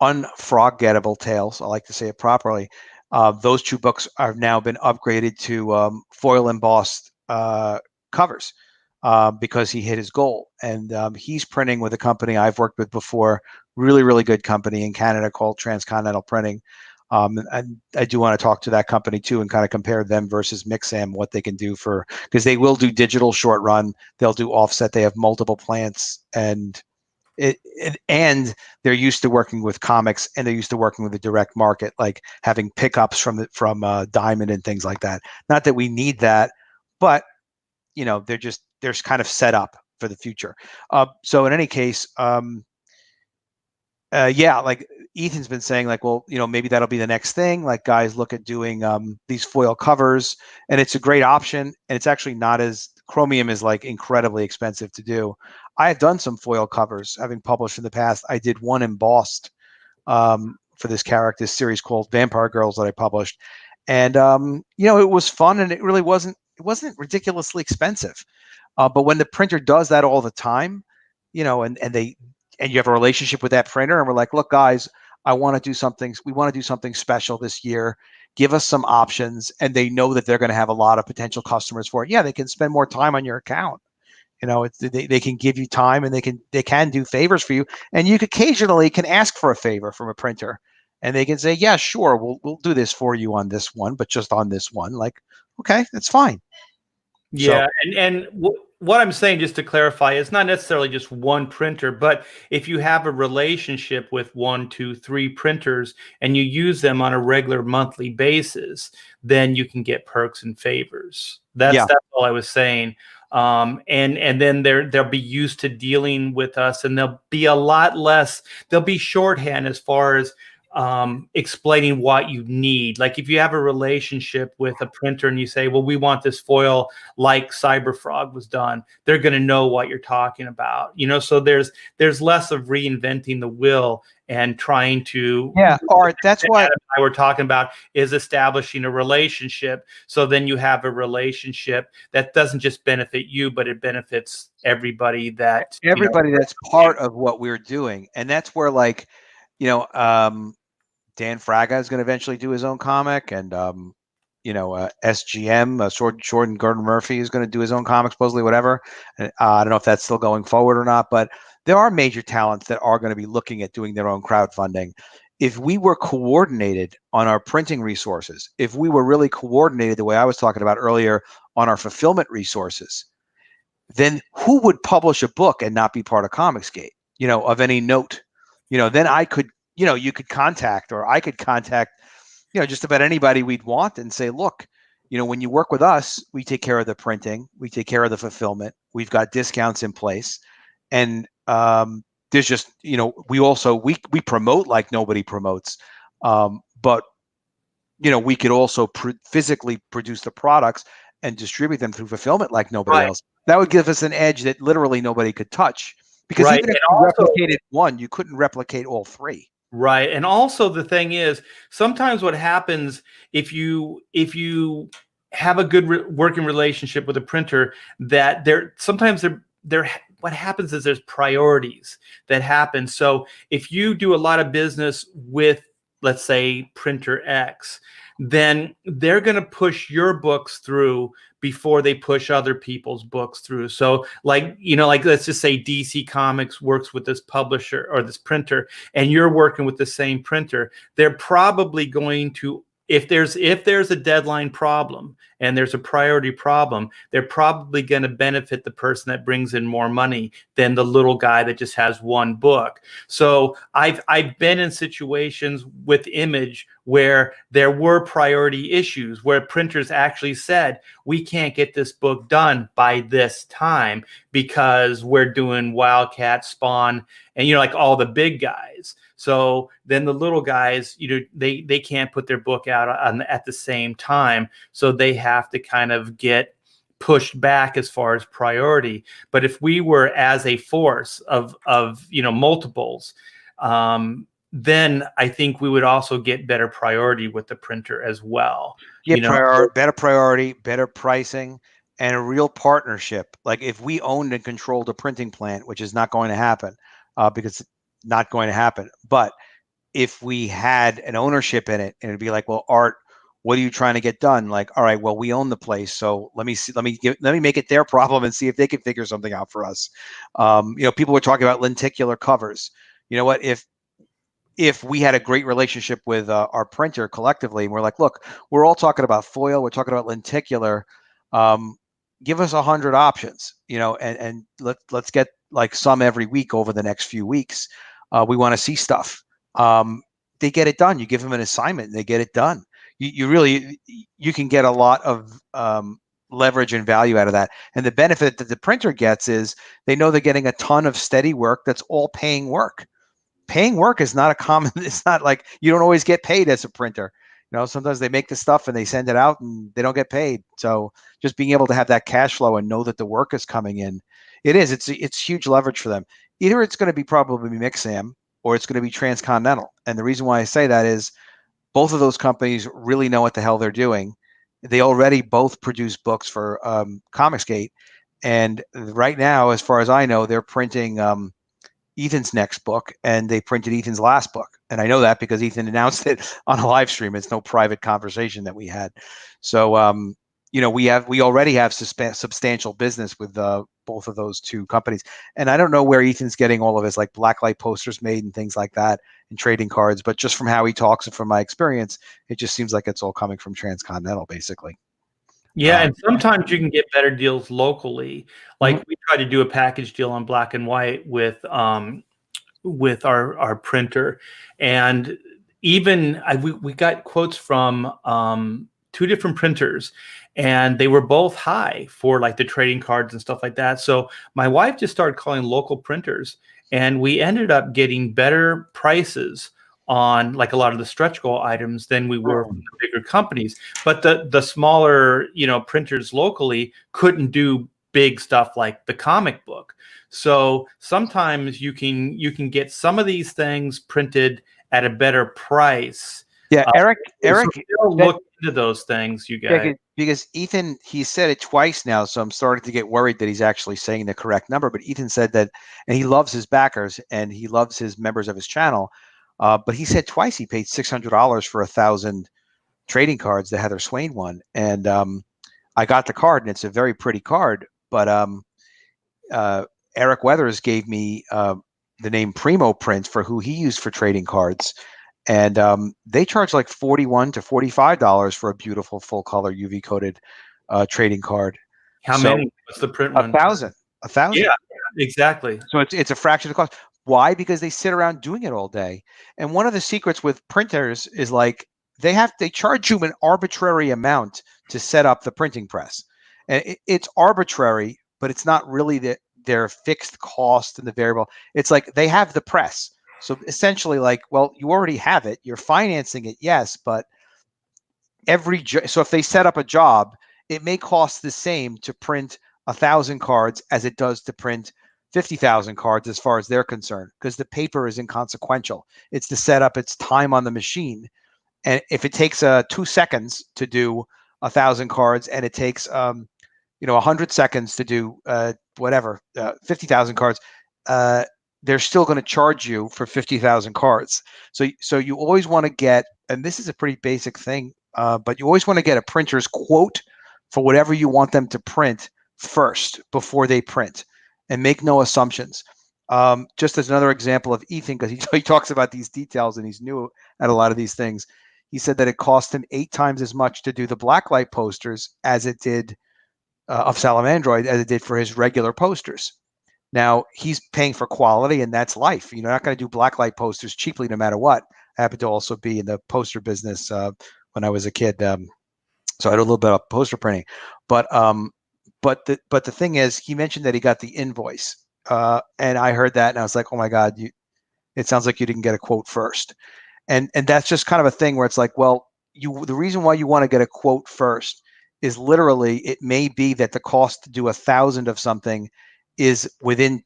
[SPEAKER 2] Unforgettable Tales. I like to say it properly. Those two books have now been upgraded to foil embossed covers. Because he hit his goal, and he's printing with a company I've worked with before, really, really good company in Canada called Transcontinental Printing. And I do want to talk to that company too and kind of compare them versus Mixam, what they can do because they will do digital short run, they'll do offset, they have multiple plants, and they're used to working with comics, and they're used to working with the direct market, like having pickups from Diamond and things like that. Not that we need that, but they're kind of set up for the future. So in any case, like Ethan's been saying, like, well, maybe that'll be the next thing. Like guys look at doing these foil covers, and it's a great option. And it's actually not as chromium is like incredibly expensive to do. I have done some foil covers, having published in the past. I did one embossed for this series called Vampire Girls that I published, and it was fun, and it really wasn't ridiculously expensive. But when the printer does that all the time, and you have a relationship with that printer, and we're like, look, guys, we want to do something special this year. Give us some options, and they know that they're going to have a lot of potential customers for it. Yeah, they can spend more time on your account. They can give you time, and they can do favors for you, and you occasionally can ask for a favor from a printer, and they can say, yeah, sure, we'll do this for you on this one, but just on this one. Like, okay, that's fine.
[SPEAKER 1] Yeah, so, and what I'm saying, just to clarify, it's not necessarily just one printer, but if you have a relationship with 1, 2, 3 printers and you use them on a regular monthly basis, then you can get perks and favors. That's all I was saying. And then they'll be used to dealing with us, and they'll be a lot less. They'll be shorthand as far as explaining what you need. Like if you have a relationship with a printer and you say, well, we want this foil like Cyberfrog was done, they're going to know what you're talking about. So there's less of reinventing the wheel and trying to
[SPEAKER 2] Art, that's what
[SPEAKER 1] we're talking about, is establishing a relationship. So then you have a relationship that doesn't just benefit you, but it benefits everybody that's
[SPEAKER 2] part of what we're doing. And that's where Dan Fraga is going to eventually do his own comic, and SGM, Jordan Gordon Murphy, is going to do his own comic, supposedly, whatever. I don't know if that's still going forward or not, but there are major talents that are going to be looking at doing their own crowdfunding. If we were coordinated on our printing resources, if we were really coordinated the way I was talking about earlier on our fulfillment resources, then who would publish a book and not be part of Comicsgate, of any note? Then I could, you could contact, or I could contact, just about anybody we'd want and say, look, when you work with us, we take care of the printing, we take care of the fulfillment, we've got discounts in place, and there's just we also we promote like nobody promotes, but we could also physically produce the products and distribute them through fulfillment like nobody else. That would give us an edge that literally nobody could touch, because even if you replicated one, you couldn't replicate all three.
[SPEAKER 1] Right. And also the thing is, sometimes what happens if you have a good working relationship with a printer, that sometimes what happens is there's priorities that happen. So if you do a lot of business with, let's say, printer X, then they're going to push your books through before they push other people's books through. So like let's just say DC Comics works with this publisher or this printer, and you're working with the same printer. They're probably going to, if there's a deadline problem and there's a priority problem, they're probably going to benefit the person that brings in more money than the little guy that just has one book. So I've been in situations with Image where there were priority issues, where printers actually said, we can't get this book done by this time because we're doing Wildcat, Spawn, and like all the big guys. So then the little guys, they can't put their book out at the same time. So they have to kind of get pushed back as far as priority. But if we were as a force of multiples, then I think we would also get better priority with the printer as well.
[SPEAKER 2] Better priority, better pricing, and a real partnership. Like if we owned and controlled a printing plant, which is not going to happen, because it's not going to happen. But if we had an ownership in it, and it'd be like, well, Art, what are you trying to get done? Like, all right, well, we own the place, so let me make it their problem and see if they can figure something out for us. People were talking about lenticular covers. You know what? If we had a great relationship with our printer collectively, and we're like, look, we're all talking about foil, we're talking about lenticular. Give us 100 options, and let's get like some every week over the next few weeks. We want to see stuff. They get it done. You give them an assignment and they get it done. You can get a lot of leverage and value out of that. And the benefit that the printer gets is they know they're getting a ton of steady work that's all paying work. Paying work is not a common, it's not like you don't always get paid as a printer. Sometimes they make the stuff and they send it out and they don't get paid. So just being able to have that cash flow and know that the work is coming in, it's huge leverage for them. Either it's going to be probably Mixam or it's going to be Transcontinental. And the reason why I say that is both of those companies really know what the hell they're doing. They already both produce books for Comicsgate. And right now, as far as I know, they're printing Ethan's next book, and they printed Ethan's last book. And I know that because Ethan announced it on a live stream. It's no private conversation that we had. So, we already have substantial business with both of those two companies. And I don't know where Ethan's getting all of his like blacklight posters made and things like that and trading cards, but just from how he talks and from my experience, it just seems like it's all coming from Transcontinental, basically.
[SPEAKER 1] Yeah, and sometimes you can get better deals locally. Like we tried to do a package deal on black and white with our printer, and even we got quotes from two different printers, and they were both high for like the trading cards and stuff like that. So my wife just started calling local printers, and we ended up getting better prices on like a lot of the stretch goal items than we were from the bigger companies. But the smaller, printers locally couldn't do big stuff like the comic book. So sometimes you can get some of these things printed at a better price.
[SPEAKER 2] Yeah, Eric,
[SPEAKER 1] look into those things, you guys.
[SPEAKER 2] Because Ethan, he said it twice now, so I'm starting to get worried that he's actually saying the correct number. But Ethan said that, and he loves his backers and he loves his members of his channel. But he said twice he paid $600 for 1,000 trading cards that Heather Swain won. And I got the card, and it's a very pretty card. But Eric Weathers gave me the name Primo Print for who he used for trading cards. And they charge like $41 to $45 for a beautiful full color UV coated trading card.
[SPEAKER 1] How many? What's the print one?
[SPEAKER 2] 1,000. 1,000.
[SPEAKER 1] Yeah, exactly.
[SPEAKER 2] So it's a fraction of the cost. Why? Because they sit around doing it all day. And one of the secrets with printers is like they charge you an arbitrary amount to set up the printing press, and it's arbitrary, but it's not really their fixed cost and the variable. It's like they have the press, so essentially, like, well, you already have it, you're financing it, yes, but so if they set up a job, it may cost the same to print 1,000 cards as it does to print 50,000 cards as far as they're concerned, because the paper is inconsequential. It's the setup, it's time on the machine. And if it takes 2 seconds to do 1,000 cards and it takes 100 seconds to do 50,000 cards, they're still going to charge you for 50,000 cards. So you always want to get, and this is a pretty basic thing, but you always want to get a printer's quote for whatever you want them to print first before they print, and make no assumptions. Just as another example of Ethan, because he talks about these details and he's new at a lot of these things. He said that it cost him 8 times as much to do the blacklight posters as it did of Salamandroid as it did for his regular posters. Now he's paying for quality, and that's life. You're not going to do blacklight posters cheaply, no matter what. I happen to also be in the poster business when I was a kid, so I do a little bit of poster printing. But the thing is, he mentioned that he got the invoice, and I heard that, and I was like, oh my God, it sounds like you didn't get a quote first. And that's just kind of a thing where it's like, well, the reason why you want to get a quote first is literally, it may be that the cost to do 1,000 of something is within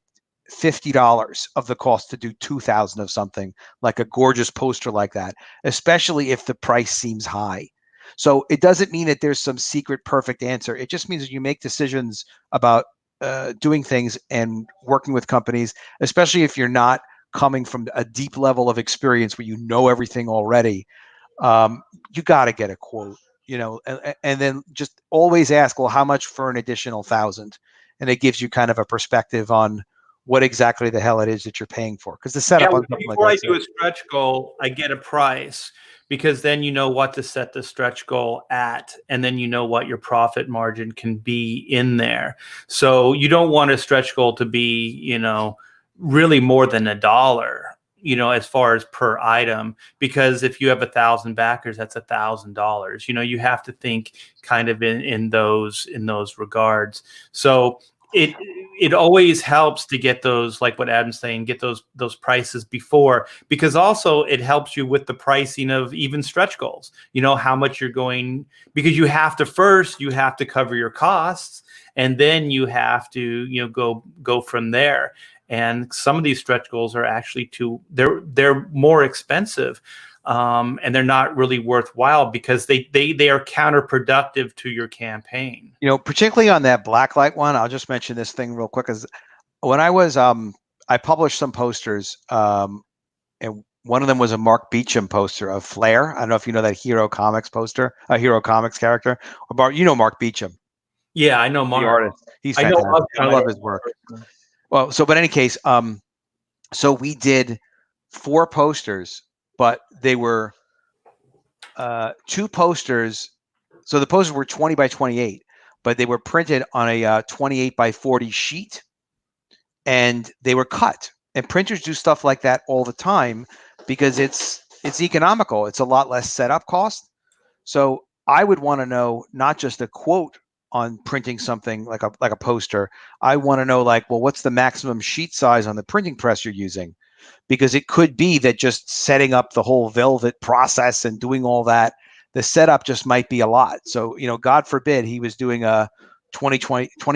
[SPEAKER 2] $50 of the cost to do 2,000 of something, like a gorgeous poster like that, especially if the price seems high. So it doesn't mean that there's some secret perfect answer. It just means that you make decisions about doing things and working with companies, especially if you're not coming from a deep level of experience where you know everything already. You got to get a quote, and then just always ask, well, how much for an additional 1,000? And it gives you kind of a perspective on what exactly the hell it is that you're paying for. Because the setup on something like that.
[SPEAKER 1] Before I do a stretch goal, I get a price, because then you know what to set the stretch goal at, and then you know what your profit margin can be in there. So you don't want a stretch goal to be, really more than $1, as far as per item, because if you have 1,000 backers, that's $1,000. You have to think kind of in those regards. So it always helps to get those, like what Adam's saying, get those prices before, because also it helps you with the pricing of even stretch goals. How much you're going, because you have to cover your costs, and then you have to go from there. And some of these stretch goals are actually they're more expensive, and they're not really worthwhile, because they are counterproductive to your campaign.
[SPEAKER 2] Particularly on that blacklight one, I'll just mention this thing real quick. Is when I was I published some posters, and one of them was a Mark Beecham poster of Flair. I don't know if you know that Hero Comics poster, a Hero Comics character. Mark Beecham.
[SPEAKER 1] Yeah, I know Mark.
[SPEAKER 2] The artist. He's fantastic. I love his work. Well, but in any case, so we did 4 posters, but they were 2 posters. So the posters were 20 by 28, but they were printed on a 28 by 40 sheet, and they were cut. And printers do stuff like that all the time because it's economical. It's a lot less setup cost. So I would want to know not just a quote on printing something like a poster. I want to know, like, well, what's the maximum sheet size on the printing press you're using? Because it could be that just setting up the whole velvet process and doing all that, the setup just might be a lot. So, God forbid he was doing a 20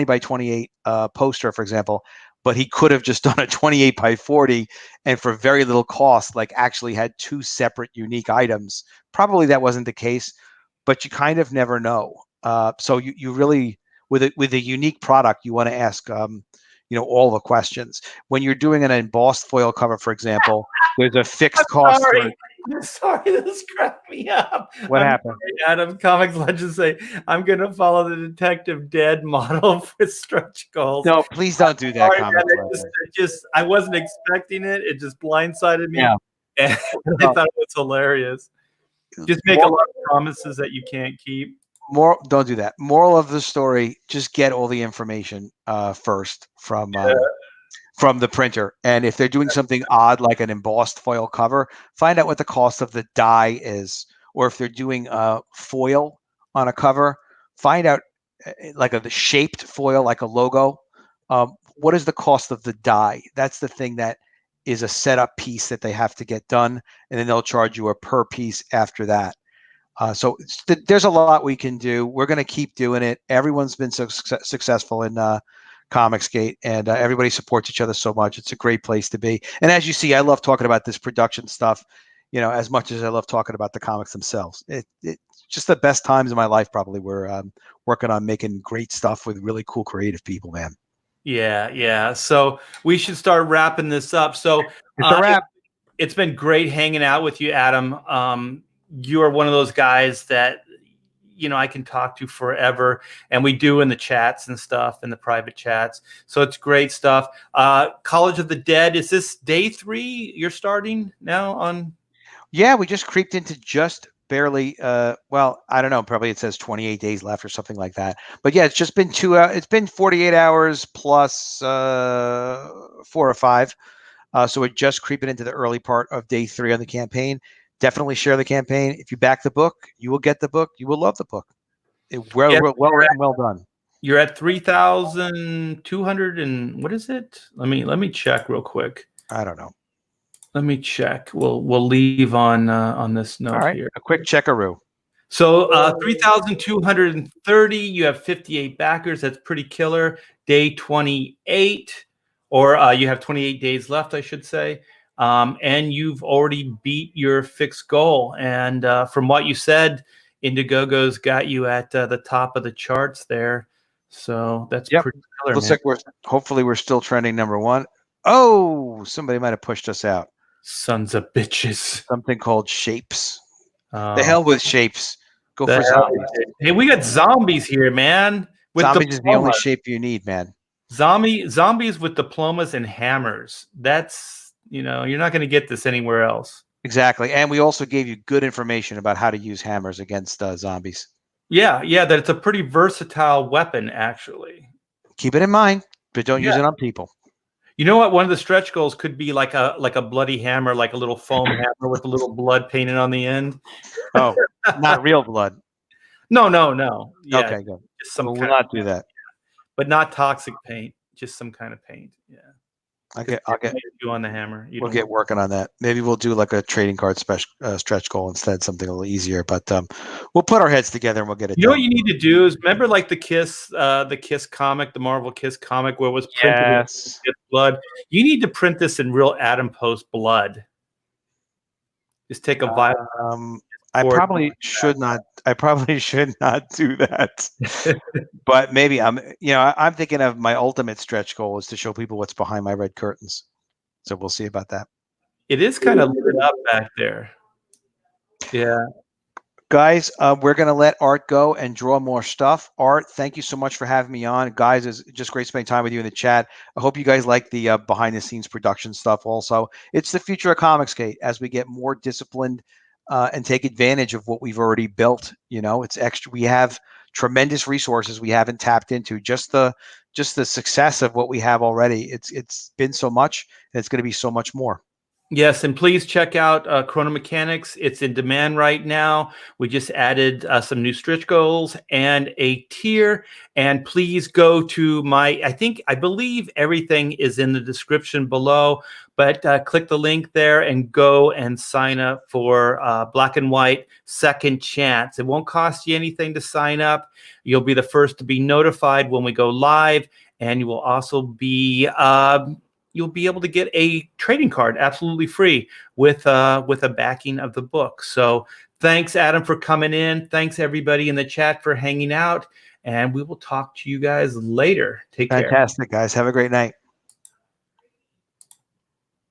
[SPEAKER 2] by 28 poster, for example, but he could have just done a 28 by 40 and for very little cost, like actually had 2 separate unique items. Probably that wasn't the case, but you kind of never know. So you really, with a unique product, you want to ask, all the questions. When you're doing an embossed foil cover, for example, there's a fixed cost.
[SPEAKER 1] I'm sorry, this cracked me up.
[SPEAKER 2] What happened?
[SPEAKER 1] Sorry, Adam, Comics Legends say, I'm going to follow the Detective Dead model for stretch goals.
[SPEAKER 2] No, please don't do that.
[SPEAKER 1] I wasn't expecting it. It just blindsided me.
[SPEAKER 2] Yeah.
[SPEAKER 1] And I thought it was hilarious. Just make a lot of promises that you can't keep.
[SPEAKER 2] Don't do that. Moral of the story: just get all the information first from the printer. And if they're doing something odd like an embossed foil cover, find out what the cost of the die is, or if they're doing foil on a cover, find out like the shaped foil, like a logo. What is the cost of the die? That's the thing that is a setup piece that they have to get done, and then they'll charge you a per piece after that. So there's a lot we can do. We're going to keep doing it. Everyone's been so successful in Comicsgate, and everybody supports each other so much. It's a great place to be. And as you see, I love talking about this production stuff, as much as I love talking about the comics themselves. It's just the best times in my life, probably. We're working on making great stuff with really cool, creative people, man.
[SPEAKER 1] Yeah. So we should start wrapping this up. So
[SPEAKER 2] it's a wrap.
[SPEAKER 1] It's been great hanging out with you, Adam. You are one of those guys that I can talk to forever, and we do in the chats and stuff, in the private chats. So it's great stuff. College of the Dead, is this day 3 you're starting now on?
[SPEAKER 2] Yeah, we just creeped into just barely. Well, I don't know. Probably it says 28 days left or something like that. But yeah, it's just been it's been 48 hours plus 4 or 5. So we're just creeping into the early part of day 3 on the campaign. Definitely share the campaign. If you back the book, you will get the book. You will love the book. Well written, well done.
[SPEAKER 1] You're at 3,200 and what is it? Let me check real quick.
[SPEAKER 2] I don't know.
[SPEAKER 1] Let me check. We'll leave on this note here.
[SPEAKER 2] A quick checkaroo.
[SPEAKER 1] So 3,230. You have 58 backers. That's pretty killer. Day 28, or you have 28 days left, I should say. And you've already beat your fixed goal. And from what you said, Indiegogo's got you at the top of the charts there. So that's pretty killer.
[SPEAKER 2] Looks like hopefully we're still trending #1. Oh, somebody might have pushed us out.
[SPEAKER 1] Sons of bitches.
[SPEAKER 2] Something called Shapes. The hell with Shapes. Go for zombies.
[SPEAKER 1] Hey, we got zombies here, man.
[SPEAKER 2] Zombies is the only shape you need, man.
[SPEAKER 1] Zombies with diplomas and hammers. That's, you're not going to get this anywhere else.
[SPEAKER 2] Exactly. And we also gave you good information about how to use hammers against zombies.
[SPEAKER 1] Yeah, that it's a pretty versatile weapon, actually.
[SPEAKER 2] Keep it in mind, but don't use it on people.
[SPEAKER 1] You know what? One of the stretch goals could be like a bloody hammer, like a little foam hammer with a little blood painted on the end.
[SPEAKER 2] Oh, not real blood.
[SPEAKER 1] No. Yeah,
[SPEAKER 2] okay, good. We'll not do that.
[SPEAKER 1] But not toxic paint, just some kind of paint. Yeah.
[SPEAKER 2] I'll get
[SPEAKER 1] you on the hammer.
[SPEAKER 2] We'll get working on that. Maybe we'll do like a trading card stretch goal instead, something a little easier. But we'll put our heads together and we'll get it done.
[SPEAKER 1] What you need to do is remember, like the Kiss comic, the Marvel Kiss comic, where it was printed in blood. You need to print this in real Adam Post blood. Just take a vial.
[SPEAKER 2] I probably should not do that. But maybe I'm thinking of my ultimate stretch goal is to show people what's behind my red curtains. So we'll see about that.
[SPEAKER 1] It is kind of lit up back there. Yeah.
[SPEAKER 2] Guys, we're going to let Art go and draw more stuff. Art, thank you so much for having me on. Guys, it's just great spending time with you in the chat. I hope you guys like the behind-the-scenes production stuff also. It's the future of Comicsgate as we get more disciplined and take advantage of what we've already built. It's extra. We have tremendous resources we haven't tapped into. Just the success of what we have already. It's been so much, and it's going to be so much more.
[SPEAKER 1] Yes, and please check out Chrono Mechanics. It's in demand right now. We just added some new stretch goals and a tier. And please go to I believe everything is in the description below. But click the link there and go and sign up for Black and White Second Chance. It won't cost you anything to sign up. You'll be the first to be notified when we go live, and you will also be you'll be able to get a trading card absolutely free with a backing of the book. So thanks, Adam, for coming in. Thanks, everybody in the chat, for hanging out. And we will talk to you guys later. Take care.
[SPEAKER 2] Fantastic, guys. Have a great night.